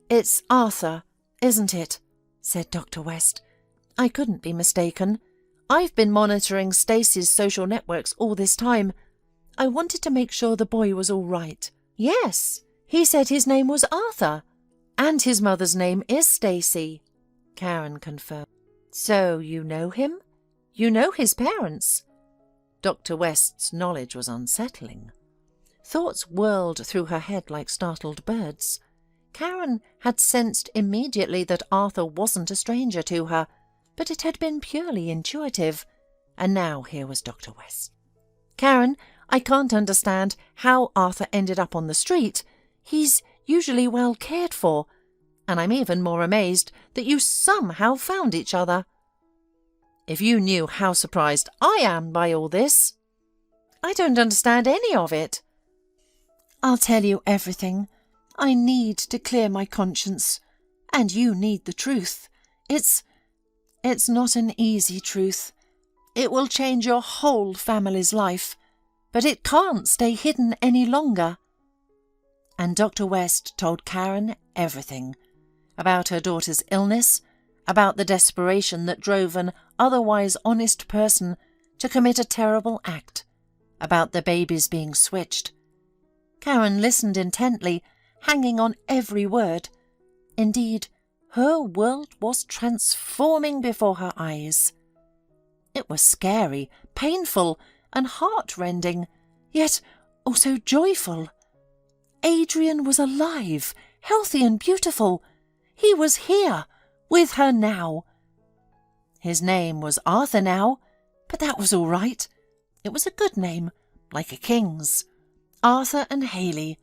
"It's Arthur, isn't it?" said Dr. West. "I couldn't be mistaken. I've been monitoring Stacy's social networks all this time. I wanted to make sure the boy was all right. Yes, he said his name was Arthur, and his mother's name is Stacy, Karen confirmed. So you know him? You know his parents? Dr. West's knowledge was unsettling. Thoughts whirled through her head like startled birds. Karen had sensed immediately that Arthur wasn't a stranger to her, but it had been purely intuitive, and now here was Dr. West. Karen, I can't understand how Arthur ended up on the street. He's usually well cared for, and I'm even more amazed that you somehow found each other. If you knew how surprised I am by all this. I don't understand any of it. I'll tell you everything. I need to clear my conscience, and you need the truth. It's not an easy truth. It will change your whole family's life, but it can't stay hidden any longer. And Dr. West told Karen everything, about her daughter's illness, about the desperation that drove an otherwise honest person to commit a terrible act, about the babies being switched. Karen listened intently, hanging on every word. Indeed, her world was transforming before her eyes. It was scary, painful, and heart-rending, yet also joyful. Adrian was alive, healthy and beautiful. He was here, with her now. His name was Arthur now, but that was all right. It was a good name, like a king's. Arthur and Haley.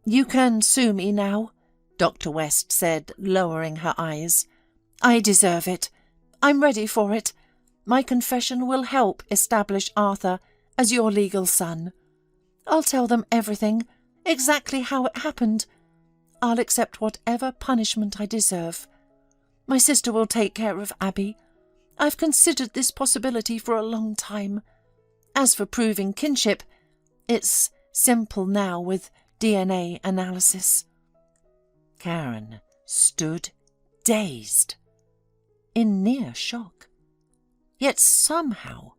You can sue me now, Dr. West said, lowering her eyes. I deserve it. I'm ready for it. My confession will help establish Arthur as your legal son. I'll tell them everything, exactly how it happened. I'll accept whatever punishment I deserve. My sister will take care of Abby. I've considered this possibility for a long time. As for proving kinship, it's simple now with DNA analysis. Karen stood dazed, in near shock. Yet somehow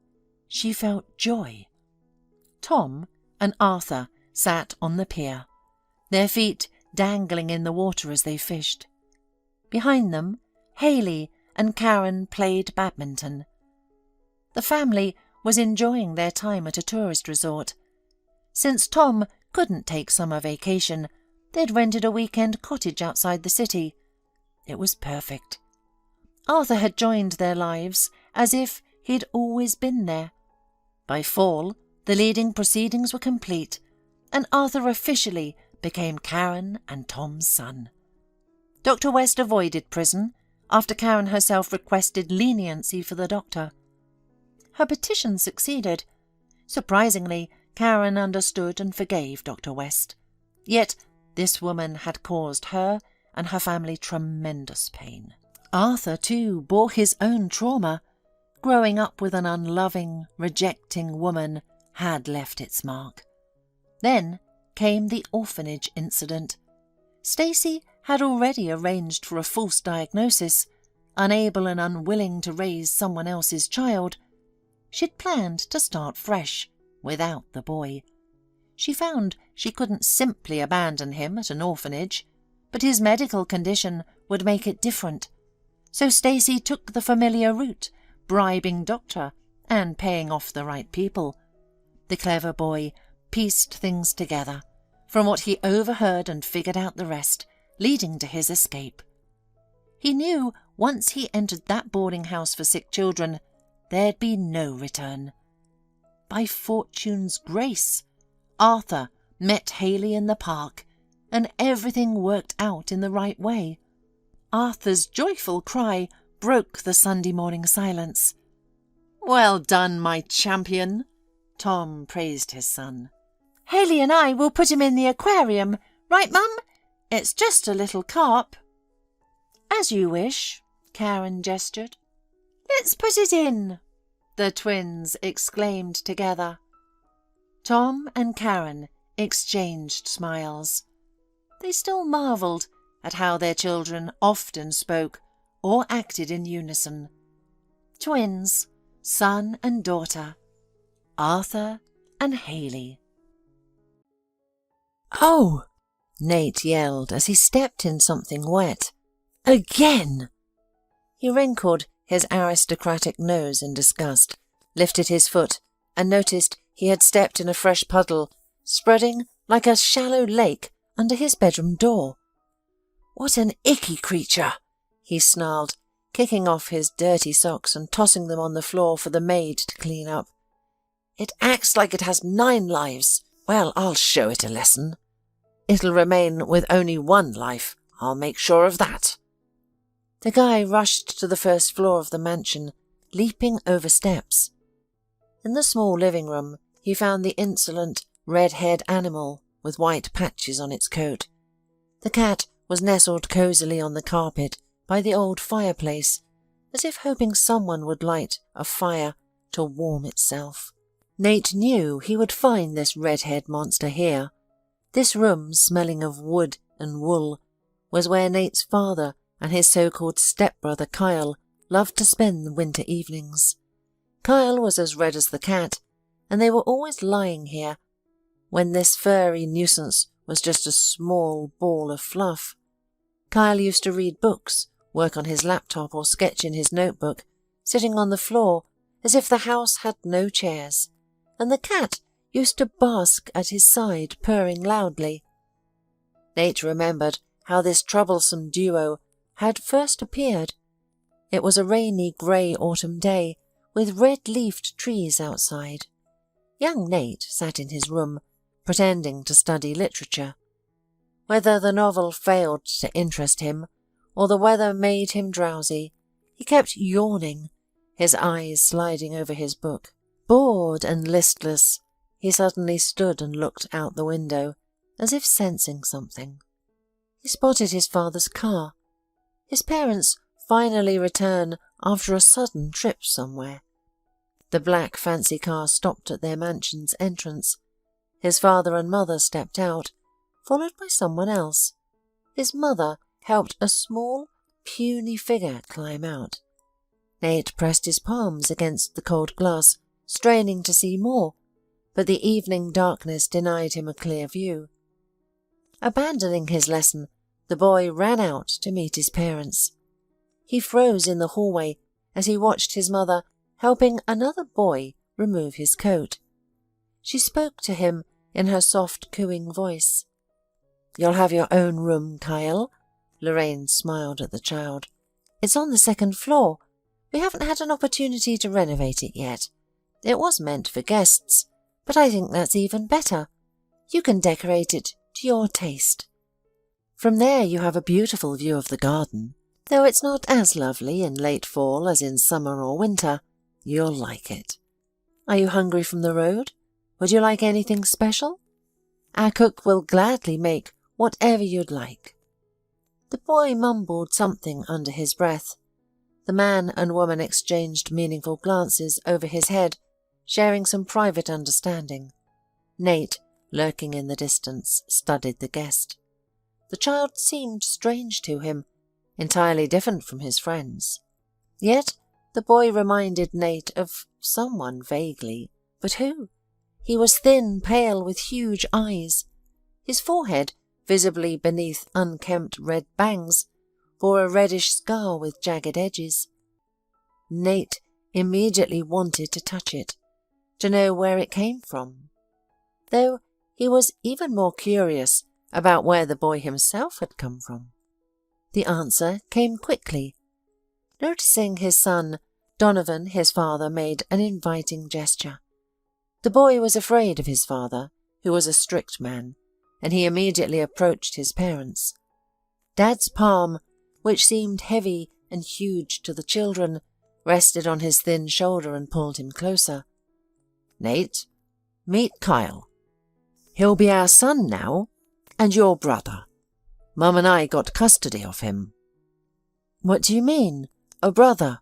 she felt joy. Tom and Arthur sat on the pier, their feet dangling in the water as they fished. Behind them, Haley and Karen played badminton. The family was enjoying their time at a tourist resort. Since Tom couldn't take summer vacation, they'd rented a weekend cottage outside the city. It was perfect. Arthur had joined their lives as if he'd always been there. By fall, the leading proceedings were complete, and Arthur officially became Karen and Tom's son. Dr. West avoided prison after Karen herself requested leniency for the doctor. Her petition succeeded. Surprisingly, Karen understood and forgave Dr. West. Yet this woman had caused her and her family tremendous pain. Arthur, too, bore his own trauma. Growing up with an unloving, rejecting woman had left its mark. Then came the orphanage incident. Stacy had already arranged for a false diagnosis. Unable and unwilling to raise someone else's child, she'd planned to start fresh, without the boy. She found she couldn't simply abandon him at an orphanage, but his medical condition would make it different. So Stacy took the familiar route, bribing doctor and paying off the right people. The clever boy pieced things together, from what he overheard and figured out the rest, leading to his escape. He knew once he entered that boarding house for sick children, there'd be no return. By fortune's grace, Arthur met Haley in the park, and everything worked out in the right way. Arthur's joyful cry broke the Sunday morning silence. "Well done, my champion," Tom praised his son. "Haley and I will put him in the aquarium, right, Mum? It's just a little carp." "As you wish," Karen gestured. "Let's put it in," the twins exclaimed together. Tom and Karen exchanged smiles. They still marvelled at how their children often spoke or acted in unison. Twins, son and daughter, Arthur and Haley. "Oh!" Nate yelled as he stepped in something wet. "Again!" He wrinkled his aristocratic nose in disgust, lifted his foot, and noticed he had stepped in a fresh puddle, spreading like a shallow lake under his bedroom door. "What an icky creature!" he snarled, kicking off his dirty socks and tossing them on the floor for the maid to clean up. "It acts like it has 9 lives. Well, I'll show it a lesson. It'll remain with only 1 life, I'll make sure of that." The guy rushed to the first floor of the mansion, leaping over steps. In the small living room, he found the insolent, red-haired animal with white patches on its coat. The cat was nestled cosily on the carpet by the old fireplace, as if hoping someone would light a fire to warm itself. Nate knew he would find this red-haired monster here. This room, smelling of wood and wool, was where Nate's father and his so-called stepbrother Kyle loved to spend the winter evenings. Kyle was as red as the cat, and they were always lying here, when this furry nuisance was just a small ball of fluff. Kyle used to read books, work on his laptop or sketch in his notebook, sitting on the floor as if the house had no chairs, and the cat used to bask at his side, purring loudly. Nate remembered how this troublesome duo had first appeared. It was a rainy grey autumn day, with red-leafed trees outside. Young Nate sat in his room, pretending to study literature. Whether the novel failed to interest him, or the weather made him drowsy, he kept yawning, his eyes sliding over his book. Bored and listless, he suddenly stood and looked out the window, as if sensing something. He spotted his father's car. His parents finally return after a sudden trip somewhere. The black fancy car stopped at their mansion's entrance. His father and mother stepped out, followed by someone else. His mother helped a small, puny figure climb out. Nate pressed his palms against the cold glass, straining to see more, but the evening darkness denied him a clear view. Abandoning his lesson, the boy ran out to meet his parents. He froze in the hallway as he watched his mother helping another boy remove his coat. She spoke to him in her soft, cooing voice. "You'll have your own room, Kyle." Lorraine smiled at the child. "It's on the 2nd floor. We haven't had an opportunity to renovate it yet. It was meant for guests, but I think that's even better. You can decorate it to your taste. From there you have a beautiful view of the garden, though it's not as lovely in late fall as in summer or winter. You'll like it. Are you hungry from the road? Would you like anything special? Our cook will gladly make whatever you'd like." The boy mumbled something under his breath. The man and woman exchanged meaningful glances over his head, sharing some private understanding. Nate, lurking in the distance, studied the guest. The child seemed strange to him, entirely different from his friends. Yet the boy reminded Nate of someone vaguely, but who? He was thin, pale, with huge eyes. His forehead, visibly beneath unkempt red bangs, bore a reddish scar with jagged edges. Nate immediately wanted to touch it, to know where it came from, though he was even more curious about where the boy himself had come from. The answer came quickly. Noticing his son, Donovan, his father, made an inviting gesture. The boy was afraid of his father, who was a strict man, and he immediately approached his parents. Dad's palm, which seemed heavy and huge to the children, rested on his thin shoulder and pulled him closer. "Nate, meet Kyle. He'll be our son now, and your brother. Mum and I got custody of him." "What do you mean, a brother?"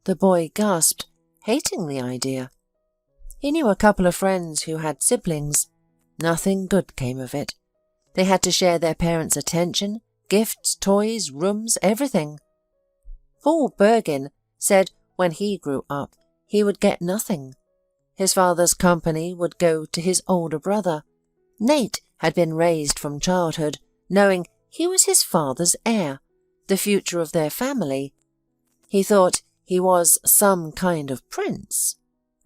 the boy gasped, hating the idea. He knew a couple of friends who had siblings. Nothing good came of it. They had to share their parents' attention, gifts, toys, rooms, everything. Paul Bergin said when he grew up, he would get nothing. His father's company would go to his older brother. Nate had been raised from childhood knowing he was his father's heir, the future of their family. He thought he was some kind of prince.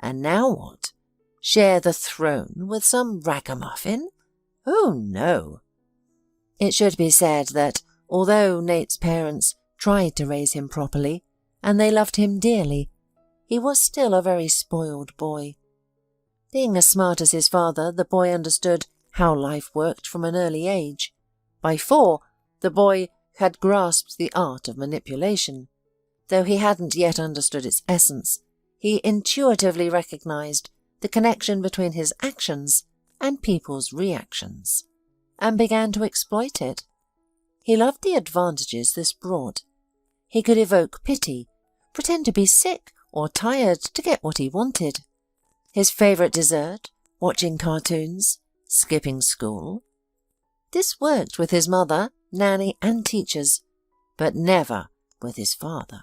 And now what? Share the throne with some ragamuffin? Oh no. It should be said that although Nate's parents tried to raise him properly, and they loved him dearly, he was still a very spoiled boy. Being as smart as his father, the boy understood how life worked from an early age. By 4, the boy had grasped the art of manipulation. Though he hadn't yet understood its essence, he intuitively recognized the connection between his actions and people's reactions, and began to exploit it. He loved the advantages this brought. He could evoke pity, pretend to be sick or tired to get what he wanted. His favourite dessert, watching cartoons, skipping school. This worked with his mother, nanny and teachers, but never with his father.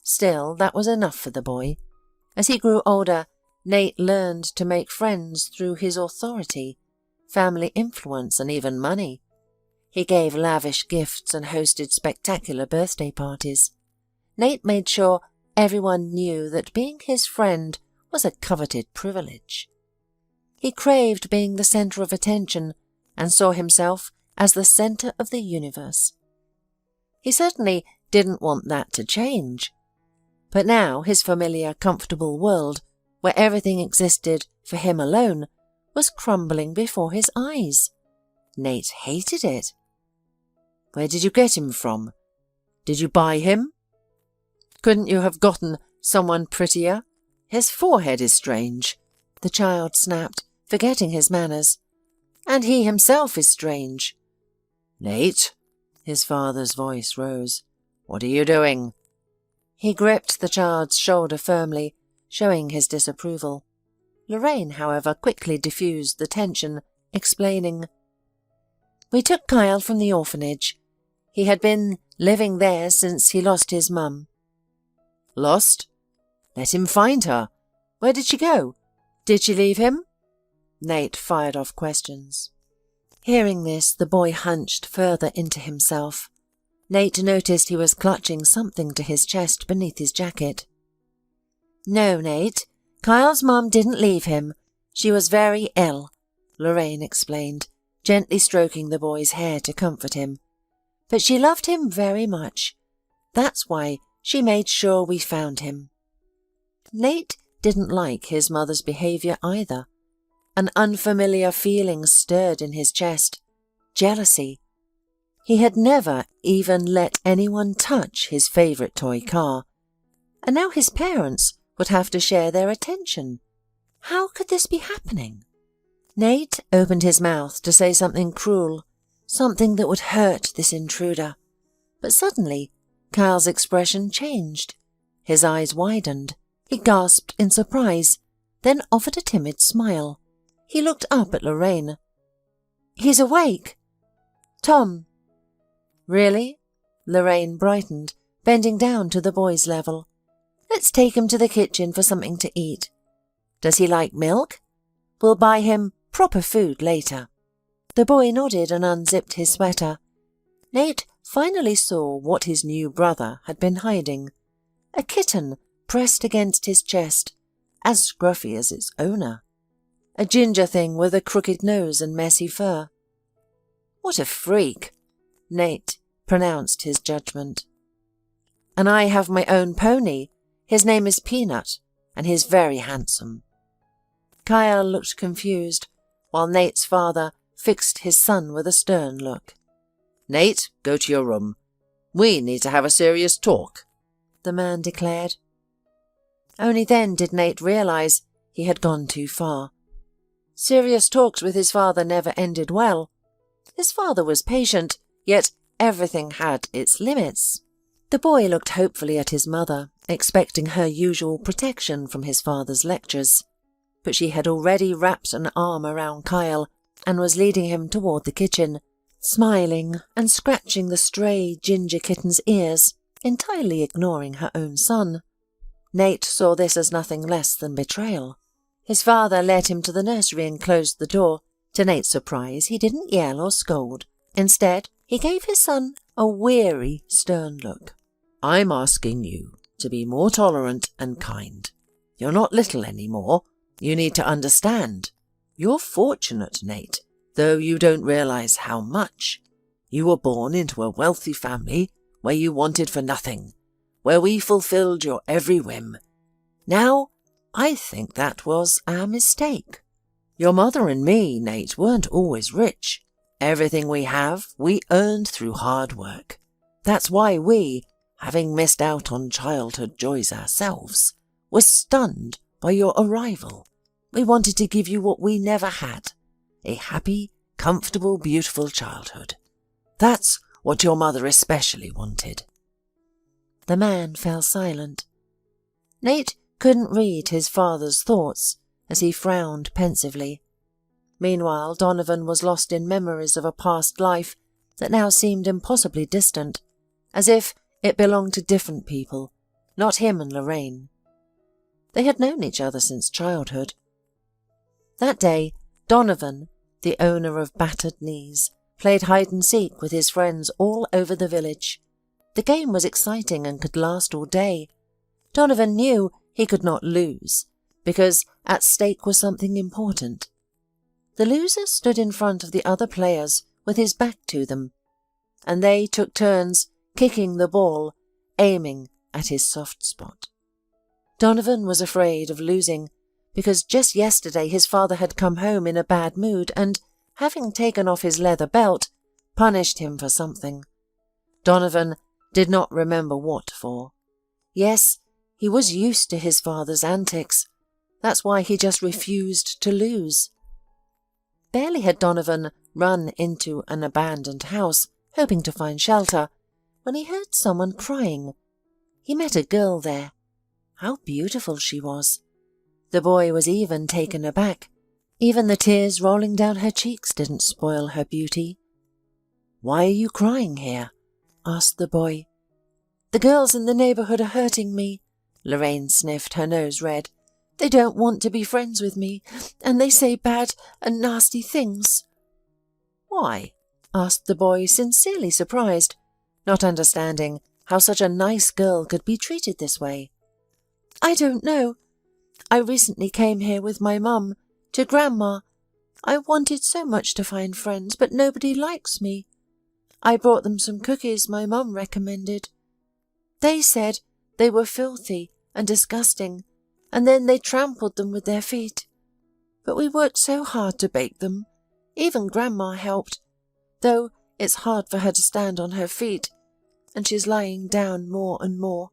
Still, that was enough for the boy. As he grew older, Nate learned to make friends through his authority, family influence and even money. He gave lavish gifts and hosted spectacular birthday parties. Nate made sure everyone knew that being his friend was a coveted privilege. He craved being the centre of attention and saw himself as the centre of the universe. He certainly didn't want that to change. But now his familiar, comfortable world, where everything existed for him alone, was crumbling before his eyes. Nate hated it. Where did you get him from? Did you buy him? Couldn't you have gotten someone prettier? His forehead is strange, the child snapped, forgetting his manners. And he himself is strange. Nate, his father's voice rose. What are you doing? He gripped the child's shoulder firmly, showing his disapproval. Lorraine, however, quickly diffused the tension, explaining, We took Kyle from the orphanage. He had been living there since he lost his mum. Lost? Let him find her. Where did she go? Did she leave him? Nate fired off questions. Hearing this, the boy hunched further into himself. Nate noticed he was clutching something to his chest beneath his jacket. No, Nate, Kyle's mum didn't leave him. She was very ill, Lorraine explained, gently stroking the boy's hair to comfort him. But she loved him very much. That's why she made sure we found him. Nate didn't like his mother's behaviour either. An unfamiliar feeling stirred in his chest. Jealousy. He had never even let anyone touch his favourite toy car. And now his parents would have to share their attention. How could this be happening? Nate opened his mouth to say something cruel, something that would hurt this intruder. But suddenly, Kyle's expression changed. His eyes widened. He gasped in surprise, then offered a timid smile. He looked up at Lorraine. He's awake. Tom. Really? Lorraine brightened, bending down to the boy's level. Let's take him to the kitchen for something to eat. Does he like milk? We'll buy him proper food later. The boy nodded and unzipped his sweater. Nate finally saw what his new brother had been hiding. A kitten pressed against his chest, as scruffy as its owner. A ginger thing with a crooked nose and messy fur. What a freak, Nate pronounced his judgment. And I have my own pony. His name is Peanut, and he's very handsome. Kyle looked confused, while Nate's father fixed his son with a stern look. Nate, go to your room. We need to have a serious talk, the man declared. Only then did Nate realize he had gone too far. Serious talks with his father never ended well. His father was patient, yet everything had its limits. The boy looked hopefully at his mother, expecting her usual protection from his father's lectures. But she had already wrapped an arm around Kyle and was leading him toward the kitchen, smiling and scratching the stray ginger kitten's ears, entirely ignoring her own son. Nate saw this as nothing less than betrayal. His father led him to the nursery and closed the door. To Nate's surprise, he didn't yell or scold. Instead, he gave his son a weary, stern look. "I'm asking you to be more tolerant and kind. You're not little anymore. You need to understand. You're fortunate, Nate, though you don't realize how much. You were born into a wealthy family where you wanted for nothing, where we fulfilled your every whim. Now, I think that was our mistake. Your mother and me, Nate, weren't always rich. Everything we have, we earned through hard work. That's why we, having missed out on childhood joys ourselves, were stunned by your arrival. We wanted to give you what we never had, a happy, comfortable, beautiful childhood. That's what your mother especially wanted." The man fell silent. Nate couldn't read his father's thoughts as he frowned pensively. Meanwhile, Donovan was lost in memories of a past life that now seemed impossibly distant, as if it belonged to different people, not him and Lorraine. They had known each other since childhood. That day, Donovan, the owner of battered knees, played hide-and-seek with his friends all over the village. The game was exciting and could last all day. Donovan knew he could not lose, because at stake was something important. The loser stood in front of the other players with his back to them, and they took turns kicking the ball, aiming at his soft spot. Donovan was afraid of losing, because just yesterday his father had come home in a bad mood and, having taken off his leather belt, punished him for something. Donovan did not remember what for. Yes, he was used to his father's antics. That's why he just refused to lose. Barely had Donovan run into an abandoned house, hoping to find shelter, when he heard someone crying. He met a girl there. How beautiful she was. The boy was even taken aback. Even the tears rolling down her cheeks didn't spoil her beauty. "Why are you crying here?" asked the boy. "The girls in the neighborhood are hurting me." Lorraine sniffed, her nose red. "They don't want to be friends with me, and they say bad and nasty things." "Why?" asked the boy, sincerely surprised, not understanding how such a nice girl could be treated this way. "I don't know. I recently came here with my mum to Grandma. I wanted so much to find friends, but nobody likes me. I brought them some cookies my mum recommended. They said they were filthy and disgusting, and then they trampled them with their feet. But we worked so hard to bake them. Even Grandma helped, though it's hard for her to stand on her feet, and she's lying down more and more.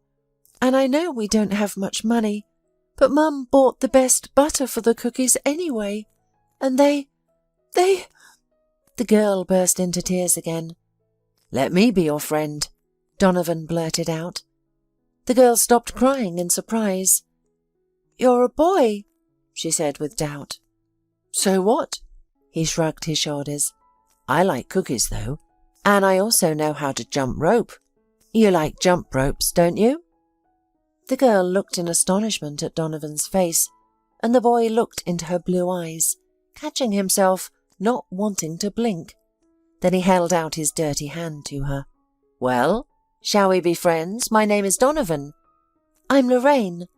And I know we don't have much money, but Mum bought the best butter for the cookies anyway, and they... The girl burst into tears again. "Let me be your friend," Donovan blurted out. The girl stopped crying in surprise. "You're a boy," she said with doubt. "So what?" He shrugged his shoulders. "I like cookies, though, and I also know how to jump rope. You like jump ropes, don't you?" The girl looked in astonishment at Donovan's face, and the boy looked into her blue eyes, catching himself not wanting to blink. Then he held out his dirty hand to her. "Well, shall we be friends? My name is Donovan." "I'm Lorraine."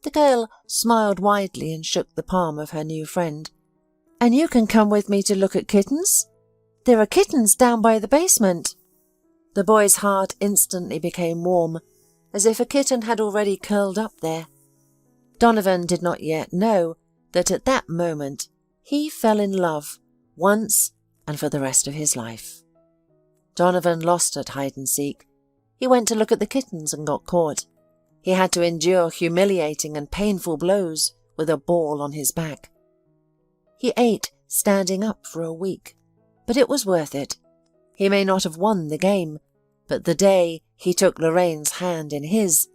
The girl smiled widely and shook the palm of her new friend. "And you can come with me to look at kittens? There are kittens down by the basement." The boy's heart instantly became warm, as if a kitten had already curled up there. Donovan did not yet know that at that moment he fell in love, once and for the rest of his life. Donovan lost at hide-and-seek. He went to look at the kittens and got caught. He had to endure humiliating and painful blows with a ball on his back. He ate standing up for a week, but it was worth it. He may not have won the game, but the day he took Lorraine's hand in his,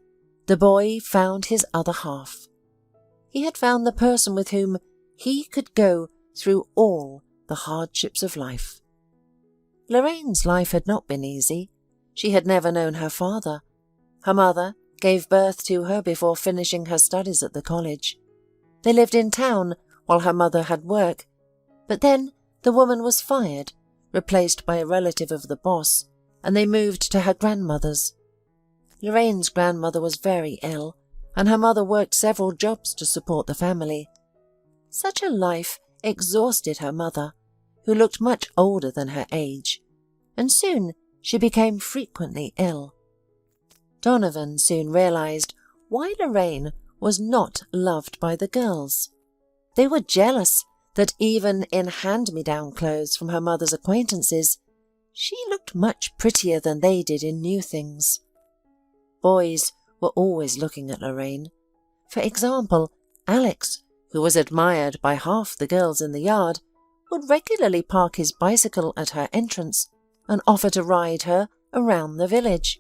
the boy found his other half. He had found the person with whom he could go through all the hardships of life. Lorraine's life had not been easy. She had never known her father. Her mother, gave birth to her before finishing her studies at the college. They lived in town while her mother had work, but then the woman was fired, replaced by a relative of the boss, and they moved to her grandmother's. Lorraine's grandmother was very ill, and her mother worked several jobs to support the family. Such a life exhausted her mother, who looked much older than her age, and soon she became frequently ill. Donovan soon realized why Lorraine was not loved by the girls. They were jealous that even in hand-me-down clothes from her mother's acquaintances, she looked much prettier than they did in new things. Boys were always looking at Lorraine. For example, Alex, who was admired by half the girls in the yard, would regularly park his bicycle at her entrance and offer to ride her around the village.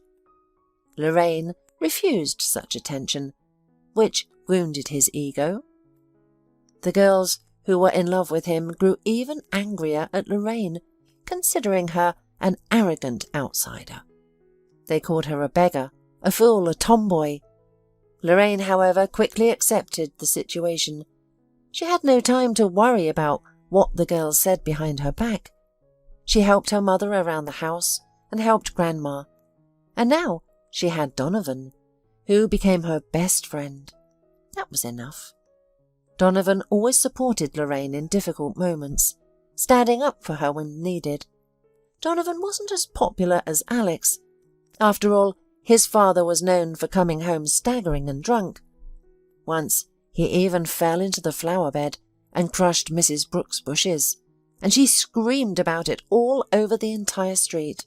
Lorraine refused such attention, which wounded his ego. The girls who were in love with him grew even angrier at Lorraine, considering her an arrogant outsider. They called her a beggar, a fool, a tomboy. Lorraine, however, quickly accepted the situation. She had no time to worry about what the girls said behind her back. She helped her mother around the house and helped Grandma, and now she had Donovan, who became her best friend. That was enough. Donovan always supported Lorraine in difficult moments, standing up for her when needed. Donovan wasn't as popular as Alex. After all, his father was known for coming home staggering and drunk. Once he even fell into the flower bed and crushed Mrs. Brooks' bushes, and she screamed about it all over the entire street.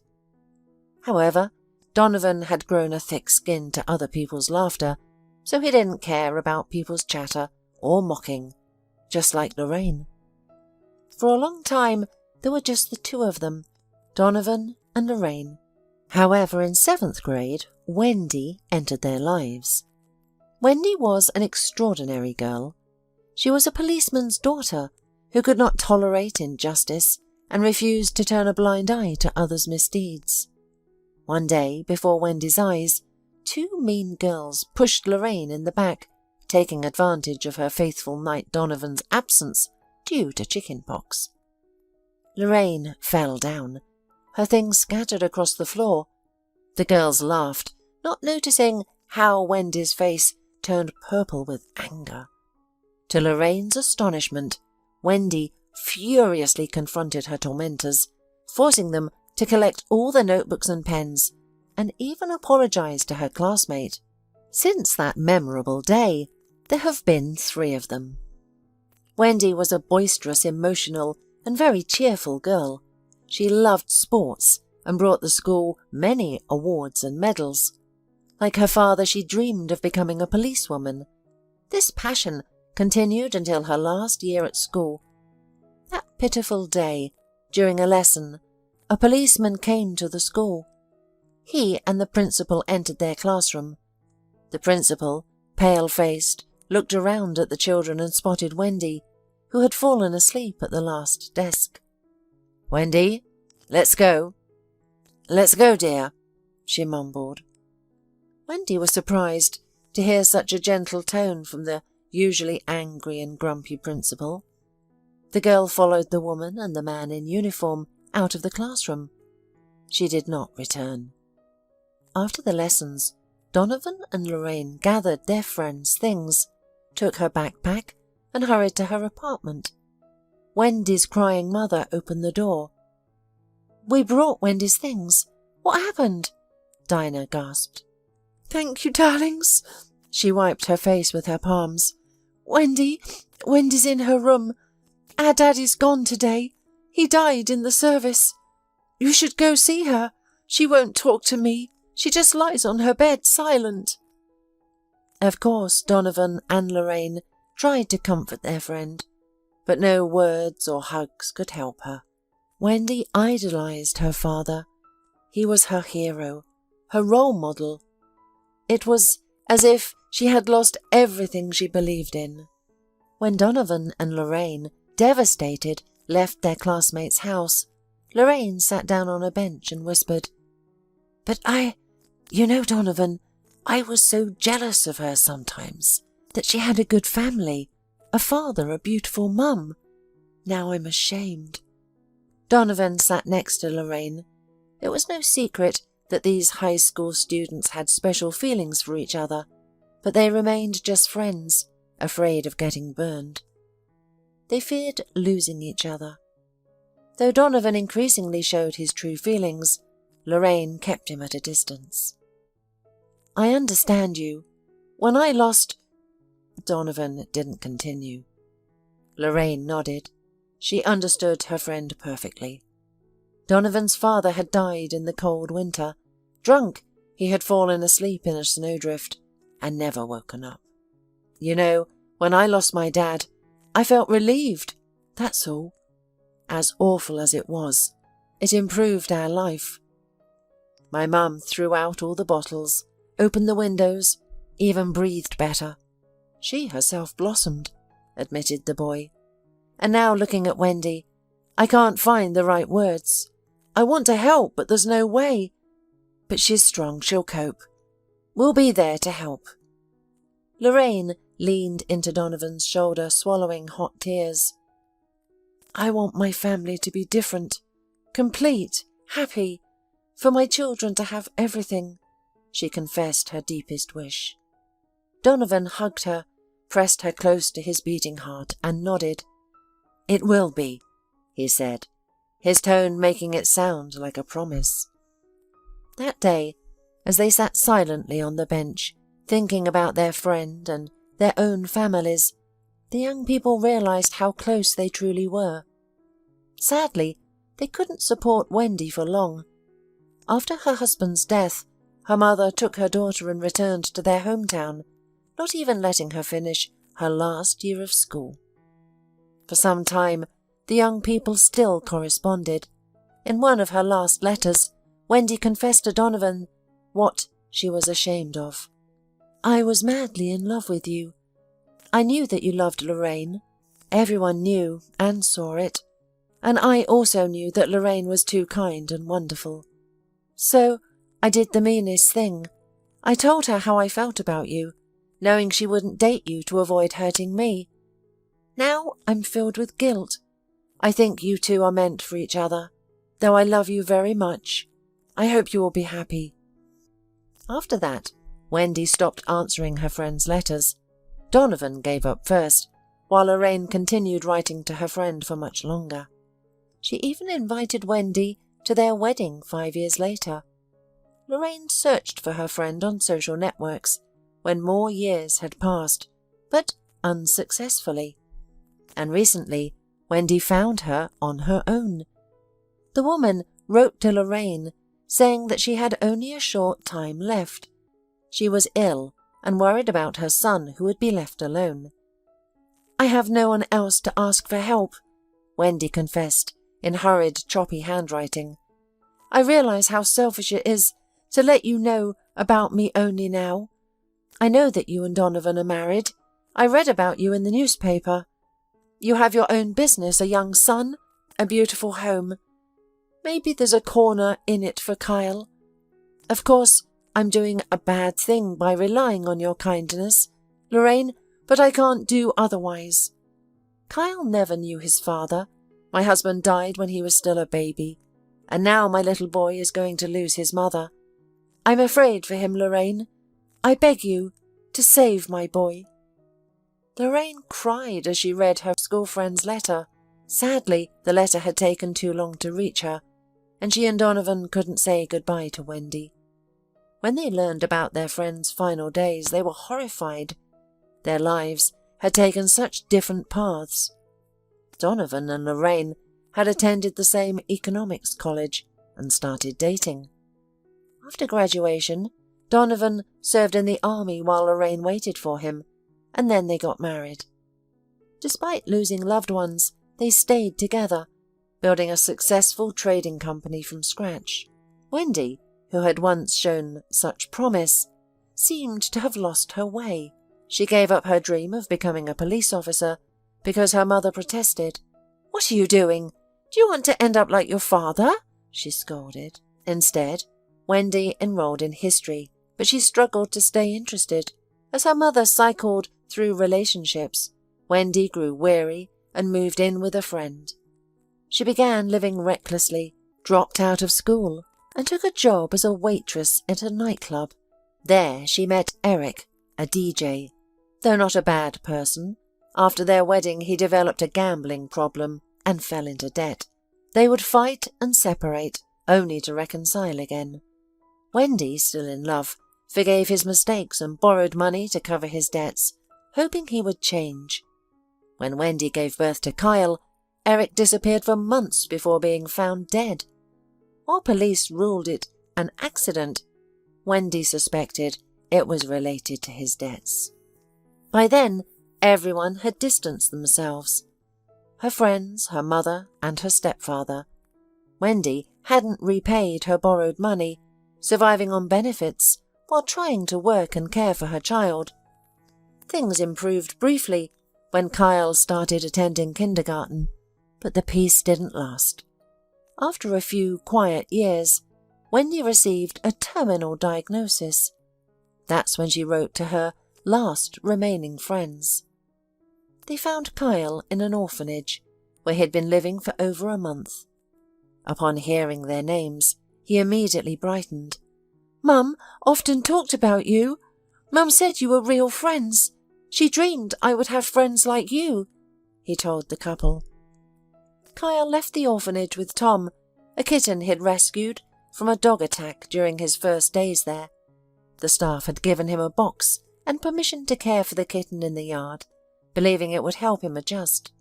However, Donovan had grown a thick skin to other people's laughter, so he didn't care about people's chatter or mocking, just like Lorraine. For a long time, there were just the two of them, Donovan and Lorraine. However, in 7th grade, Wendy entered their lives. Wendy was an extraordinary girl. She was a policeman's daughter who could not tolerate injustice and refused to turn a blind eye to others' misdeeds. One day, before Wendy's eyes, 2 mean girls pushed Lorraine in the back, taking advantage of her faithful knight Donovan's absence due to chicken pox. Lorraine fell down. Her things scattered across the floor. The girls laughed, not noticing how Wendy's face turned purple with anger. To Lorraine's astonishment, Wendy furiously confronted her tormentors, forcing them to collect all the notebooks and pens, and even apologized to her classmate. Since that memorable day, there have been 3 of them. Wendy was a boisterous, emotional, and very cheerful girl. She loved sports and brought the school many awards and medals. Like her father, she dreamed of becoming a policewoman. This passion continued until her last year at school. That pitiful day, during a lesson, a policeman came to the school. He and the principal entered their classroom. The principal, pale-faced, looked around at the children and spotted Wendy, who had fallen asleep at the last desk. "Wendy, let's go." "Let's go, dear," she mumbled. Wendy was surprised to hear such a gentle tone from the usually angry and grumpy principal. The girl followed the woman and the man in uniform out of the classroom. She did not return. After the lessons, Donovan and Lorraine gathered their friends' things, took her backpack, and hurried to her apartment. Wendy's crying mother opened the door. "We brought Wendy's things. What happened?" Dinah gasped. "Thank you, darlings." She wiped her face with her palms. Wendy's in her room. Our daddy's gone today. He died in the service. You should go see her. She won't talk to me. She just lies on her bed, silent." Of course, Donovan and Lorraine tried to comfort their friend, but no words or hugs could help her. Wendy idolized her father. He was her hero, her role model. It was as if she had lost everything she believed in. When Donovan and Lorraine, devastated, left their classmate's house, Lorraine sat down on a bench and whispered, "But you know, Donovan, I was so jealous of her sometimes, that she had a good family, a father, a beautiful mum. Now I'm ashamed." Donovan sat next to Lorraine. It was no secret that these high school students had special feelings for each other, but they remained just friends, afraid of getting burned. They feared losing each other. Though Donovan increasingly showed his true feelings, Lorraine kept him at a distance. "I understand you. When I lost—" Donovan didn't continue. Lorraine nodded. She understood her friend perfectly. Donovan's father had died in the cold winter. Drunk, he had fallen asleep in a snowdrift and never woken up. "You know, when I lost my dad, I felt relieved, that's all. As awful as it was, it improved our life. My mum threw out all the bottles, opened the windows, even breathed better. She herself blossomed," admitted the boy. "And now looking at Wendy, I can't find the right words. I want to help, but there's no way. But she's strong, she'll cope. We'll be there to help." Lorraine leaned into Donovan's shoulder, swallowing hot tears. "I want my family to be different, complete, happy, for my children to have everything," she confessed her deepest wish. Donovan hugged her, pressed her close to his beating heart, and nodded. "It will be," he said, his tone making it sound like a promise. That day, as they sat silently on the bench, thinking about their friend and their own families, the young people realized how close they truly were. Sadly, they couldn't support Wendy for long. After her husband's death, her mother took her daughter and returned to their hometown, not even letting her finish her last year of school. For some time, the young people still corresponded. In one of her last letters, Wendy confessed to Donovan what she was ashamed of. "I was madly in love with you. I knew that you loved Lorraine. Everyone knew and saw it. And I also knew that Lorraine was too kind and wonderful. So I did the meanest thing. I told her how I felt about you, knowing she wouldn't date you to avoid hurting me. Now I'm filled with guilt. I think you two are meant for each other. Though I love you very much, I hope you will be happy." After that, Wendy stopped answering her friend's letters. Donovan gave up first, while Lorraine continued writing to her friend for much longer. She even invited Wendy to their wedding 5 years later. Lorraine searched for her friend on social networks when more years had passed, but unsuccessfully. And recently, Wendy found her on her own. The woman wrote to Lorraine, saying that she had only a short time left. She was ill and worried about her son, who would be left alone. "I have no one else to ask for help," Wendy confessed in hurried, choppy handwriting. "I realize how selfish it is to let you know about me only now. I know that you and Donovan are married. I read about you in the newspaper. You have your own business, a young son, a beautiful home. Maybe there's a corner in it for Kyle. Of course, I'm doing a bad thing by relying on your kindness, Lorraine, but I can't do otherwise. Kyle never knew his father. My husband died when he was still a baby, and now my little boy is going to lose his mother. I'm afraid for him, Lorraine. I beg you to save my boy." Lorraine cried as she read her school friend's letter. Sadly, the letter had taken too long to reach her, and she and Donovan couldn't say goodbye to Wendy. When they learned about their friend's final days, they were horrified. Their lives had taken such different paths. Donovan and Lorraine had attended the same economics college and started dating. After graduation, Donovan served in the army while Lorraine waited for him, and then they got married. Despite losing loved ones, they stayed together, building a successful trading company from scratch. Wendy, who had once shown such promise, seemed to have lost her way. She gave up her dream of becoming a police officer because her mother protested. "What are you doing? Do you want to end up like your father?" she scolded. Instead, Wendy enrolled in history, but she struggled to stay interested. As her mother cycled through relationships, Wendy grew weary and moved in with a friend. She began living recklessly, dropped out of school, and took a job as a waitress at a nightclub. There she met Eric, a DJ. Though not a bad person, after their wedding he developed a gambling problem and fell into debt. They would fight and separate, only to reconcile again. Wendy, still in love, forgave his mistakes and borrowed money to cover his debts, hoping he would change. When Wendy gave birth to Kyle, Eric disappeared for months before being found dead. While police ruled it an accident, Wendy suspected it was related to his debts. By then, everyone had distanced themselves. Her friends, her mother, and her stepfather. Wendy hadn't repaid her borrowed money, surviving on benefits while trying to work and care for her child. Things improved briefly when Kyle started attending kindergarten, but the peace didn't last. After a few quiet years, Wendy received a terminal diagnosis. That's when she wrote to her last remaining friends. They found Kyle in an orphanage, where he had been living for over a month. Upon hearing their names, he immediately brightened. "Mum often talked about you. Mum said you were real friends. She dreamed I would have friends like you," he told the couple. Kyle left the orphanage with Tom, a kitten he'd rescued from a dog attack during his first days there. The staff had given him a box and permission to care for the kitten in the yard, believing it would help him adjust.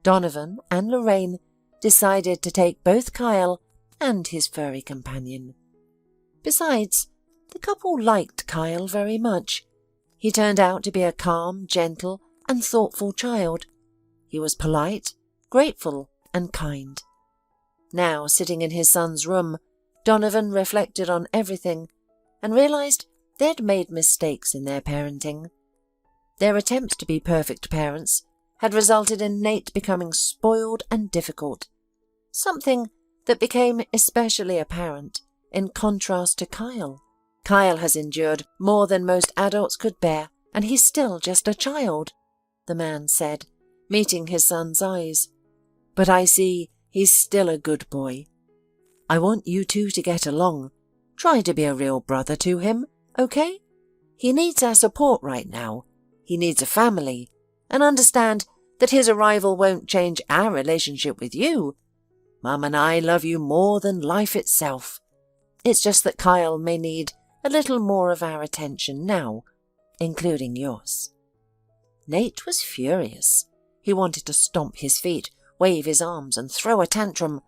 Donovan and Lorraine decided to take both Kyle and his furry companion. Besides, the couple liked Kyle very much. He turned out to be a calm, gentle, and thoughtful child. He was polite, grateful, and kind. Now, sitting in his son's room, Donovan reflected on everything and realized they'd made mistakes in their parenting. Their attempts to be perfect parents had resulted in Nate becoming spoiled and difficult, something that became especially apparent in contrast to Kyle. "Kyle has endured more than most adults could bear, and he's still just a child," the man said, meeting his son's eyes. "But I see he's still a good boy. I want you two to get along. Try to be a real brother to him, okay? He needs our support right now. He needs a family. And understand that his arrival won't change our relationship with you. Mum and I love you more than life itself. It's just that Kyle may need a little more of our attention now, including yours." Nate was furious. He wanted to stomp his feet, wave his arms, and throw a tantrum.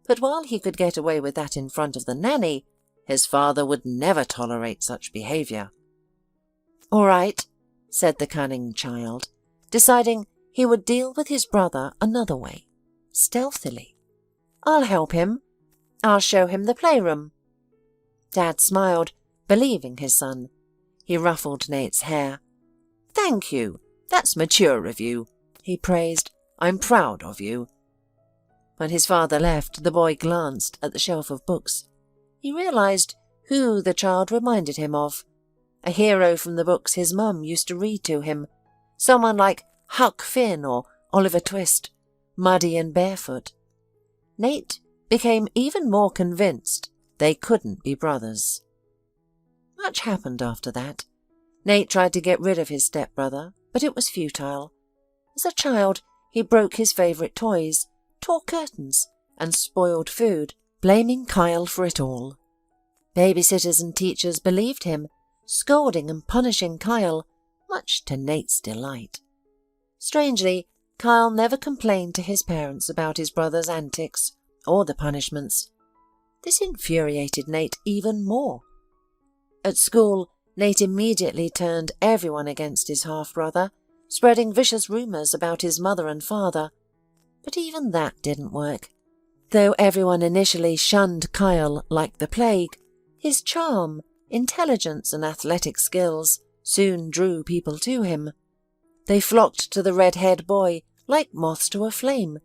But while he could get away with that in front of the nanny, his father would never tolerate such behavior. "All right," said the cunning child, deciding he would deal with his brother another way, stealthily. "I'll help him. I'll show him the playroom." Dad smiled, believing his son. He ruffled Nate's hair. "Thank you. That's mature of you," he praised. "I'm proud of you." When his father left, the boy glanced at the shelf of books. He realized who the child reminded him of. A hero from the books his mum used to read to him. Someone like Huck Finn or Oliver Twist, Muddy and Barefoot. Nate became even more convinced they couldn't be brothers. Much happened after that. Nate tried to get rid of his stepbrother, but it was futile. As a child, he broke his favourite toys, tore curtains, and spoiled food, blaming Kyle for it all. Babysitters and teachers believed him, scolding and punishing Kyle, much to Nate's delight. Strangely, Kyle never complained to his parents about his brother's antics or the punishments. This infuriated Nate even more. At school, Nate immediately turned everyone against his half-brother, spreading vicious rumours about his mother and father. But even that didn't work. Though everyone initially shunned Kyle like the plague, his charm, intelligence and athletic skills soon drew people to him. They flocked to the red-haired boy like moths to a flame.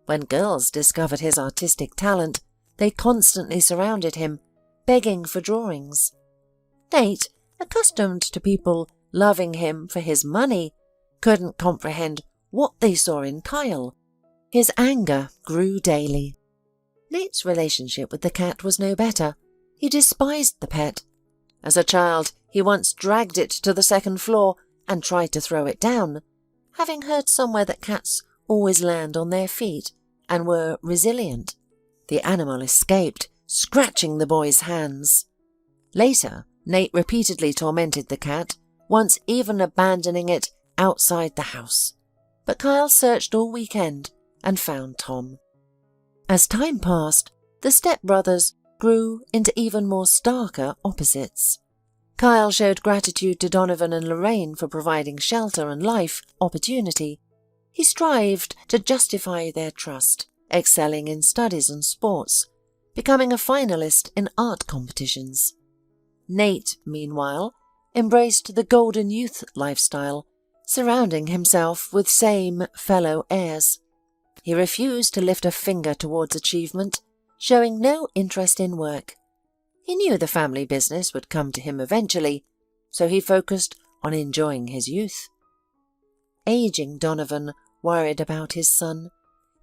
When girls discovered his artistic talent, they constantly surrounded him, begging for drawings. Nate, accustomed to people loving him for his money, couldn't comprehend what they saw in Kyle. His anger grew daily. Nate's relationship with the cat was no better. He despised the pet. As a child, he once dragged it to the second floor and tried to throw it down, having heard somewhere that cats always land on their feet and were resilient. The animal escaped, scratching the boy's hands. Later, Nate repeatedly tormented the cat, once even abandoning it outside the house. But Kyle searched all weekend and found Tom. As time passed, the stepbrothers grew into even more starker opposites. Kyle showed gratitude to Donovan and Lorraine for providing shelter and life opportunity. He strived to justify their trust, excelling in studies and sports, becoming a finalist in art competitions. Nate, meanwhile, embraced the golden youth lifestyle, surrounding himself with same fellow heirs. He refused to lift a finger towards achievement, showing no interest in work. He knew the family business would come to him eventually, so he focused on enjoying his youth. Aging Donovan worried about his son,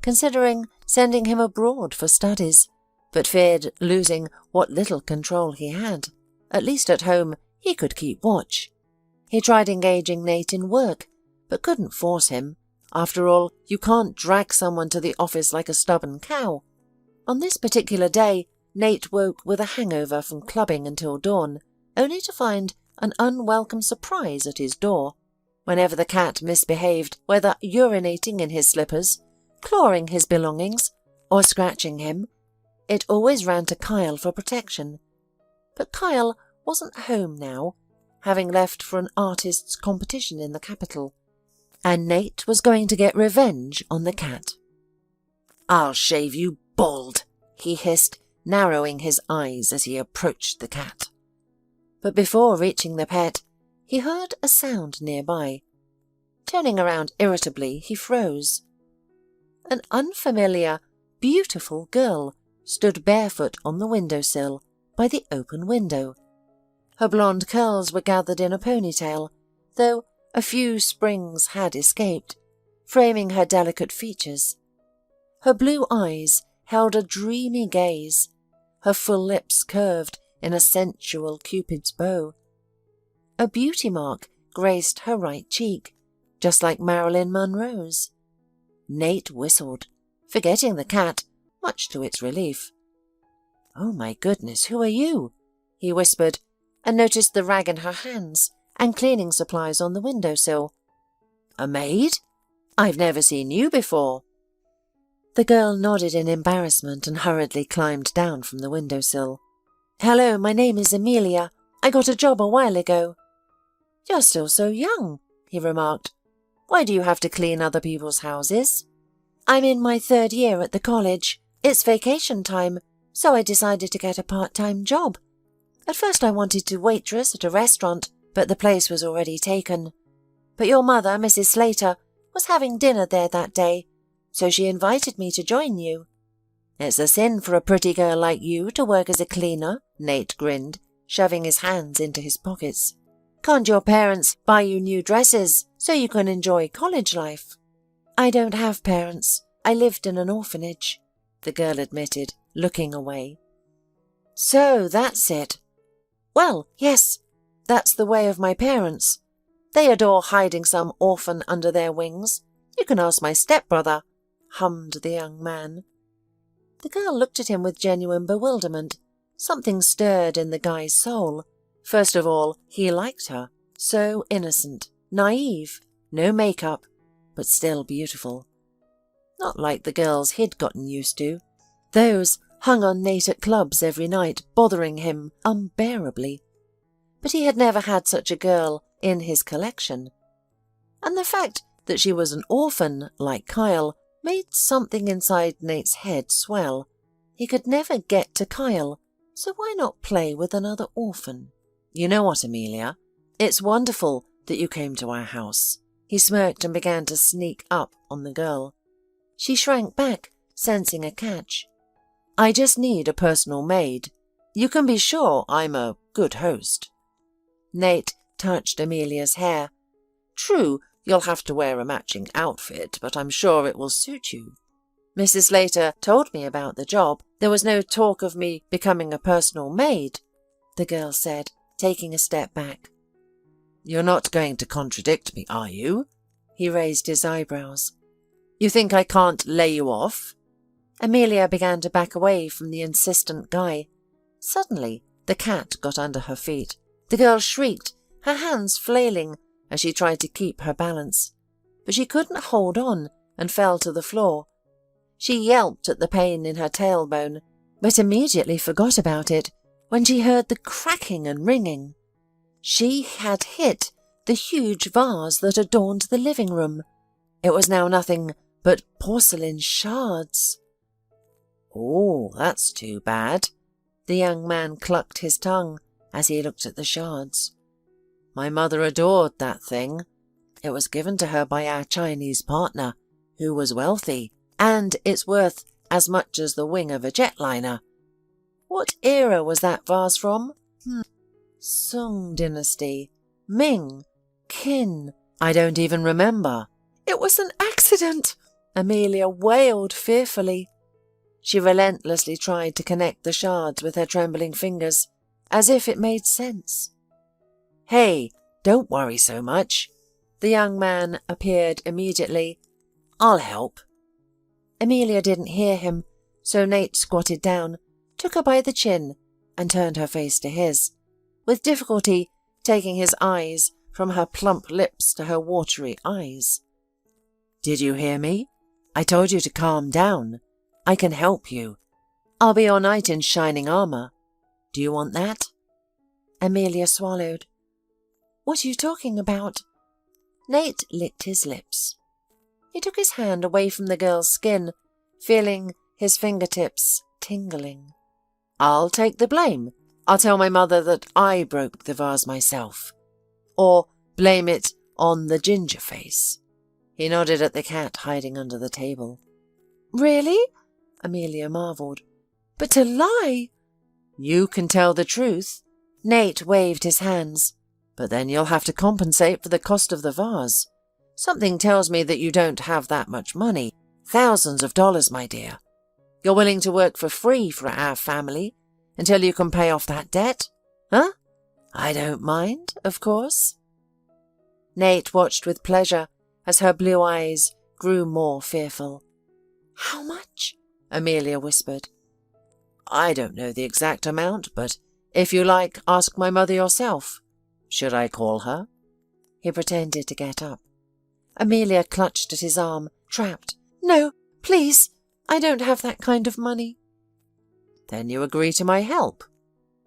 considering sending him abroad for studies, but feared losing what little control he had. At least at home, he could keep watch. He tried engaging Nate in work, but couldn't force him. After all, you can't drag someone to the office like a stubborn cow. On this particular day, Nate woke with a hangover from clubbing until dawn, only to find an unwelcome surprise at his door. Whenever the cat misbehaved, whether urinating in his slippers, clawing his belongings, or scratching him, it always ran to Kyle for protection. But Kyle wasn't home now, having left for an artist's competition in the capital, and Nate was going to get revenge on the cat. "I'll shave you bald," he hissed, narrowing his eyes as he approached the cat. But before reaching the pet, he heard a sound nearby. Turning around irritably, he froze. An unfamiliar, beautiful girl stood barefoot on the windowsill by the open window. Her blonde curls were gathered in a ponytail, though a few springs had escaped, framing her delicate features. Her blue eyes held a dreamy gaze, her full lips curved in a sensual Cupid's bow. A beauty mark graced her right cheek, just like Marilyn Monroe's. Nate whistled, forgetting the cat, much to its relief. "Oh my goodness, who are you?" he whispered, and noticed the rag in her hands and cleaning supplies on the windowsill. "A maid? I've never seen you before." The girl nodded in embarrassment and hurriedly climbed down from the windowsill. "Hello, my name is Amelia. I got a job a while ago." "You're still so young," he remarked. "Why do you have to clean other people's houses?" "I'm in my 3rd year at the college. It's vacation time, so I decided to get a part-time job. At first I wanted to waitress at a restaurant, but the place was already taken. But your mother, Mrs. Slater, was having dinner there that day, so she invited me to join you." "It's a sin for a pretty girl like you to work as a cleaner," Nate grinned, shoving his hands into his pockets. "Can't your parents buy you new dresses so you can enjoy college life?" "I don't have parents. I lived in an orphanage," the girl admitted, looking away. "So that's it. Well, yes, that's the way of my parents. They adore hiding some orphan under their wings. You can ask my stepbrother," hummed the young man. The girl looked at him with genuine bewilderment. Something stirred in the guy's soul. First of all, he liked her. So innocent, naive, no makeup, but still beautiful. Not like the girls he'd gotten used to. Those hung on Nate at clubs every night, bothering him unbearably. But he had never had such a girl in his collection. And the fact that she was an orphan, like Kyle, made something inside Nate's head swell. He could never get to Kyle, so why not play with another orphan? "You know what, Amelia? It's wonderful that you came to our house." He smirked and began to sneak up on the girl. She shrank back, sensing a catch. "I just need a personal maid. You can be sure I'm a good host." Nate touched Amelia's hair. "True, you'll have to wear a matching outfit, but I'm sure it will suit you. Mrs. Slater told me about the job. There was no talk of me becoming a personal maid," the girl said, taking a step back. "You're not going to contradict me, are you?" He raised his eyebrows. "You think I can't lay you off?" Amelia began to back away from the insistent guy. Suddenly, the cat got under her feet. The girl shrieked, her hands flailing as she tried to keep her balance. But she couldn't hold on and fell to the floor. She yelped at the pain in her tailbone, but immediately forgot about it when she heard the cracking and ringing. She had hit the huge vase that adorned the living room. It was now nothing but porcelain shards. "Oh, that's too bad." The young man clucked his tongue as he looked at the shards. "My mother adored that thing. It was given to her by our Chinese partner, who was wealthy, and it's worth as much as the wing of a jetliner. What era was that vase from? Sung dynasty, Ming, Qin, I don't even remember." "It was an accident," Amelia wailed fearfully. She relentlessly tried to connect the shards with her trembling fingers, as if it made sense. "Hey, don't worry so much." The young man appeared immediately. "I'll help." Amelia didn't hear him, so Nate squatted down, took her by the chin, and turned her face to his, with difficulty taking his eyes from her plump lips to her watery eyes. "Did you hear me? I told you to calm down. I can help you. I'll be all night in shining armor. Do you want that?" Amelia swallowed. "What are you talking about?" Nate licked his lips. He took his hand away from the girl's skin, feeling his fingertips tingling. "I'll take the blame. I'll tell my mother that I broke the vase myself. Or blame it on the ginger face." He nodded at the cat hiding under the table. "Really?" Amelia marvelled. "But to lie—" "You can tell the truth." Nate waved his hands. "But then you'll have to compensate for the cost of the vase. Something tells me that you don't have that much money. Thousands of dollars, my dear. You're willing to work for free for our family until you can pay off that debt? Huh? I don't mind, of course." Nate watched with pleasure as her blue eyes grew more fearful. "How much?" Amelia whispered. "I don't know the exact amount, but if you like, ask my mother yourself. Should I call her?" He pretended to get up. Amelia clutched at his arm, trapped. "No, please, I don't have that kind of money." "Then you agree to my help?"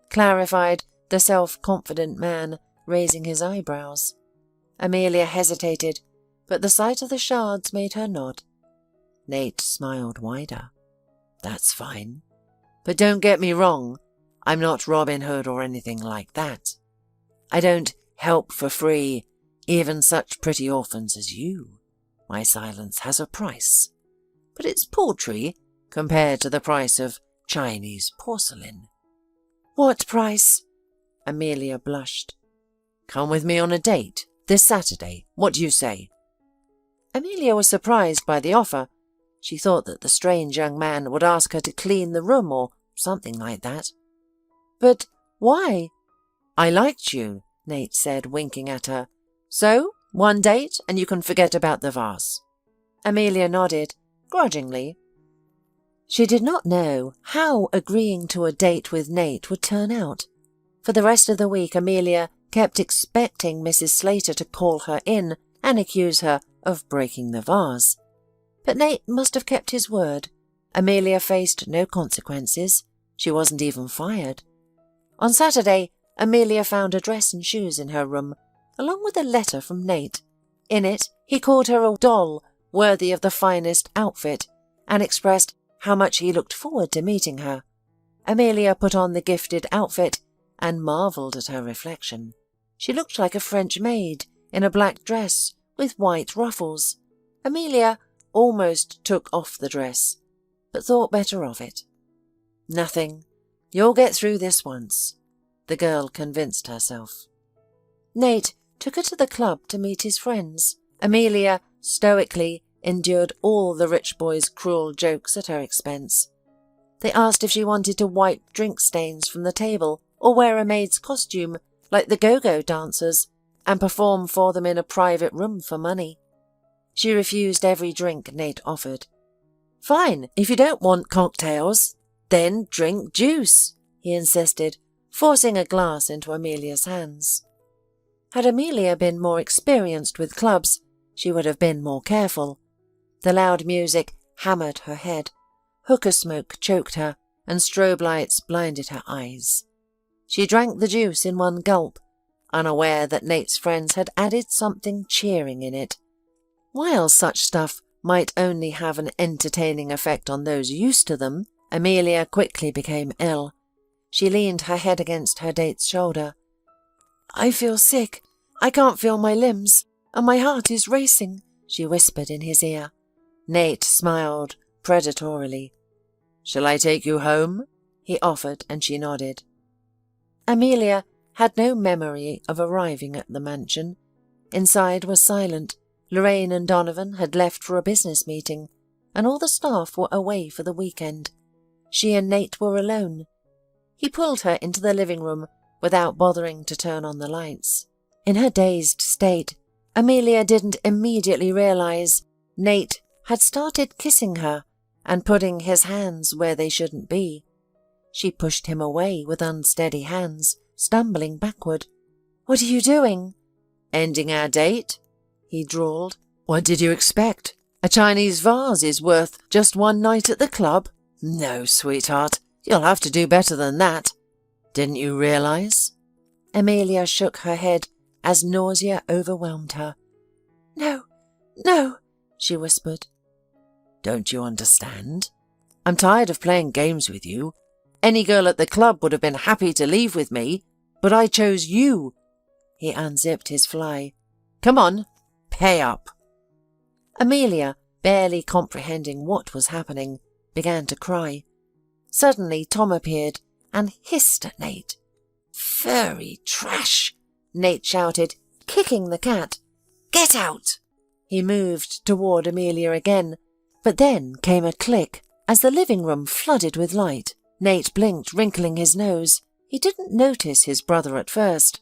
clarified the self-confident man, raising his eyebrows. Amelia hesitated, but the sight of the shards made her nod. Nate smiled wider. "That's fine. But don't get me wrong, I'm not Robin Hood or anything like that. I don't help for free even such pretty orphans as you. My silence has a price, but it's paltry compared to the price of Chinese porcelain." "What price?" Amelia blushed. "Come with me on a date this Saturday. What do you say?" Amelia was surprised by the offer. She thought that the strange young man would ask her to clean the room or something like that. "But why?" "I liked you," Nate said, winking at her. "So, one date and you can forget about the vase." Amelia nodded, grudgingly. She did not know how agreeing to a date with Nate would turn out. For the rest of the week, Amelia kept expecting Mrs. Slater to call her in and accuse her of breaking the vase. But Nate must have kept his word. Amelia faced no consequences. She wasn't even fired. On Saturday, Amelia found a dress and shoes in her room, along with a letter from Nate. In it, he called her a doll worthy of the finest outfit and expressed how much he looked forward to meeting her. Amelia put on the gifted outfit and marvelled at her reflection. She looked like a French maid in a black dress with white ruffles. Amelia almost took off the dress, but thought better of it. "Nothing. You'll get through this once," the girl convinced herself. Nate took her to the club to meet his friends. Amelia stoically endured all the rich boys' cruel jokes at her expense. They asked if she wanted to wipe drink stains from the table or wear a maid's costume like the go-go dancers and perform for them in a private room for money. She refused every drink Nate offered. "Fine, if you don't want cocktails, then drink juice," he insisted, forcing a glass into Amelia's hands. Had Amelia been more experienced with clubs, she would have been more careful. The loud music hammered her head, hookah smoke choked her, and strobe lights blinded her eyes. She drank the juice in one gulp, unaware that Nate's friends had added something cheering in it. While such stuff might only have an entertaining effect on those used to them, Amelia quickly became ill. She leaned her head against her date's shoulder. "I feel sick. I can't feel my limbs, and my heart is racing," she whispered in his ear. Nate smiled predatorily. "Shall I take you home?" he offered, and she nodded. Amelia had no memory of arriving at the mansion. Inside was silent. Lorraine and Donovan had left for a business meeting, and all the staff were away for the weekend. She and Nate were alone. He pulled her into the living room without bothering to turn on the lights. In her dazed state, Amelia didn't immediately realize Nate had started kissing her and putting his hands where they shouldn't be. She pushed him away with unsteady hands, stumbling backward. "What are you doing?" "Ending our date," he drawled. "What did you expect? A Chinese vase is worth just one night at the club? No, sweetheart, you'll have to do better than that. Didn't you realize?" Amelia shook her head as nausea overwhelmed her. "No, no," she whispered. "Don't you understand? I'm tired of playing games with you. Any girl at the club would have been happy to leave with me, but I chose you." He unzipped his fly. "Come on, pay up." Amelia, barely comprehending what was happening, began to cry. Suddenly Tom appeared and hissed at Nate. "Furry trash!" Nate shouted, kicking the cat. "Get out!" He moved toward Amelia again, but then came a click as the living room flooded with light. Nate blinked, wrinkling his nose. He didn't notice his brother at first.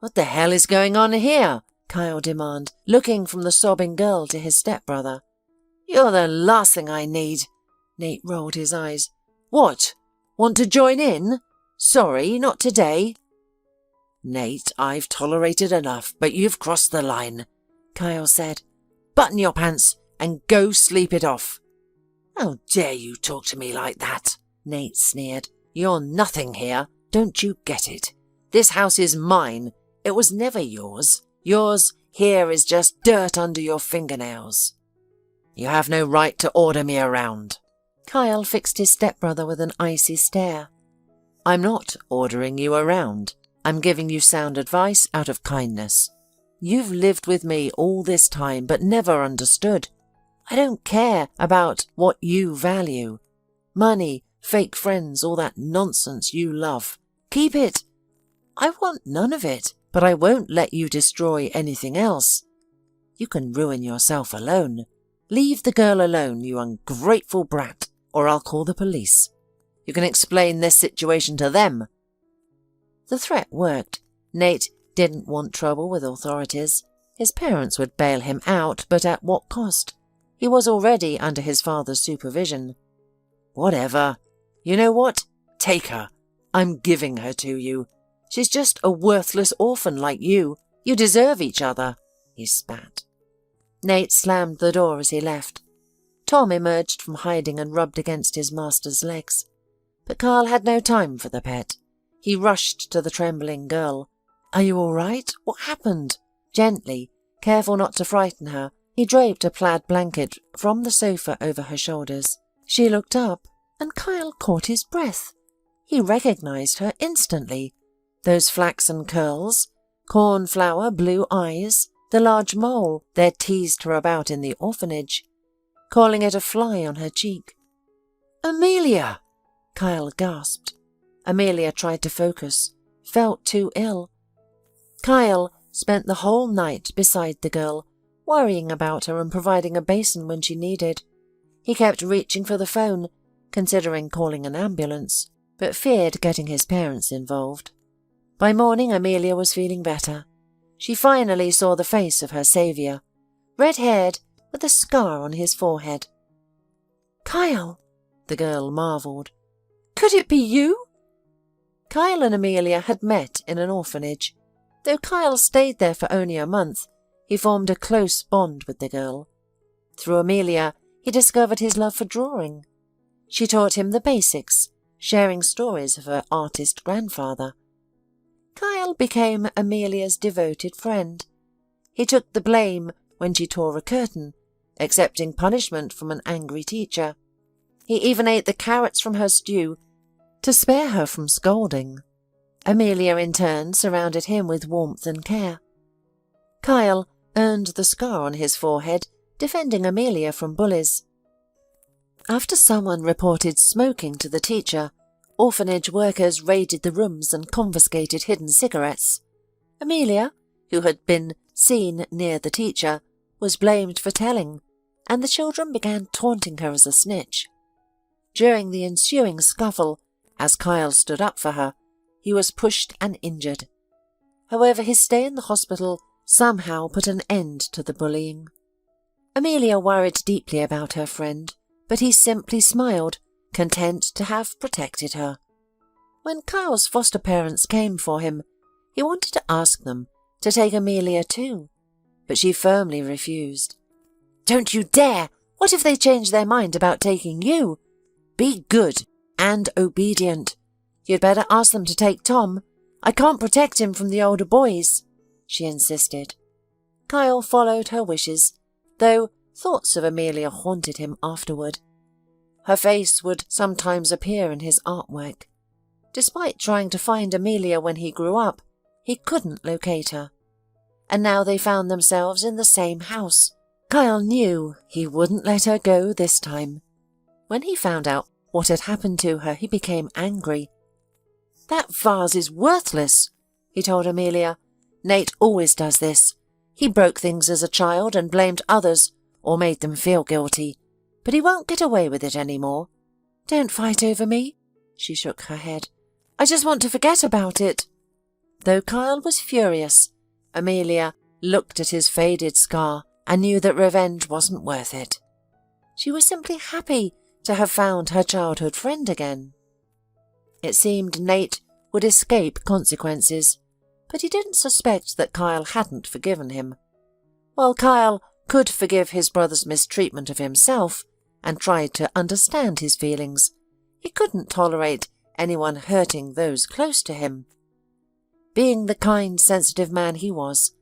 "What the hell is going on here?" Kyle demanded, looking from the sobbing girl to his stepbrother. "You're the last thing I need." Nate rolled his eyes. "What? Want to join in? Sorry, not today." "Nate, I've tolerated enough, but you've crossed the line," Kyle said. "Button your pants and go sleep it off." "How dare you talk to me like that?" Nate sneered. "You're nothing here. Don't you get it? This house is mine. It was never yours. Yours here is just dirt under your fingernails. You have no right to order me around." Kyle fixed his stepbrother with an icy stare. "I'm not ordering you around. I'm giving you sound advice out of kindness. You've lived with me all this time but never understood. I don't care about what you value. Money, fake friends, all that nonsense you love. Keep it. I want none of it, but I won't let you destroy anything else. You can ruin yourself alone. Leave the girl alone, you ungrateful brat, or I'll call the police. You can explain this situation to them." The threat worked. Nate didn't want trouble with authorities. His parents would bail him out, but at what cost? He was already under his father's supervision. "Whatever. You know what? Take her. I'm giving her to you. She's just a worthless orphan like you. You deserve each other," he spat. Nate slammed the door as he left. Tom emerged from hiding and rubbed against his master's legs. But Carl had no time for the pet. He rushed to the trembling girl. "Are you all right? What happened?" Gently, careful not to frighten her, he draped a plaid blanket from the sofa over her shoulders. She looked up, and Kyle caught his breath. He recognized her instantly. Those flaxen curls, cornflower blue eyes, the large mole they'd teased her about in the orphanage, calling it a fly on her cheek. "Amelia!" Kyle gasped. Amelia tried to focus, felt too ill. Kyle spent the whole night beside the girl, worrying about her and providing a basin when she needed. He kept reaching for the phone, considering calling an ambulance, but feared getting his parents involved. By morning, Amelia was feeling better. She finally saw the face of her saviour, red-haired with a scar on his forehead. "Kyle," the girl marvelled. "Could it be you?" Kyle and Amelia had met in an orphanage. Though Kyle stayed there for only a month, he formed a close bond with the girl. Through Amelia, he discovered his love for drawing. She taught him the basics, sharing stories of her artist grandfather. Kyle became Amelia's devoted friend. He took the blame when she tore a curtain, accepting punishment from an angry teacher. He even ate the carrots from her stew to spare her from scolding. Amelia, in turn, surrounded him with warmth and care. Kyle earned the scar on his forehead, defending Amelia from bullies. After someone reported smoking to the teacher, orphanage workers raided the rooms and confiscated hidden cigarettes. Amelia, who had been seen near the teacher, was blamed for telling, and the children began taunting her as a snitch. During the ensuing scuffle, as Kyle stood up for her, he was pushed and injured. However, his stay in the hospital somehow put an end to the bullying. Amelia worried deeply about her friend, but he simply smiled, content to have protected her. When Kyle's foster parents came for him, he wanted to ask them to take Amelia too, but she firmly refused. "Don't you dare! What if they change their mind about taking you? Be good and obedient. You'd better ask them to take Tom. I can't protect him from the older boys," she insisted. Kyle followed her wishes, though thoughts of Amelia haunted him afterward. Her face would sometimes appear in his artwork. Despite trying to find Amelia when he grew up, he couldn't locate her. And now they found themselves in the same house. Kyle knew he wouldn't let her go this time. When he found out what had happened to her, he became angry. "That vase is worthless," he told Amelia. "Nate always does this. He broke things as a child and blamed others or made them feel guilty. But he won't get away with it anymore." "Don't fight over me," she shook her head. "I just want to forget about it." Though Kyle was furious, Amelia looked at his faded scar and knew that revenge wasn't worth it. She was simply happy to have found her childhood friend again. It seemed Nate would escape consequences, but he didn't suspect that Kyle hadn't forgiven him. While Kyle could forgive his brother's mistreatment of himself and tried to understand his feelings, he couldn't tolerate anyone hurting those close to him. Being the kind, sensitive man he was,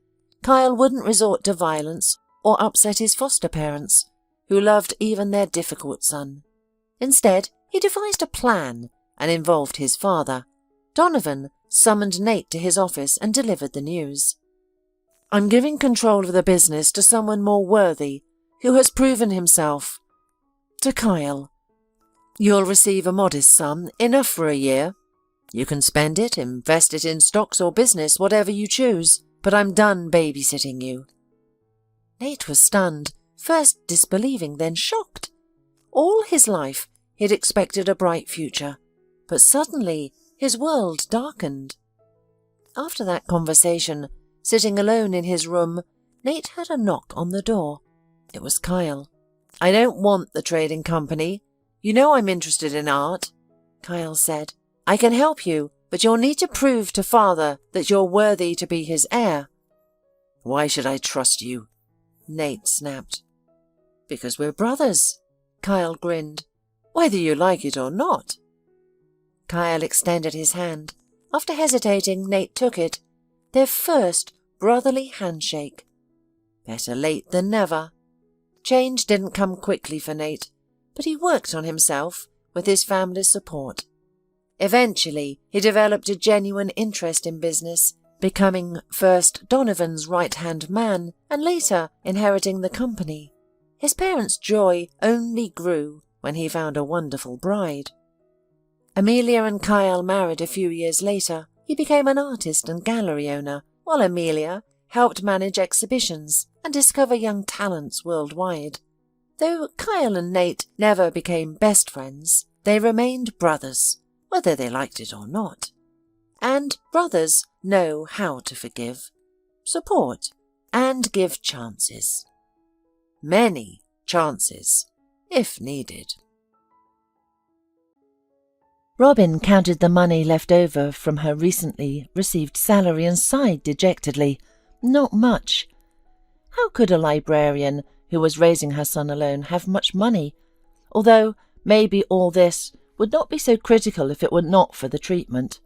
Kyle wouldn't resort to violence or upset his foster parents, who loved even their difficult son. Instead, he devised a plan and involved his father. Donovan summoned Nate to his office and delivered the news. "I'm giving control of the business to someone more worthy, who has proven himself. To Kyle. You'll receive a modest sum, enough for a year. You can spend it, invest it in stocks or business, whatever you choose, but I'm done babysitting you." Nate was stunned, first disbelieving, then shocked. All his life he'd expected a bright future, but suddenly his world darkened. After that conversation, sitting alone in his room, Nate heard a knock on the door. It was Kyle. "I don't want the trading company. You know I'm interested in art," Kyle said. "I can help you, but you'll need to prove to Father that you're worthy to be his heir." "Why should I trust you?" Nate snapped. "Because we're brothers," Kyle grinned. "Whether you like it or not." Kyle extended his hand. After hesitating, Nate took it. Their first brotherly handshake. Better late than never. Change didn't come quickly for Nate, but he worked on himself with his family's support. Eventually, he developed a genuine interest in business, becoming first Donovan's right-hand man and later inheriting the company. His parents' joy only grew when he found a wonderful bride. Amelia and Kyle married a few years later. He became an artist and gallery owner, while Amelia helped manage exhibitions and discover young talents worldwide. Though Kyle and Nate never became best friends, they remained brothers, whether they liked it or not. And brothers know how to forgive, support, and give chances. Many chances, if needed. Robin counted the money left over from her recently received salary and sighed dejectedly. Not much. How could a librarian who was raising her son alone have much money? Although maybe all this would not be so critical if it were not for the treatment.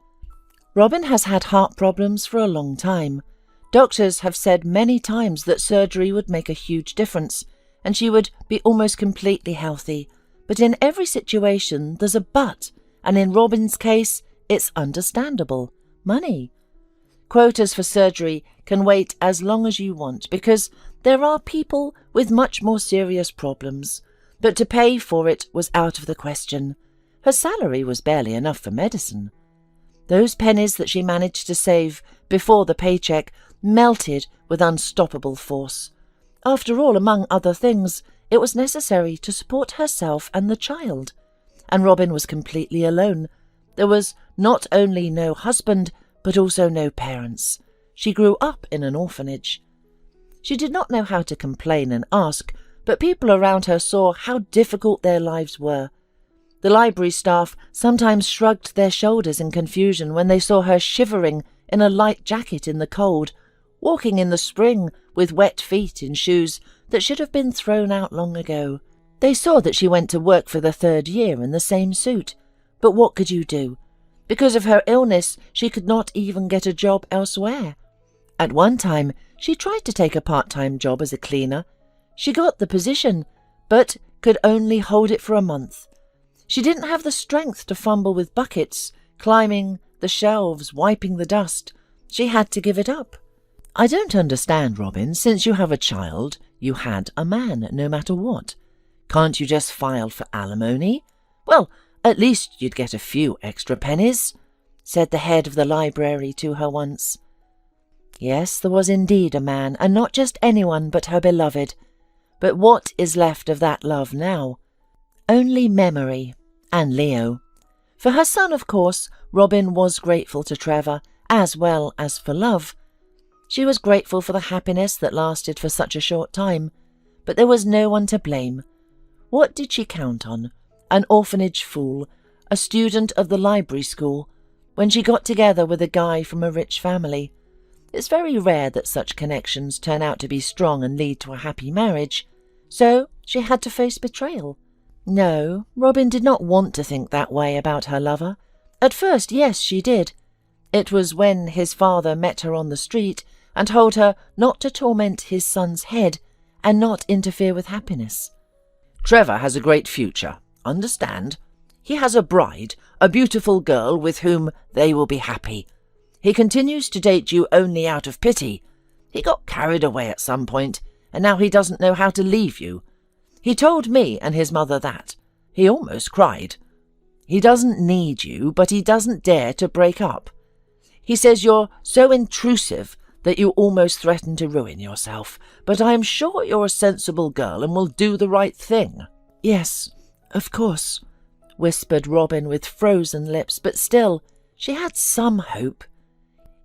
Robin has had heart problems for a long time. Doctors have said many times that surgery would make a huge difference, and she would be almost completely healthy. But in every situation there's a but, and in Robin's case it's understandable. Money. Quotas for surgery can wait as long as you want because there are people with much more serious problems. But to pay for it was out of the question. Her salary was barely enough for medicine. Those pennies that she managed to save before the paycheck melted with unstoppable force. After all, among other things, it was necessary to support herself and the child. And Robin was completely alone. There was not only no husband, but also no parents. She grew up in an orphanage. She did not know how to complain and ask, but people around her saw how difficult their lives were. The library staff sometimes shrugged their shoulders in confusion when they saw her shivering in a light jacket in the cold, walking in the spring with wet feet in shoes that should have been thrown out long ago. They saw that she went to work for the 3rd year in the same suit. But what could you do? Because of her illness, she could not even get a job elsewhere. At one time, she tried to take a part-time job as a cleaner. She got the position, but could only hold it for a month. She didn't have the strength to fumble with buckets, climbing the shelves, wiping the dust. She had to give it up. I don't understand, Robin. Since you have a child, you had a man, no matter what. Can't you just file for alimony? Well, at least you'd get a few extra pennies, said the head of the library to her once. Yes, there was indeed a man, and not just anyone but her beloved. But what is left of that love now? Only memory, and Leo. For her son, of course, Robin was grateful to Trevor, as well as for love. She was grateful for the happiness that lasted for such a short time, but there was no one to blame. What did she count on? An orphanage fool, a student of the library school, when she got together with a guy from a rich family. It's very rare that such connections turn out to be strong and lead to a happy marriage, so she had to face betrayal. No, Robin did not want to think that way about her lover. At first, yes, she did. It was when his father met her on the street and told her not to torment his son's head and not interfere with happiness. Trevor has a great future, understand? He has a bride, a beautiful girl with whom they will be happy. He continues to date you only out of pity. He got carried away at some point, and now he doesn't know how to leave you. He told me and his mother that. He almost cried. He doesn't need you, but he doesn't dare to break up. He says you're so intrusive that you almost threaten to ruin yourself, but I am sure you're a sensible girl and will do the right thing. Yes, of course, whispered Robin with frozen lips, but still she had some hope.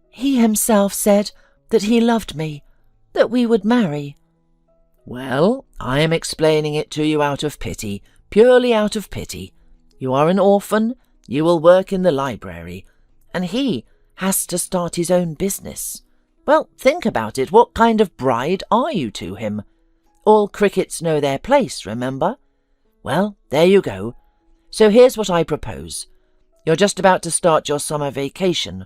He himself said that he loved me, that we would marry. Well, I am explaining it to you out of pity, purely out of pity. You are an orphan, you will work in the library, and he has to start his own business. Well, think about it. What kind of bride are you to him? All crickets know their place, remember? Well, there you go. So here's what I propose. You're just about to start your summer vacation.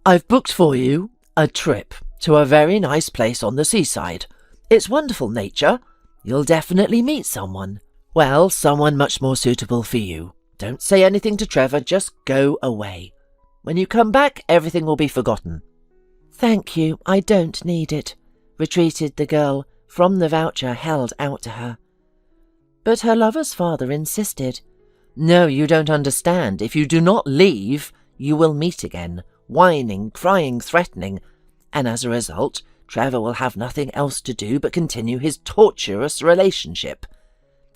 I've booked for you a trip to a very nice place on the seaside. It's wonderful nature. You'll definitely meet someone. Well, someone much more suitable for you. Don't say anything to Trevor, just go away. When you come back, everything will be forgotten. Thank you, I don't need it, retreated the girl from the voucher held out to her. But her lover's father insisted. No, you don't understand. If you do not leave, you will meet again, whining, crying, threatening, and as a result, Trevor will have nothing else to do but continue his torturous relationship.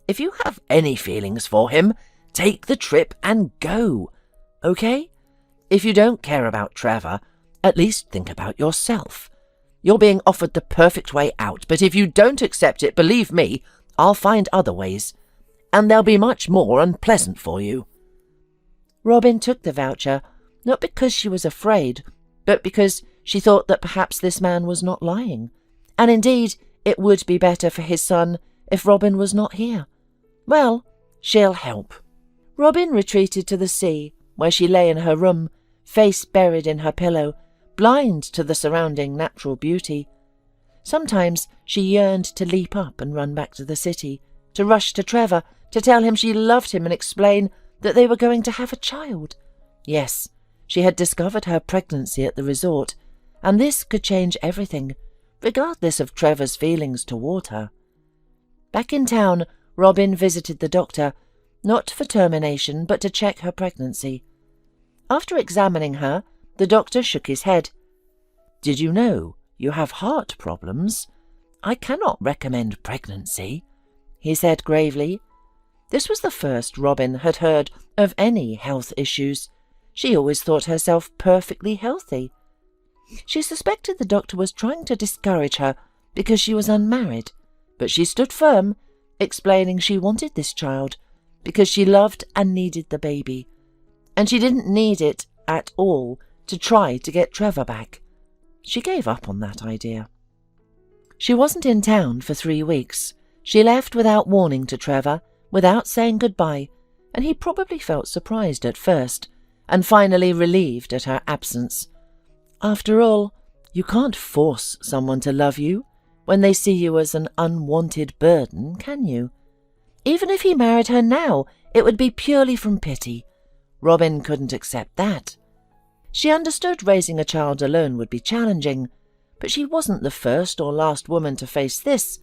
If you have any feelings for him, take the trip and go, okay? If you don't care about Trevor, at least think about yourself. You're being offered the perfect way out, but if you don't accept it, believe me, I'll find other ways, and they'll be much more unpleasant for you." Robin took the voucher, not because she was afraid, but because she thought that perhaps this man was not lying, and indeed it would be better for his son if Robin was not here. Well, she'll help. Robin retreated to the sea, where she lay in her room, face buried in her pillow, blind to the surrounding natural beauty. Sometimes she yearned to leap up and run back to the city, to rush to Trevor, to tell him she loved him and explain that they were going to have a child. Yes, she had discovered her pregnancy at the resort, and this could change everything, regardless of Trevor's feelings toward her. Back in town, Robin visited the doctor, not for termination, but to check her pregnancy. After examining her, the doctor shook his head. "Did you know you have heart problems? I cannot recommend pregnancy," he said gravely. This was the first Robin had heard of any health issues. She always thought herself perfectly healthy. She suspected the doctor was trying to discourage her because she was unmarried, but she stood firm, explaining she wanted this child because she loved and needed the baby, and she didn't need it at all to try to get Trevor back. She gave up on that idea. She wasn't in town for 3 weeks. She left without warning to Trevor, without saying goodbye, and he probably felt surprised at first, and finally relieved at her absence. After all, you can't force someone to love you when they see you as an unwanted burden, can you? Even if he married her now, it would be purely from pity. Robin couldn't accept that. She understood raising a child alone would be challenging, but she wasn't the first or last woman to face this.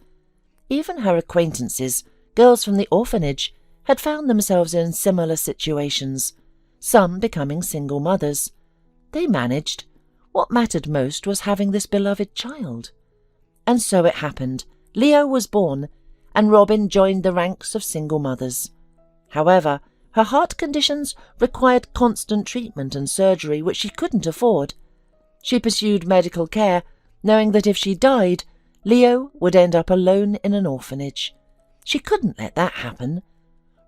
Even her acquaintances, girls from the orphanage, had found themselves in similar situations, some becoming single mothers. They managed. What mattered most was having this beloved child. And so it happened. Leo was born, and Robin joined the ranks of single mothers. However, her heart conditions required constant treatment and surgery, which she couldn't afford. She pursued medical care, knowing that if she died, Leo would end up alone in an orphanage. She couldn't let that happen.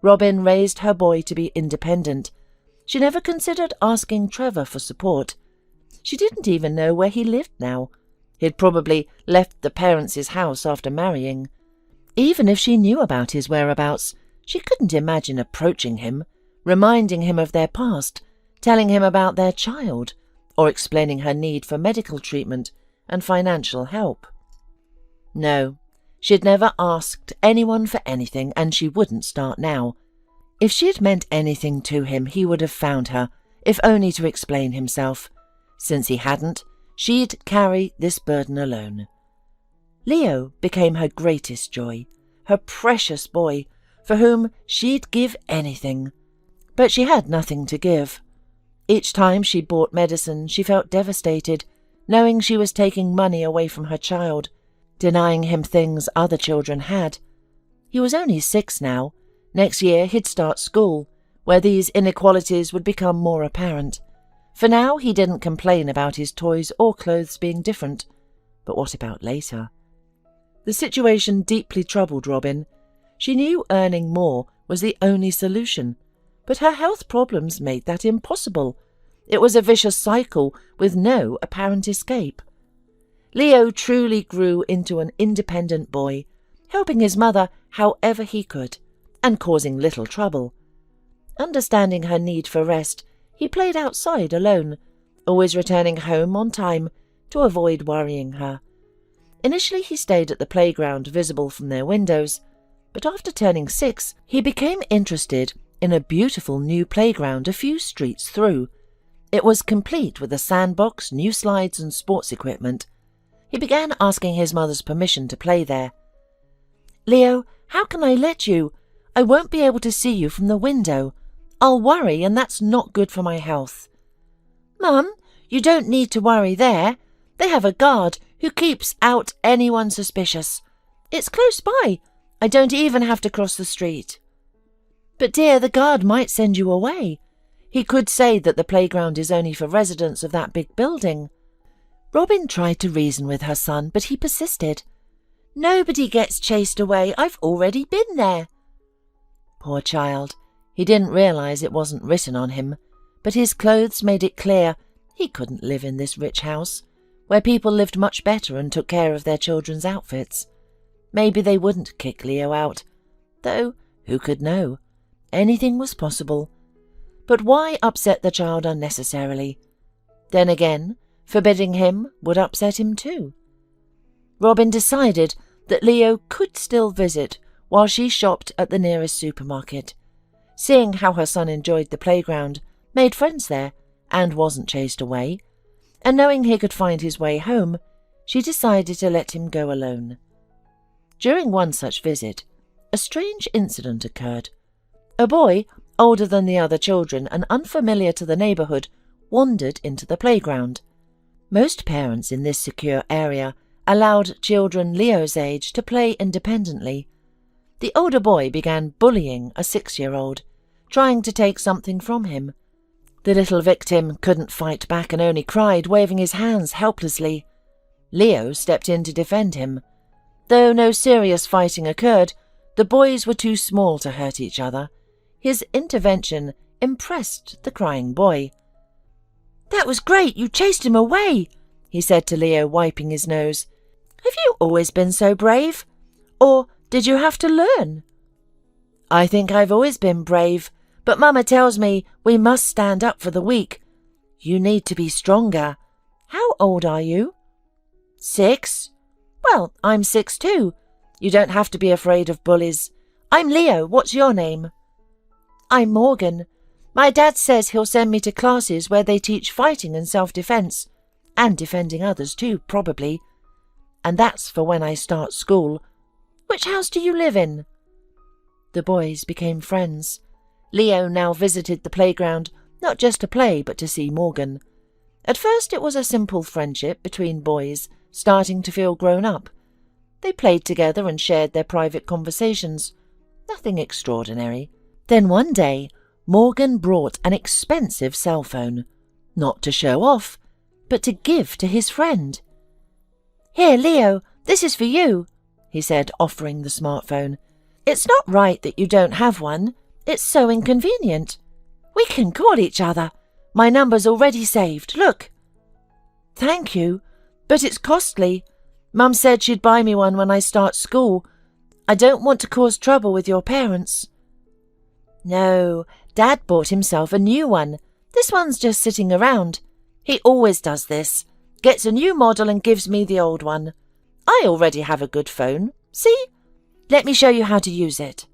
Robin raised her boy to be independent. She never considered asking Trevor for support. She didn't even know where he lived now. He'd probably left the parents' house after marrying. Even if she knew about his whereabouts, she couldn't imagine approaching him, reminding him of their past, telling him about their child, or explaining her need for medical treatment and financial help. No, she'd never asked anyone for anything, and she wouldn't start now. If she'd meant anything to him, he would have found her, if only to explain himself. Since he hadn't, she'd carry this burden alone. Leo became her greatest joy, her precious boy, for whom she'd give anything. But she had nothing to give. Each time she bought medicine, she felt devastated, knowing she was taking money away from her child, denying him things other children had. He was only 6 now. Next year he'd start school, where these inequalities would become more apparent. For now he didn't complain about his toys or clothes being different. But what about later? The situation deeply troubled Robin. She knew earning more was the only solution, but her health problems made that impossible. It was a vicious cycle with no apparent escape. Leo truly grew into an independent boy, helping his mother however he could, and causing little trouble. Understanding her need for rest, he played outside alone, always returning home on time to avoid worrying her. Initially he stayed at the playground visible from their windows, but after turning 6, he became interested in a beautiful new playground a few streets through. It was complete with a sandbox, new slides and sports equipment. He began asking his mother's permission to play there. "Leo, how can I let you? I won't be able to see you from the window. I'll worry, and that's not good for my health." "Mum, you don't need to worry there. They have a guard who keeps out anyone suspicious. It's close by. I don't even have to cross the street." "But dear, the guard might send you away. He could say that the playground is only for residents of that big building." Robin tried to reason with her son, but he persisted. "Nobody gets chased away. I've already been there." Poor child. He didn't realize it wasn't written on him, but his clothes made it clear he couldn't live in this rich house, where people lived much better and took care of their children's outfits. Maybe they wouldn't kick Leo out, though who could know? Anything was possible. But why upset the child unnecessarily? Then again, forbidding him would upset him too. Robin decided that Leo could still visit while she shopped at the nearest supermarket. Seeing how her son enjoyed the playground, made friends there, and wasn't chased away, and knowing he could find his way home, she decided to let him go alone. During one such visit, a strange incident occurred. A boy, older than the other children and unfamiliar to the neighbourhood, wandered into the playground. Most parents in this secure area allowed children Leo's age to play independently. The older boy began bullying a 6-year-old, trying to take something from him. The little victim couldn't fight back and only cried, waving his hands helplessly. Leo stepped in to defend him. Though no serious fighting occurred, the boys were too small to hurt each other. His intervention impressed the crying boy. "That was great, you chased him away," he said to Leo, wiping his nose. "Have you always been so brave? Or did you have to learn?" "I think I've always been brave, but Mama tells me we must stand up for the weak. You need to be stronger. How old are you?" 6. "Well, I'm 6 too. You don't have to be afraid of bullies. I'm Leo. What's your name?" "I'm Morgan. My dad says he'll send me to classes where they teach fighting and self-defense, and defending others too, probably. And that's for when I start school. Which house do you live in?" The boys became friends. Leo now visited the playground, not just to play, but to see Morgan. At first it was a simple friendship between boys, starting to feel grown up. They played together and shared their private conversations. Nothing extraordinary. Then one day, Morgan brought an expensive cell phone, not to show off, but to give to his friend. "Here, Leo, this is for you," he said, offering the smartphone. "It's not right that you don't have one. It's so inconvenient. We can call each other. My number's already saved. Look." "Thank you, but it's costly. Mum said she'd buy me one when I start school. I don't want to cause trouble with your parents." "No, Dad bought himself a new one. This one's just sitting around. He always does this. Gets a new model and gives me the old one. I already have a good phone. See? Let me show you how to use it."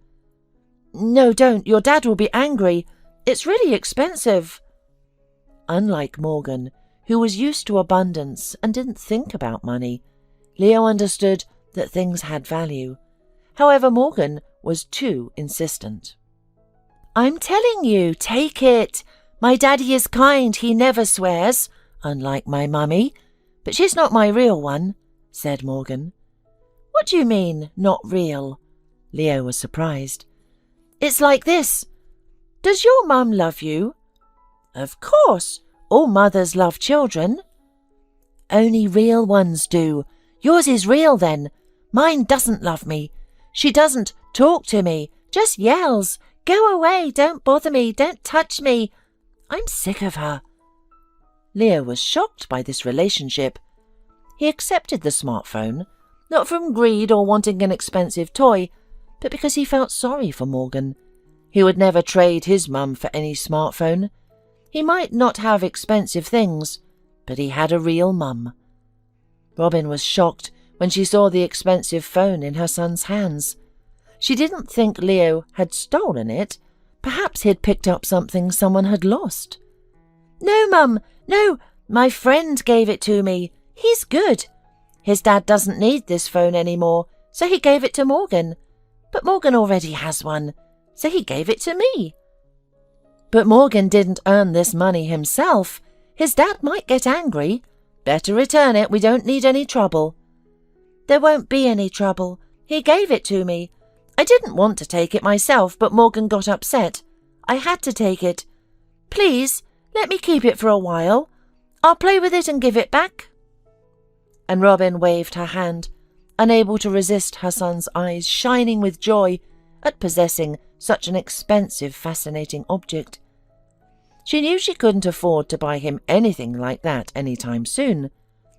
"No, don't. Your dad will be angry. It's really expensive." Unlike Morgan, who was used to abundance and didn't think about money, Leo understood that things had value. However, Morgan was too insistent. "I'm telling you, take it. My daddy is kind, he never swears, unlike my mummy. But she's not my real one," said Morgan. "What do you mean, not real?" Leo was surprised. "It's like this. Does your mum love you?" "Of course. All mothers love children." "Only real ones do. Yours is real then. Mine doesn't love me. She doesn't talk to me, just yells. 'Go away, don't bother me, don't touch me.' I'm sick of her." Leo was shocked by this relationship. He accepted the smartphone, not from greed or wanting an expensive toy, but because he felt sorry for Morgan. He would never trade his mum for any smartphone. He might not have expensive things, but he had a real mum. Robin was shocked when she saw the expensive phone in her son's hands. She didn't think Leo had stolen it. Perhaps he'd picked up something someone had lost. "No, Mum, no, my friend gave it to me. He's good. His dad doesn't need this phone anymore, so he gave it to Morgan. But Morgan already has one, so he gave it to me." "But Morgan didn't earn this money himself. His dad might get angry. Better return it, we don't need any trouble. There won't be any trouble. He gave it to me. I didn't want to take it myself, but Morgan got upset. I had to take it. Please, let me keep it for a while. I'll play with it and give it back. And Robin waved her hand, unable to resist her son's eyes shining with joy at possessing such an expensive, fascinating object. She knew she couldn't afford to buy him anything like that any time soon.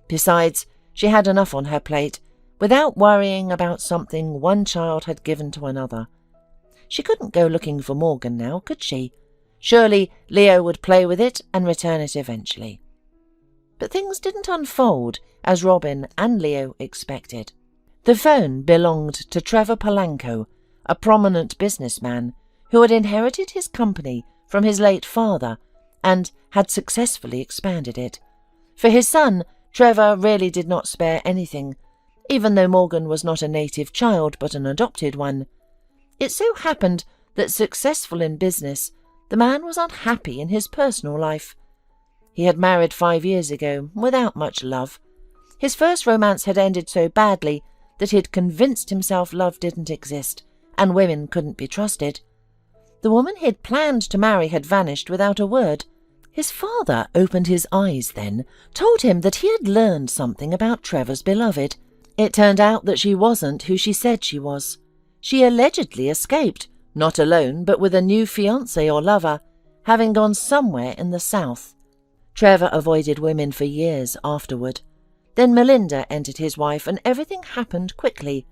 Besides, she had enough on her plate without worrying about something one child had given to another. She couldn't go looking for Morgan now, could she? Surely Leo would play with it and return it eventually. But things didn't unfold as Robin and Leo expected. The phone belonged to Trevor Polanco, a prominent businessman who had inherited his company from his late father and had successfully expanded it. For his son, Trevor really did not spare anything, even though Morgan was not a native child but an adopted one. It so happened that, successful in business, the man was unhappy in his personal life. He had married 5 years ago, without much love. His first romance had ended so badly that he had convinced himself love didn't exist, and women couldn't be trusted. The woman he had planned to marry had vanished without a word. His father opened his eyes then, told him that he had learned something about Trevor's beloved. It turned out that she wasn't who she said she was. She allegedly escaped, not alone but with a new fiancé or lover, having gone somewhere in the south. Trevor avoided women for years afterward. Then Melinda entered his wife and everything happened quickly.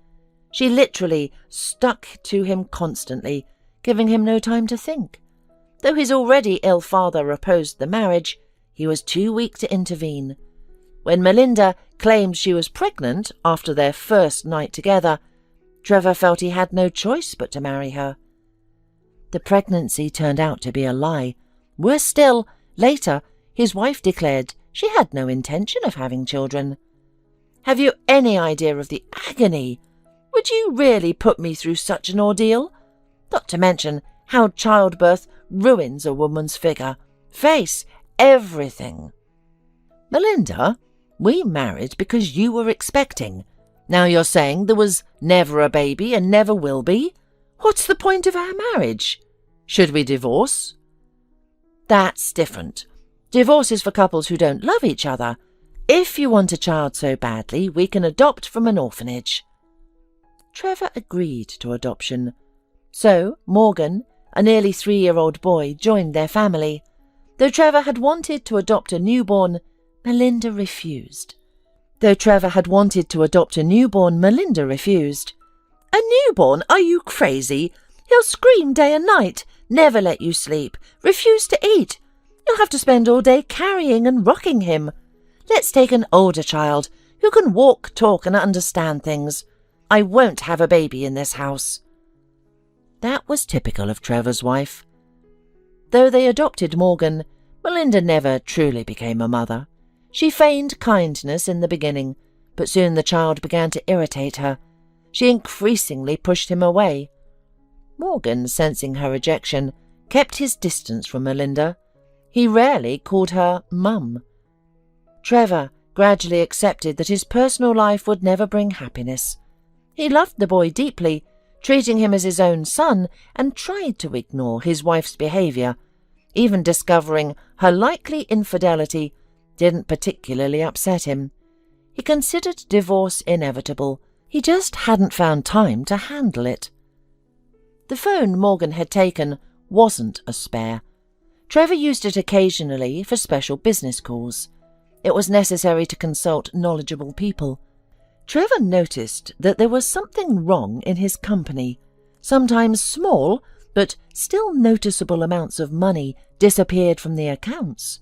She literally stuck to him constantly, giving him no time to think. Though his already ill father opposed the marriage, he was too weak to intervene. When Melinda claimed she was pregnant after their first night together, Trevor felt he had no choice but to marry her. The pregnancy turned out to be a lie. Worse still, later, his wife declared she had no intention of having children. "Have you any idea of the agony? Would you really put me through such an ordeal? Not to mention how childbirth ruins a woman's figure, face, everything." "Melinda, we married because you were expecting. Now you're saying there was never a baby and never will be? What's the point of our marriage? Should we divorce?" "That's different. Divorce is for couples who don't love each other. If you want a child so badly, we can adopt from an orphanage." Trevor agreed to adoption. So Morgan, a nearly 3-year-old boy, joined their family. Though Trevor had wanted to adopt a newborn, Melinda refused. A newborn? Are you crazy? He'll scream day and night, never let you sleep, refuse to eat. You'll have to spend all day carrying and rocking him. Let's take an older child who can walk, talk, and understand things. I won't have a baby in this house." That was typical of Trevor's wife. Though they adopted Morgan, Melinda never truly became a mother. She feigned kindness in the beginning, but soon the child began to irritate her. She increasingly pushed him away. Morgan, sensing her rejection, kept his distance from Melinda. He rarely called her Mum. Trevor gradually accepted that his personal life would never bring happiness. He loved the boy deeply, treating him as his own son, and tried to ignore his wife's behaviour. Even discovering her likely infidelity didn't particularly upset him. He considered divorce inevitable. He just hadn't found time to handle it. The phone Morgan had taken wasn't a spare. Trevor used it occasionally for special business calls. It was necessary to consult knowledgeable people. Trevor noticed that there was something wrong in his company. Sometimes small, but still noticeable amounts of money disappeared from the accounts.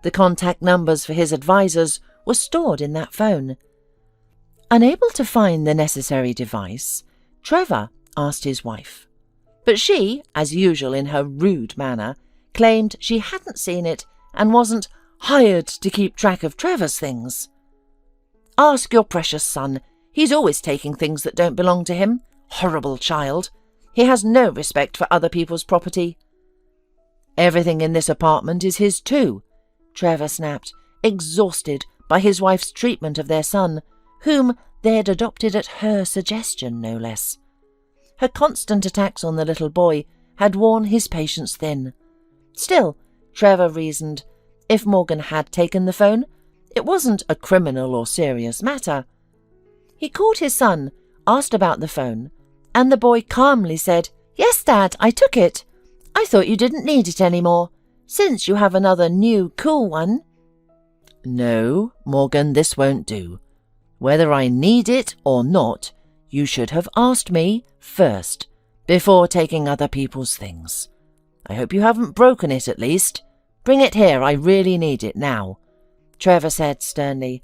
The contact numbers for his advisors were stored in that phone. Unable to find the necessary device, Trevor asked his wife. But she, as usual in her rude manner, claimed she hadn't seen it and wasn't hired to keep track of Trevor's things. "Ask your precious son. He's always taking things that don't belong to him. Horrible child. He has no respect for other people's property." "Everything in this apartment is his too," Trevor snapped, exhausted by his wife's treatment of their son, whom they had adopted at her suggestion, no less. Her constant attacks on the little boy had worn his patience thin. Still, Trevor reasoned, if Morgan had taken the phone, it wasn't a criminal or serious matter. He called his son, asked about the phone, and the boy calmly said, "Yes, Dad, I took it. I thought you didn't need it anymore, since you have another new cool one." "No, Morgan, this won't do. Whether I need it or not, you should have asked me first, before taking other people's things. I hope you haven't broken it at least. Bring it here, I really need it now," Trevor said sternly.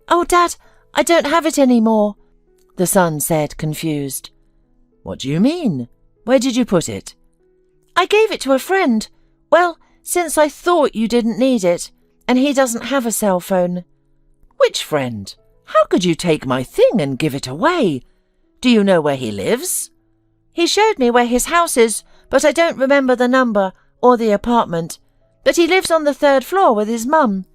"Oh, Dad, I don't have it anymore," the son said, confused. "What do you mean? Where did you put it?" "I gave it to a friend. Well, since I thought you didn't need it, and he doesn't have a cell phone." "Which friend? How could you take my thing and give it away? Do you know where he lives?" "He showed me where his house is, but I don't remember the number or the apartment. But he lives on the 3rd floor with his mum.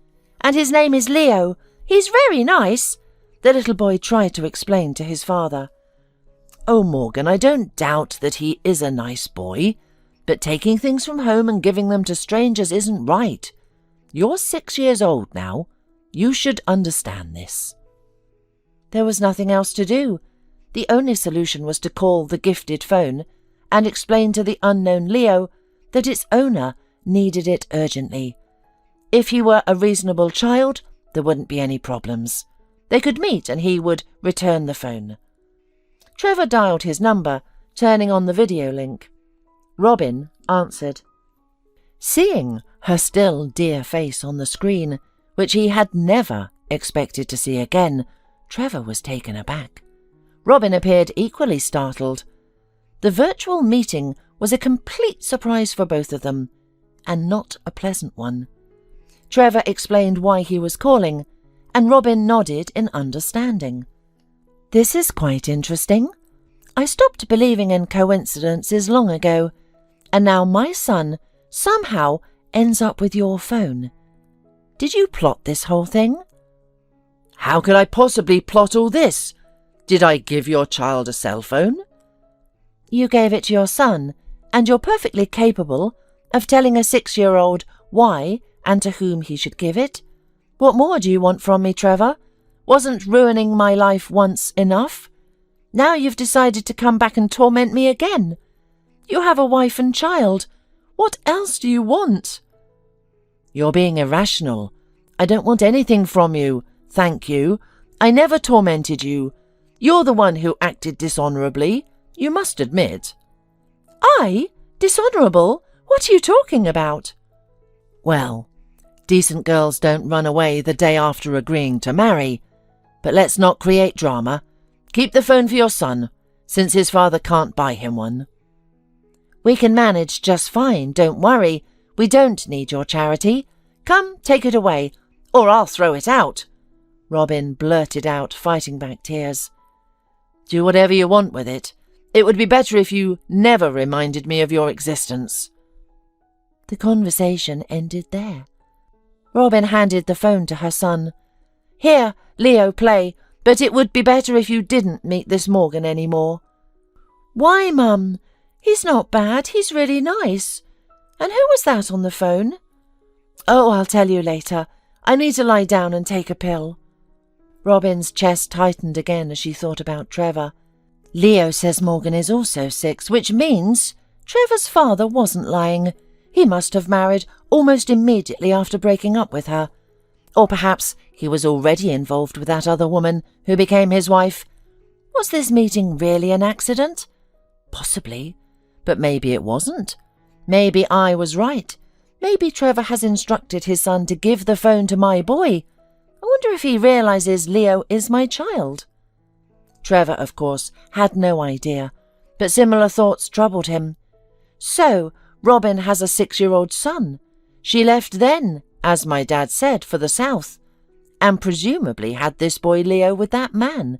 And his name is Leo. He's very nice," the little boy tried to explain to his father. "Oh, Morgan, I don't doubt that he is a nice boy, but taking things from home and giving them to strangers isn't right. You're 6 years old now. You should understand this." There was nothing else to do. The only solution was to call the gifted phone and explain to the unknown Leo that its owner needed it urgently. If he were a reasonable child, there wouldn't be any problems. They could meet and he would return the phone. Trevor dialed his number, turning on the video link. Robin answered. Seeing her still dear face on the screen, which he had never expected to see again, Trevor was taken aback. Robin appeared equally startled. The virtual meeting was a complete surprise for both of them, and not a pleasant one. Trevor explained why he was calling, and Robin nodded in understanding. "This is quite interesting. I stopped believing in coincidences long ago, and now my son somehow ends up with your phone. Did you plot this whole thing?" "How could I possibly plot all this? Did I give your child a cell phone?" "You gave it to your son, and you're perfectly capable of telling a 6-year-old why and to whom he should give it. What more do you want from me, Trevor? Wasn't ruining my life once enough? Now you've decided to come back and torment me again. You have a wife and child. What else do you want?" "You're being irrational. I don't want anything from you, thank you. I never tormented you. You're the one who acted dishonourably, you must admit." "I? Dishonourable? What are you talking about?" "Well, decent girls don't run away the day after agreeing to marry. But let's not create drama. Keep the phone for your son, since his father can't buy him one." "We can manage just fine, don't worry. We don't need your charity. Come, take it away, or I'll throw it out," Robin blurted out, fighting back tears. "Do whatever you want with it. It would be better if you never reminded me of your existence." The conversation ended there. Robin handed the phone to her son. "Here, Leo, play, but it would be better if you didn't meet this Morgan any more." "Why, Mum? He's not bad, he's really nice. And who was that on the phone?" "Oh, I'll tell you later. I need to lie down and take a pill." Robin's chest tightened again as she thought about Trevor. Leo says Morgan is also 6, which means Trevor's father wasn't lying. He must have married almost immediately after breaking up with her. Or perhaps he was already involved with that other woman who became his wife. Was this meeting really an accident? Possibly, but maybe it wasn't. Maybe I was right. Maybe Trevor has instructed his son to give the phone to my boy. I wonder if he realizes Leo is my child. Trevor, of course, had no idea, but similar thoughts troubled him. So, Robin has a 6-year-old son. She left then, as my dad said, for the south, and presumably had this boy Leo with that man.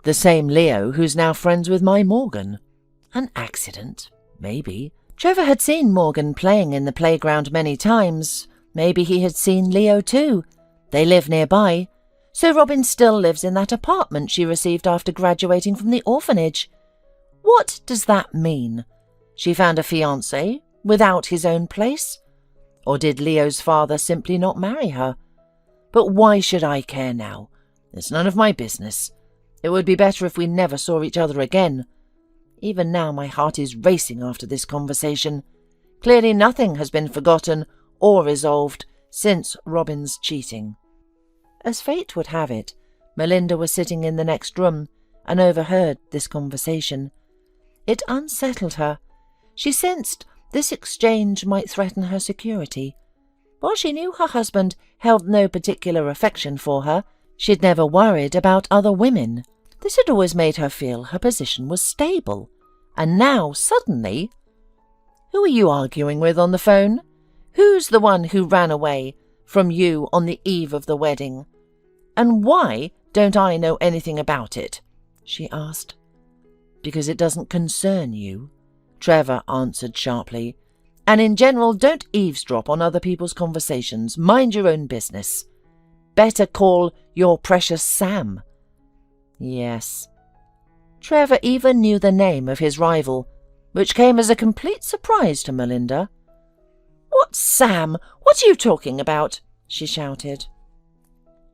The same Leo who's now friends with my Morgan. An accident, maybe. Trevor had seen Morgan playing in the playground many times. Maybe he had seen Leo too. They live nearby, so Robin still lives in that apartment she received after graduating from the orphanage. What does that mean? She found a fiancé without his own place? Or did Leo's father simply not marry her? But why should I care now? It's none of my business. It would be better if we never saw each other again. Even now my heart is racing after this conversation. Clearly nothing has been forgotten or resolved since Robin's cheating. As fate would have it, Melinda was sitting in the next room and overheard this conversation. It unsettled her. She sensed this exchange might threaten her security. While she knew her husband held no particular affection for her, she'd never worried about other women. This had always made her feel her position was stable. And now, suddenly... Who are you arguing with on the phone? Who's the one who ran away from you on the eve of the wedding? And why don't I know anything about it? She asked. Because it doesn't concern you, Trevor answered sharply. And in general, don't eavesdrop on other people's conversations. Mind your own business. Better call your precious Sam. Yes. Trevor even knew the name of his rival, which came as a complete surprise to Melinda. What, Sam? What are you talking about? She shouted.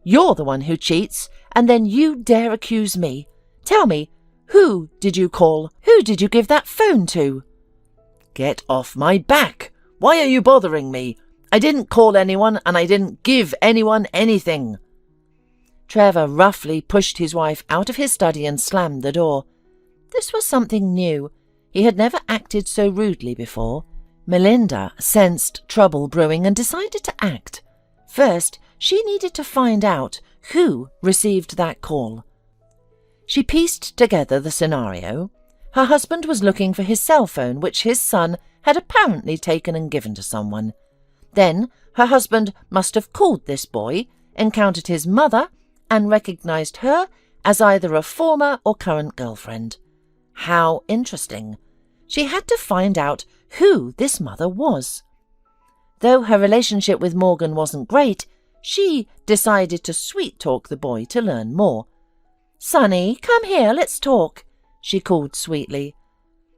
You're the one who cheats, and then you dare accuse me. Tell me, who did you call? Who did you give that phone to? Get off my back! Why are you bothering me? I didn't call anyone, and I didn't give anyone anything. Trevor roughly pushed his wife out of his study and slammed the door. This was something new. He had never acted so rudely before. Melinda sensed trouble brewing and decided to act. First, she needed to find out who received that call. She pieced together the scenario. Her husband was looking for his cell phone, which his son had apparently taken and given to someone. Then her husband must have called this boy, encountered his mother, and recognized her as either a former or current girlfriend. How interesting. She had to find out who this mother was. Though her relationship with Morgan wasn't great, she decided to sweet-talk the boy to learn more. "Sonny, come here, let's talk," she called sweetly.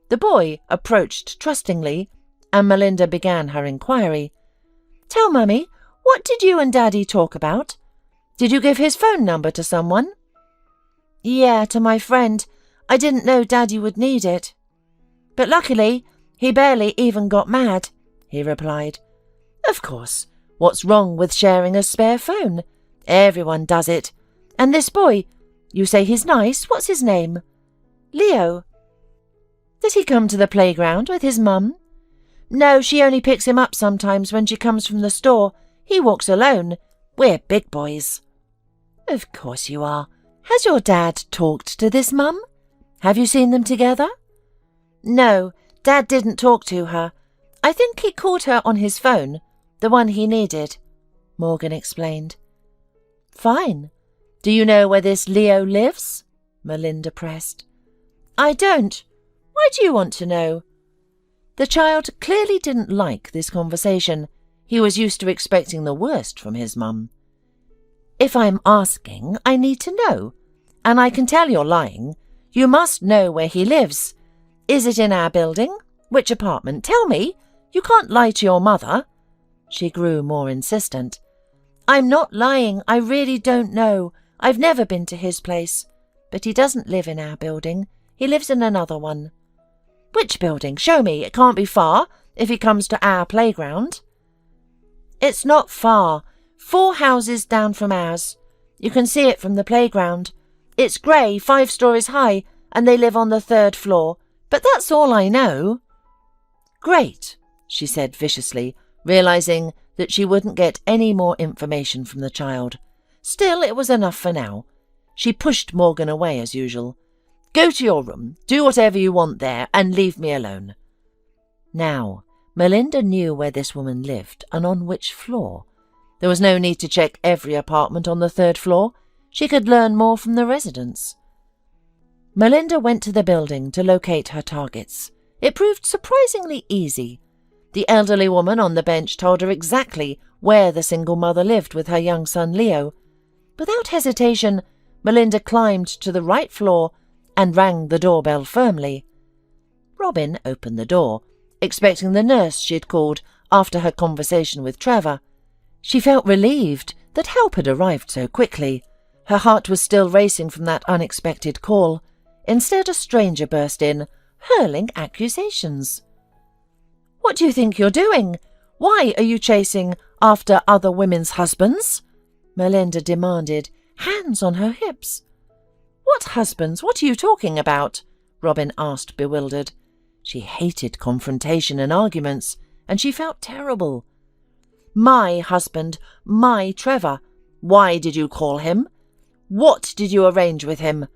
The boy approached trustingly, and Melinda began her inquiry. "Tell Mummy, what did you and Daddy talk about? Did you give his phone number to someone?" "Yeah, to my friend. I didn't know Daddy would need it." "But luckily, he barely even got mad," he replied. "Of course. What's wrong with sharing a spare phone? Everyone does it. And this boy, you say he's nice. What's his name?" "Leo." "Does he come to the playground with his mum?" "No, she only picks him up sometimes when she comes from the store. He walks alone. We're big boys." "Of course you are. Has your dad talked to this mum? Have you seen them together?" "No, Dad didn't talk to her. I think he called her on his phone, the one he needed," Morgan explained. "Fine. Do you know where this Leo lives?" Melinda pressed. "I don't. Why do you want to know?" The child clearly didn't like this conversation. He was used to expecting the worst from his mum. "If I'm asking, I need to know. And I can tell you're lying. You must know where he lives. Is it in our building? Which apartment? Tell me. You can't lie to your mother." She grew more insistent. "I'm not lying. I really don't know. I've never been to his place. But he doesn't live in our building. He lives in another one." "Which building? Show me. It can't be far, if he comes to our playground." "It's not far. 4 houses down from ours. You can see it from the playground. It's grey, 5 stories high, and they live on the 3rd floor. But that's all I know." "Great," she said viciously, realizing that she wouldn't get any more information from the child. Still, it was enough for now. She pushed Morgan away as usual. "Go to your room, do whatever you want there, and leave me alone." Now, Melinda knew where this woman lived and on which floor. There was no need to check every apartment on the 3rd floor. She could learn more from the residents. Melinda went to the building to locate her targets. It proved surprisingly easy. The elderly woman on the bench told her exactly where the single mother lived with her young son Leo. Without hesitation, Melinda climbed to the right floor and rang the doorbell firmly. Robin opened the door, expecting the nurse she had called after her conversation with Trevor. She felt relieved that help had arrived so quickly. Her heart was still racing from that unexpected call. Instead, a stranger burst in, hurling accusations. "What do you think you're doing? Why are you chasing after other women's husbands?" Melinda demanded, hands on her hips. "What husbands? What are you talking about?" Robin asked, bewildered. She hated confrontation and arguments, and she felt terrible. "My husband, my Trevor. Why did you call him? What did you arrange with him?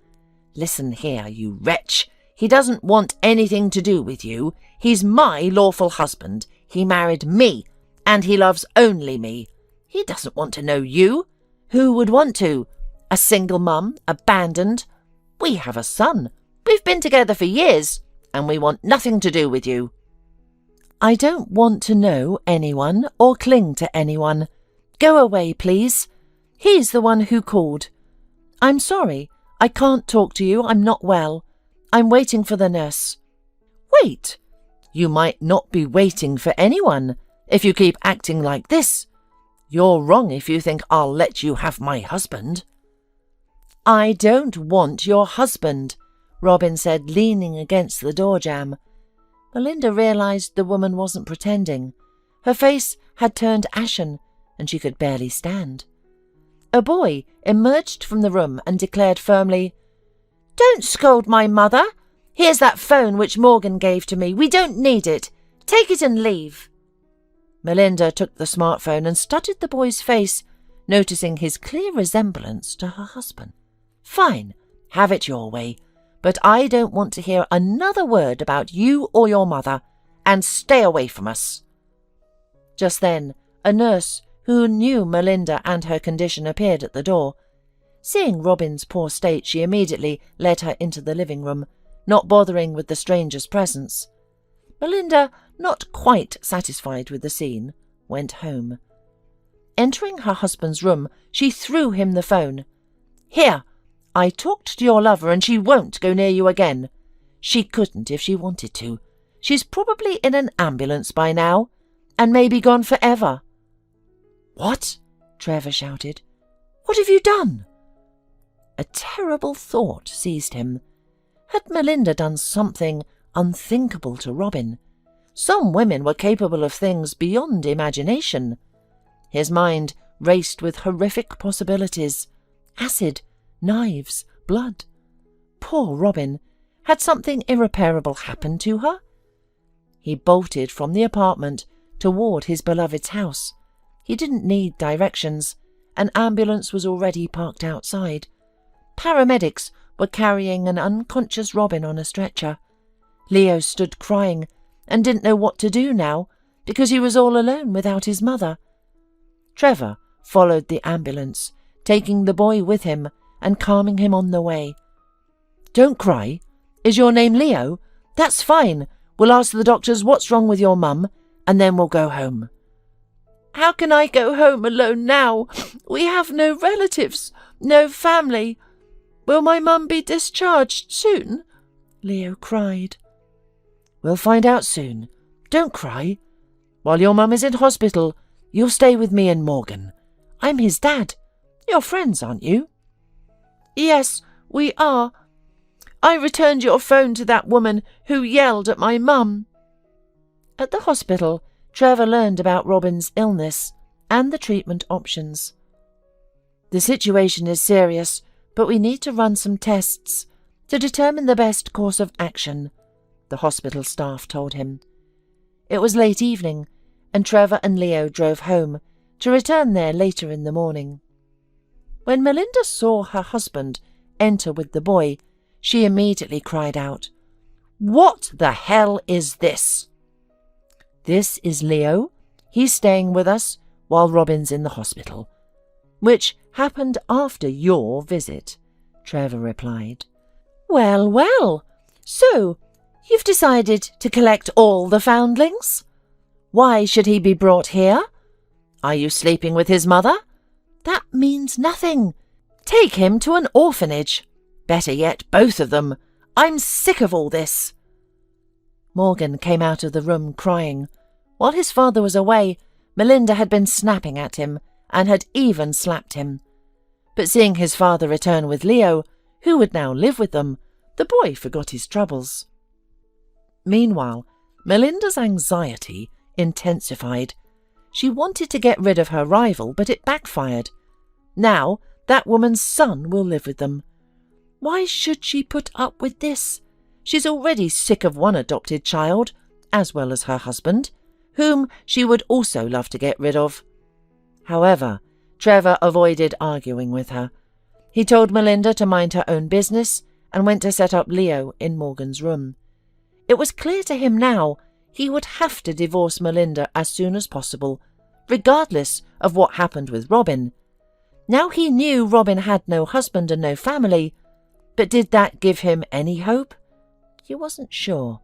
Listen here, you wretch. He doesn't want anything to do with you. He's my lawful husband. He married me, and he loves only me. He doesn't want to know you. Who would want to? A single mum, abandoned. We have a son. We've been together for years, and we want nothing to do with you." "I don't want to know anyone or cling to anyone. Go away, please. He's the one who called. I'm sorry. I can't talk to you. I'm not well. I'm waiting for the nurse." "Wait. You might not be waiting for anyone if you keep acting like this. You're wrong if you think I'll let you have my husband." "I don't want your husband," Robin said, leaning against the door jamb. Melinda realized the woman wasn't pretending. Her face had turned ashen, and she could barely stand. A boy emerged from the room and declared firmly, "Don't scold my mother. Here's that phone which Morgan gave to me. We don't need it. Take it and leave." Melinda took the smartphone and studied the boy's face, noticing his clear resemblance to her husband. "Fine, have it your way. But I don't want to hear another word about you or your mother, and stay away from us." Just then, a nurse who knew Melinda and her condition appeared at the door. Seeing Robin's poor state, she immediately led her into the living room, not bothering with the stranger's presence. Melinda, not quite satisfied with the scene, went home. Entering her husband's room, she threw him the phone. "Here, I talked to your lover and she won't go near you again. She couldn't if she wanted to. She's probably in an ambulance by now, and may be gone forever." "What?" Trevor shouted. "What have you done?" A terrible thought seized him. Had Melinda done something unthinkable to Robin? Some women were capable of things beyond imagination. His mind raced with horrific possibilities. Acid, knives, blood. Poor Robin. Had something irreparable happened to her? He bolted from the apartment toward his beloved's house. He didn't need directions. An ambulance was already parked outside. Paramedics were carrying an unconscious Robin on a stretcher. Leo stood crying and didn't know what to do now because he was all alone without his mother. Trevor followed the ambulance, taking the boy with him and calming him on the way. "Don't cry. Is your name Leo? That's fine. We'll ask the doctors what's wrong with your mum, and then we'll go home." "How can I go home alone now? We have no relatives, no family. Will my mum be discharged soon?" Leo cried. "We'll find out soon. Don't cry. While your mum is in hospital, you'll stay with me and Morgan. I'm his dad. You're friends, aren't you?" "Yes, we are. I returned your phone to that woman who yelled at my mum." At the hospital, Trevor learned about Robin's illness and the treatment options. "The situation is serious, but we need to run some tests to determine the best course of action," the hospital staff told him. It was late evening, and Trevor and Leo drove home to return there later in the morning. When Melinda saw her husband enter with the boy, she immediately cried out, "What the hell is this?" "This is Leo. He's staying with us while Robin's in the hospital," which happened after your visit, Trevor replied. "Well, well. So, you've decided to collect all the foundlings?" Why should he be brought here? Are you sleeping with his mother? That means nothing. Take him to an orphanage. Better yet, both of them. I'm sick of all this." Morgan came out of the room crying. While his father was away, Melinda had been snapping at him and had even slapped him. But seeing his father return with Leo, who would now live with them, the boy forgot his troubles. Meanwhile, Melinda's anxiety intensified. She wanted to get rid of her rival, but it backfired. Now that woman's son will live with them. Why should she put up with this? She's already sick of one adopted child, as well as her husband, whom she would also love to get rid of. However, Trevor avoided arguing with her. He told Melinda to mind her own business and went to set up Leo in Morgan's room. It was clear to him now he would have to divorce Melinda as soon as possible, regardless of what happened with Robin. Now he knew Robin had no husband and no family, but did that give him any hope? He wasn't sure.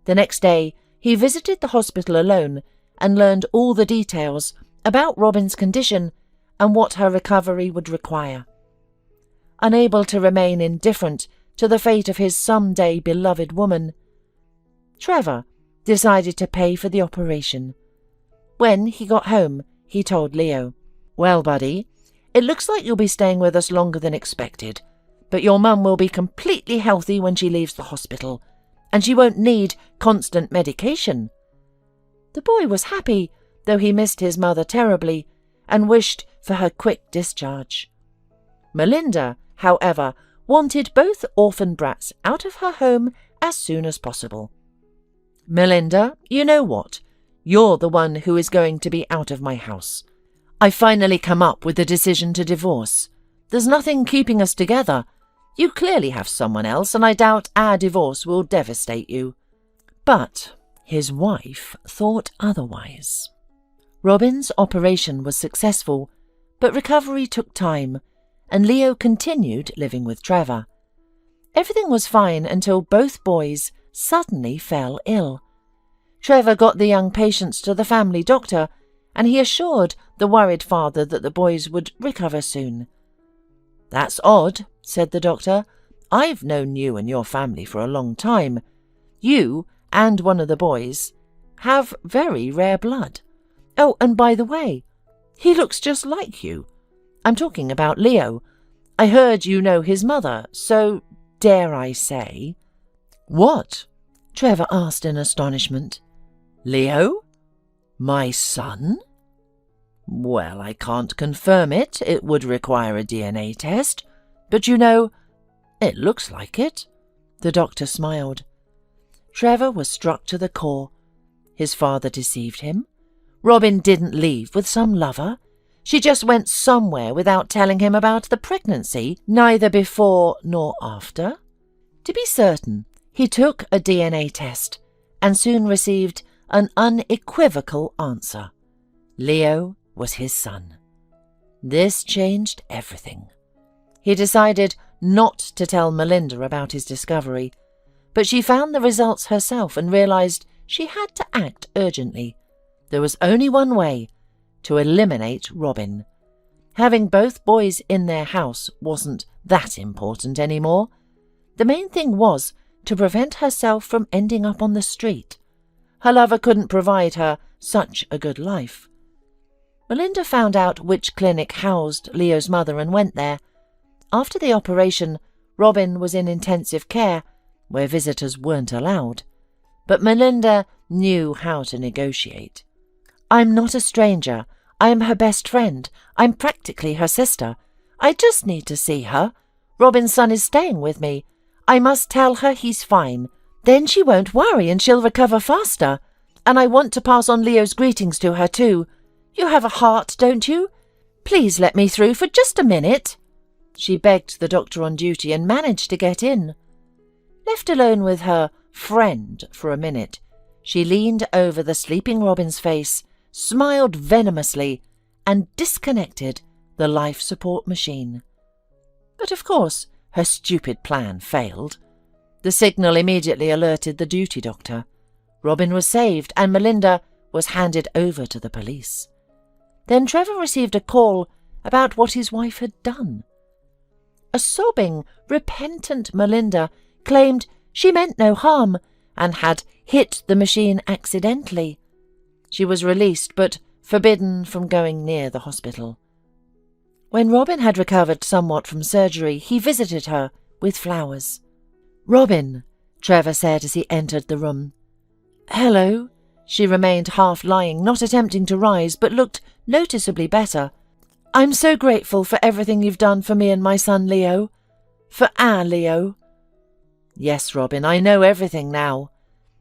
The next day, he visited the hospital alone and learned all the details about Robin's condition and what her recovery would require. Unable to remain indifferent to the fate of his someday beloved woman, Trevor decided to pay for the operation. When he got home, he told Leo, "Well, buddy, it looks like you'll be staying with us longer than expected, but your mum will be completely healthy when she leaves the hospital, and she won't need constant medication." The boy was happy, though he missed his mother terribly and wished for her quick discharge. Melinda, however, wanted both orphan brats out of her home as soon as possible. "Melinda, you know what? You're the one who is going to be out of my house. I've finally come up with the decision to divorce. There's nothing keeping us together. You clearly have someone else, and I doubt our divorce will devastate you." But his wife thought otherwise. Robin's operation was successful, but recovery took time, and Leo continued living with Trevor. Everything was fine until both boys suddenly fell ill. Trevor got the young patients to the family doctor, and he assured the worried father that the boys would recover soon. "That's odd," said the doctor. "I've known you and your family for a long time. You and one of the boys have very rare blood. Oh, and by the way, he looks just like you. I'm talking about Leo. I heard you know his mother, so dare I say—" "What?" Trevor asked in astonishment. "Leo? My son? Well, I can't confirm it. It would require a DNA test. But you know, it looks like it." The doctor smiled. Trevor was struck to the core. His father deceived him. Robin didn't leave with some lover. She just went somewhere without telling him about the pregnancy, neither before nor after. To be certain, he took a DNA test and soon received an unequivocal answer. Leo was his son. This changed everything. He decided not to tell Melinda about his discovery, but she found the results herself and realized she had to act urgently. There was only one way: to eliminate Robin. Having both boys in their house wasn't that important anymore. The main thing was to prevent herself from ending up on the street. Her lover couldn't provide her such a good life. Melinda found out which clinic housed Leo's mother and went there. After the operation, Robin was in intensive care, where visitors weren't allowed. But Melinda knew how to negotiate. "I'm not a stranger. I am her best friend. I'm practically her sister. I just need to see her. Robin's son is staying with me. I must tell her he's fine. Then she won't worry and she'll recover faster. And I want to pass on Leo's greetings to her too. You have a heart, don't you? Please let me through for just a minute." She begged the doctor on duty and managed to get in. Left alone with her friend for a minute, she leaned over the sleeping Robin's face, smiled venomously, and disconnected the life support machine. But of course, her stupid plan failed. The signal immediately alerted the duty doctor. Robin was saved, and Melinda was handed over to the police. Then Trevor received a call about what his wife had done. A sobbing, repentant Melinda claimed she meant no harm and had hit the machine accidentally. She was released but forbidden from going near the hospital. When Robin had recovered somewhat from surgery, he visited her with flowers. "Robin," Trevor said as he entered the room. "Hello." She remained half lying, not attempting to rise, but looked noticeably better. "I'm so grateful for everything you've done for me and my son Leo. For our Leo." "Yes, Robin, I know everything now."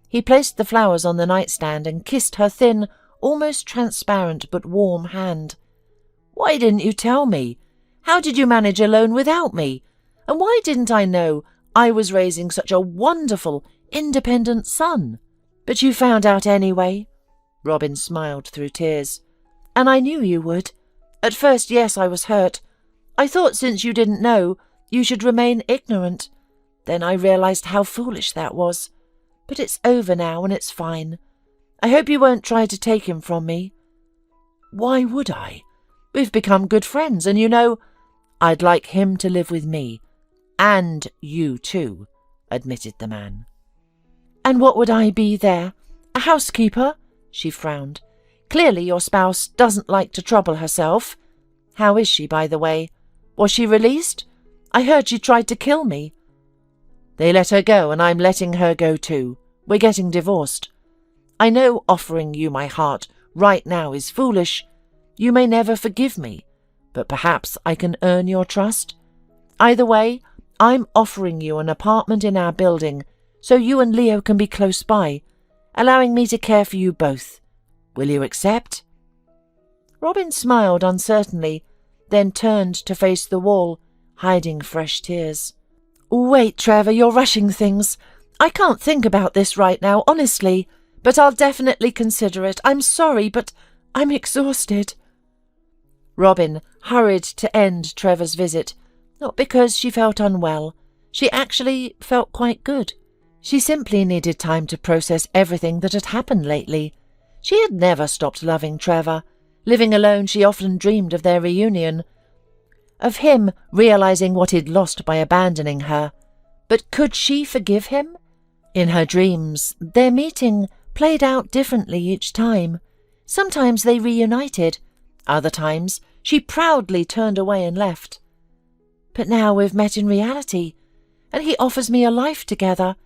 He placed the flowers on the nightstand and kissed her thin, almost transparent but warm hand. "Why didn't you tell me? How did you manage alone without me? And why didn't I know I was raising such a wonderful, independent son? But you found out anyway." Robin smiled through tears. "And I knew you would. At first, yes, I was hurt. I thought since you didn't know, you should remain ignorant. Then I realized how foolish that was. But it's over now and it's fine. I hope you won't try to take him from me." "Why would I? We've become good friends, and you know, I'd like him to live with me. And you too," admitted the man. "And what would I be there? A housekeeper?" She frowned. "Clearly your spouse doesn't like to trouble herself. How is she, by the way? Was she released? I heard she tried to kill me." "They let her go, and I'm letting her go too. We're getting divorced. I know offering you my heart right now is foolish. You may never forgive me, but perhaps I can earn your trust. Either way, I'm offering you an apartment in our building so you and Leo can be close by, allowing me to care for you both. Will you accept?" Robin smiled uncertainly, then turned to face the wall, hiding fresh tears. "Wait, Trevor, you're rushing things. I can't think about this right now, honestly, but I'll definitely consider it. I'm sorry, but I'm exhausted." Robin hurried to end Trevor's visit, not because she felt unwell. She actually felt quite good. She simply needed time to process everything that had happened lately. She had never stopped loving Trevor. Living alone, she often dreamed of their reunion, of him realizing what he'd lost by abandoning her. But could she forgive him? In her dreams, their meeting played out differently each time. Sometimes they reunited. Other times, she proudly turned away and left. But now we've met in reality, and he offers me a life together.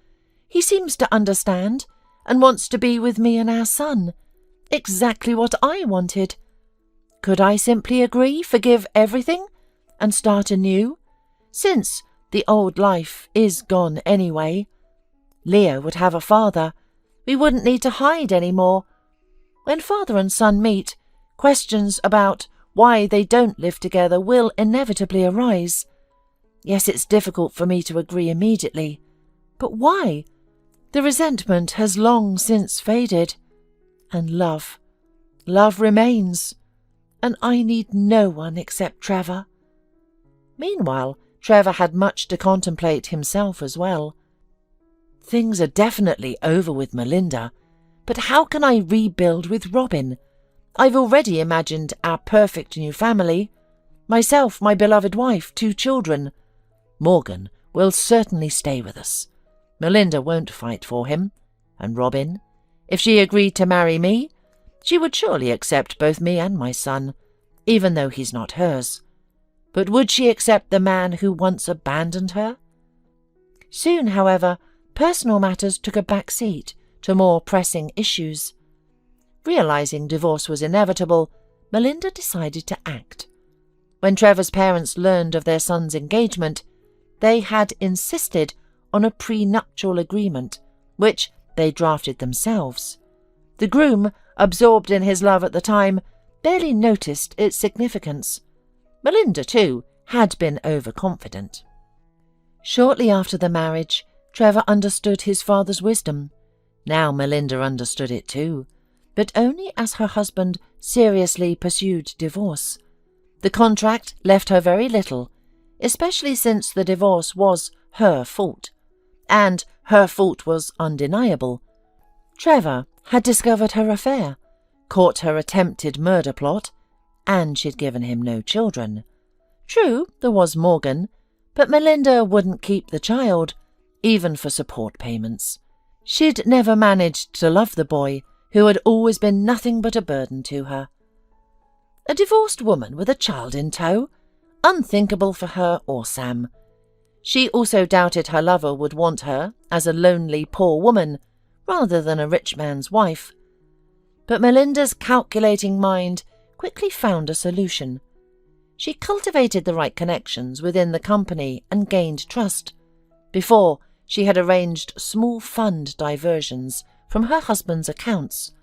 He seems to understand and wants to be with me and our son. Exactly what I wanted. Could I simply agree, forgive everything, and start anew? Since the old life is gone anyway. Leo would have a father. We wouldn't need to hide any more. When father and son meet, questions about why they don't live together will inevitably arise. Yes, it's difficult for me to agree immediately. But why? The resentment has long since faded. And love. Love remains. And I need no one except Trevor. Meanwhile, Trevor had much to contemplate himself as well. Things are definitely over with Melinda, but how can I rebuild with Robin? I've already imagined our perfect new family. Myself, my beloved wife, 2 children. Morgan will certainly stay with us. Melinda won't fight for him. And Robin? If she agreed to marry me, she would surely accept both me and my son, even though he's not hers. But would she accept the man who once abandoned her? Soon, however, personal matters took a back seat to more pressing issues. Realizing divorce was inevitable, Melinda decided to act. When Trevor's parents learned of their son's engagement, they had insisted on a prenuptial agreement, which they drafted themselves. The groom, absorbed in his love at the time, barely noticed its significance. Melinda, too, had been overconfident. Shortly after the marriage, Trevor understood his father's wisdom. Now Melinda understood it too, but only as her husband seriously pursued divorce. The contract left her very little, especially since the divorce was her fault. And her fault was undeniable. Trevor had discovered her affair, caught her attempted murder plot, and she'd given him no children. True, there was Morgan, but Melinda wouldn't keep the child, even for support payments. She'd never managed to love the boy, who had always been nothing but a burden to her. A divorced woman with a child in tow? Unthinkable for her or Sam. She also doubted her lover would want her as a lonely poor woman, rather than a rich man's wife. But Melinda's calculating mind quickly found a solution. She cultivated the right connections within the company and gained trust. Before, she had arranged small fund diversions from her husband's accounts,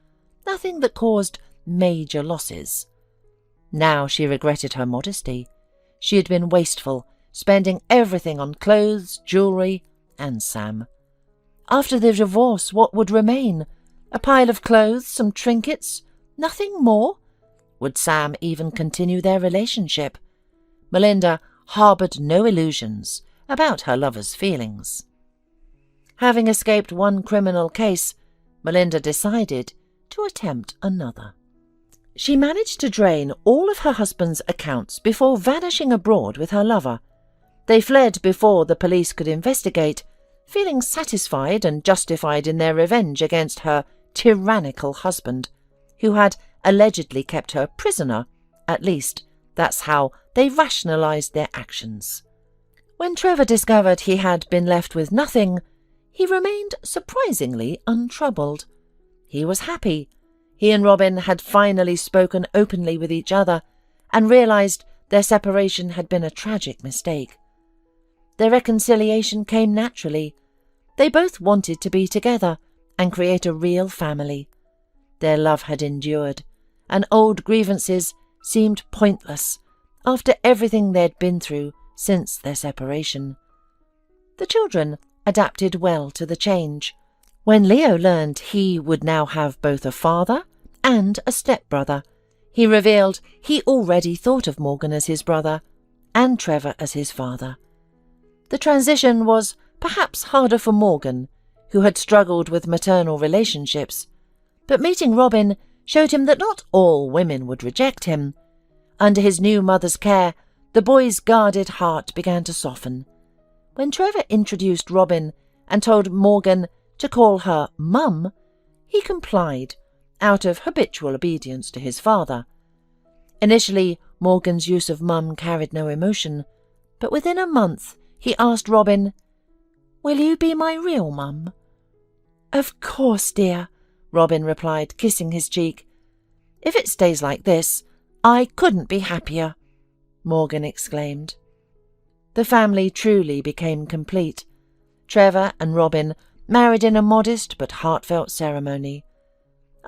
nothing that caused major losses. Now she regretted her modesty. She had been wasteful, spending everything on clothes, jewellery, and Sam. After the divorce, what would remain? A pile of clothes, some trinkets, nothing more? Would Sam even continue their relationship? Melinda harboured no illusions about her lover's feelings. Having escaped one criminal case, Melinda decided to attempt another. She managed to drain all of her husband's accounts before vanishing abroad with her lover. They fled before the police could investigate, feeling satisfied and justified in their revenge against her tyrannical husband, who had allegedly kept her prisoner. At least, that's how they rationalised their actions. When Trevor discovered he had been left with nothing, he remained surprisingly untroubled. He was happy. He and Robin had finally spoken openly with each other and realised their separation had been a tragic mistake. Their reconciliation came naturally. They both wanted to be together and create a real family. Their love had endured, and old grievances seemed pointless after everything they'd been through since their separation. The children adapted well to the change. When Leo learned he would now have both a father and a stepbrother, he revealed he already thought of Morgan as his brother and Trevor as his father. The transition was perhaps harder for Morgan, who had struggled with maternal relationships, but meeting Robin showed him that not all women would reject him. Under his new mother's care, the boy's guarded heart began to soften. When Trevor introduced Robin and told Morgan to call her Mum, he complied, out of habitual obedience to his father. Initially, Morgan's use of Mum carried no emotion, but within a month he asked Robin, "Will you be my real mum?" "Of course, dear," Robin replied, kissing his cheek. "If it stays like this, I couldn't be happier," Morgan exclaimed. The family truly became complete. Trevor and Robin married in a modest but heartfelt ceremony.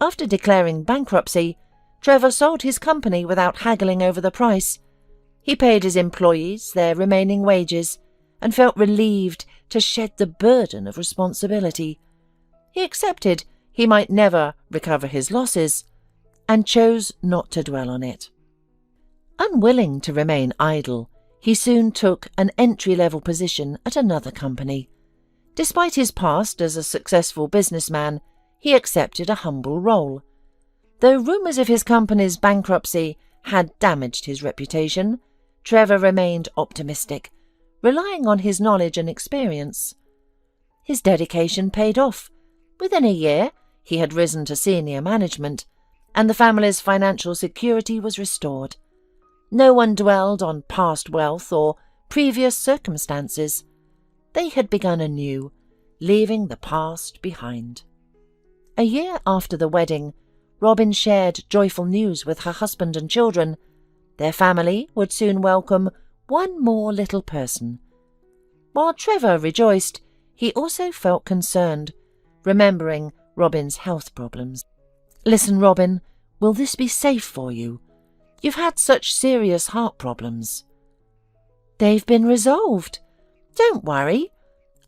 After declaring bankruptcy, Trevor sold his company without haggling over the price. He paid his employees their remaining wages and felt relieved to shed the burden of responsibility. He accepted he might never recover his losses and chose not to dwell on it. Unwilling to remain idle, he soon took an entry-level position at another company. Despite his past as a successful businessman, he accepted a humble role. Though rumours of his company's bankruptcy had damaged his reputation, Trevor remained optimistic, relying on his knowledge and experience. His dedication paid off. Within a year, he had risen to senior management, and the family's financial security was restored. No one dwelled on past wealth or previous circumstances. They had begun anew, leaving the past behind. A year after the wedding, Robin shared joyful news with her husband and children. Their family would soon welcome one more little person. While Trevor rejoiced, he also felt concerned, remembering Robin's health problems. "Listen, Robin, will this be safe for you? You've had such serious heart problems." "They've been resolved. Don't worry.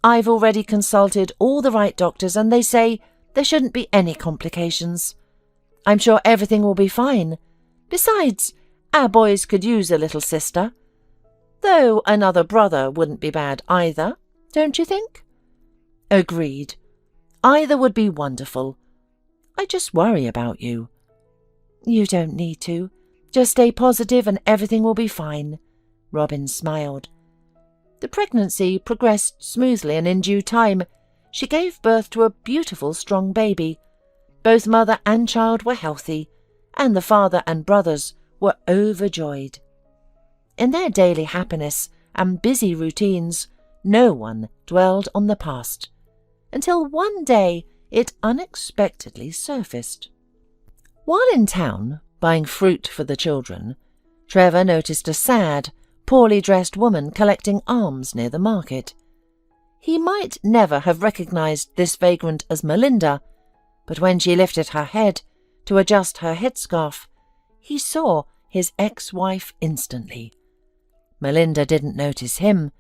I've already consulted all the right doctors and they say there shouldn't be any complications. I'm sure everything will be fine. Besides, our boys could use a little sister. Though another brother wouldn't be bad either, don't you think?" "Agreed. Either would be wonderful. I just worry about you." You don't need to. Just stay positive and everything will be fine, Robin smiled. The pregnancy progressed smoothly, and in due time she gave birth to a beautiful, strong baby. Both mother and child were healthy, and the father and brothers were overjoyed. In their daily happiness and busy routines, no one dwelled on the past, until one day it unexpectedly surfaced. While in town, buying fruit for the children, Trevor noticed a sad, poorly dressed woman collecting alms near the market. He might never have recognized this vagrant as Melinda, but when she lifted her head to adjust her headscarf, he saw his ex-wife instantly. Melinda didn't notice him.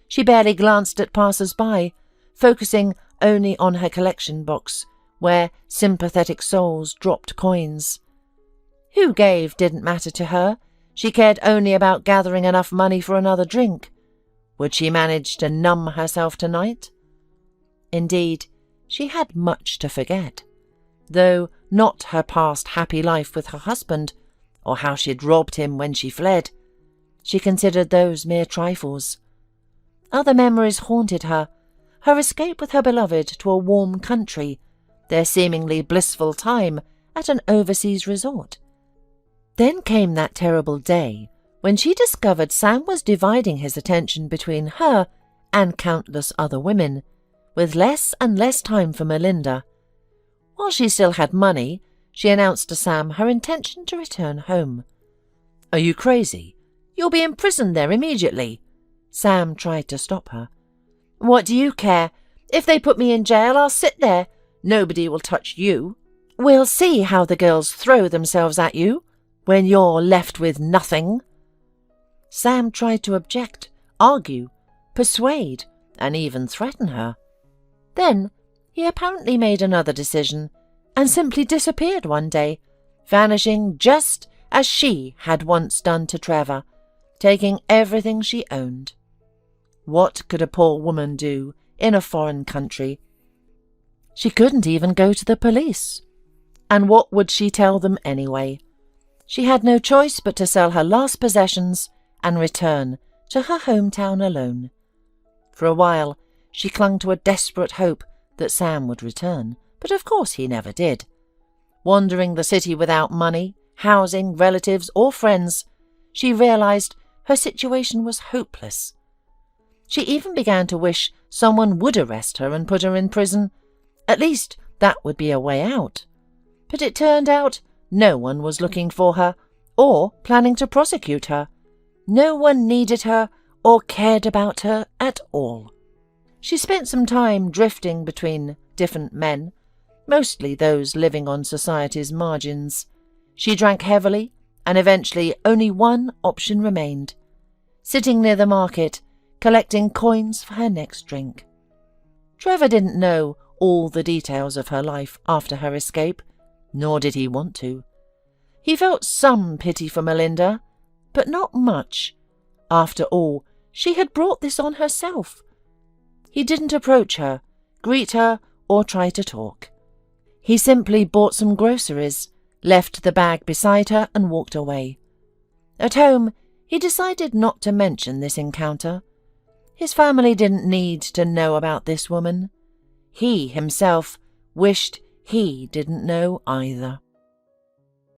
She barely glanced at passers-by, focusing only on her collection box, where sympathetic souls dropped coins. Who gave didn't matter to her. She cared only about gathering enough money for another drink. Would she manage to numb herself tonight? Indeed, she had much to forget, though not her past happy life with her husband, or how she'd robbed him when she fled. She considered those mere trifles. Other memories haunted her: her escape with her beloved to a warm country, their seemingly blissful time at an overseas resort. Then came that terrible day when she discovered Sam was dividing his attention between her and countless other women, with less and less time for Melinda. While she still had money, she announced to Sam her intention to return home. "Are you crazy? You'll be imprisoned there immediately." Sam tried to stop her. "What do you care? If they put me in jail, I'll sit there. Nobody will touch you. We'll see how the girls throw themselves at you when you're left with nothing." Sam tried to object, argue, persuade, and even threaten her. Then he apparently made another decision and simply disappeared one day, vanishing just as she had once done to Trevor, taking everything she owned. What could a poor woman do in a foreign country? She couldn't even go to the police. And what would she tell them anyway? She had no choice but to sell her last possessions and return to her hometown alone. For a while, she clung to a desperate hope that Sam would return, but of course he never did. Wandering the city without money, housing, relatives, or friends, she realized her situation was hopeless. She even began to wish someone would arrest her and put her in prison. At least that would be a way out. But it turned out no one was looking for her or planning to prosecute her. No one needed her or cared about her at all. She spent some time drifting between different men, mostly those living on society's margins. She drank heavily, and eventually only one option remained: sitting near the market, collecting coins for her next drink. Trevor didn't know all the details of her life after her escape, nor did he want to. He felt some pity for Melinda, but not much. After all, she had brought this on herself. He didn't approach her, greet her, or try to talk. He simply bought some groceries, left the bag beside her, and walked away. At home, he decided not to mention this encounter. His family didn't need to know about this woman. He himself wished he didn't know either.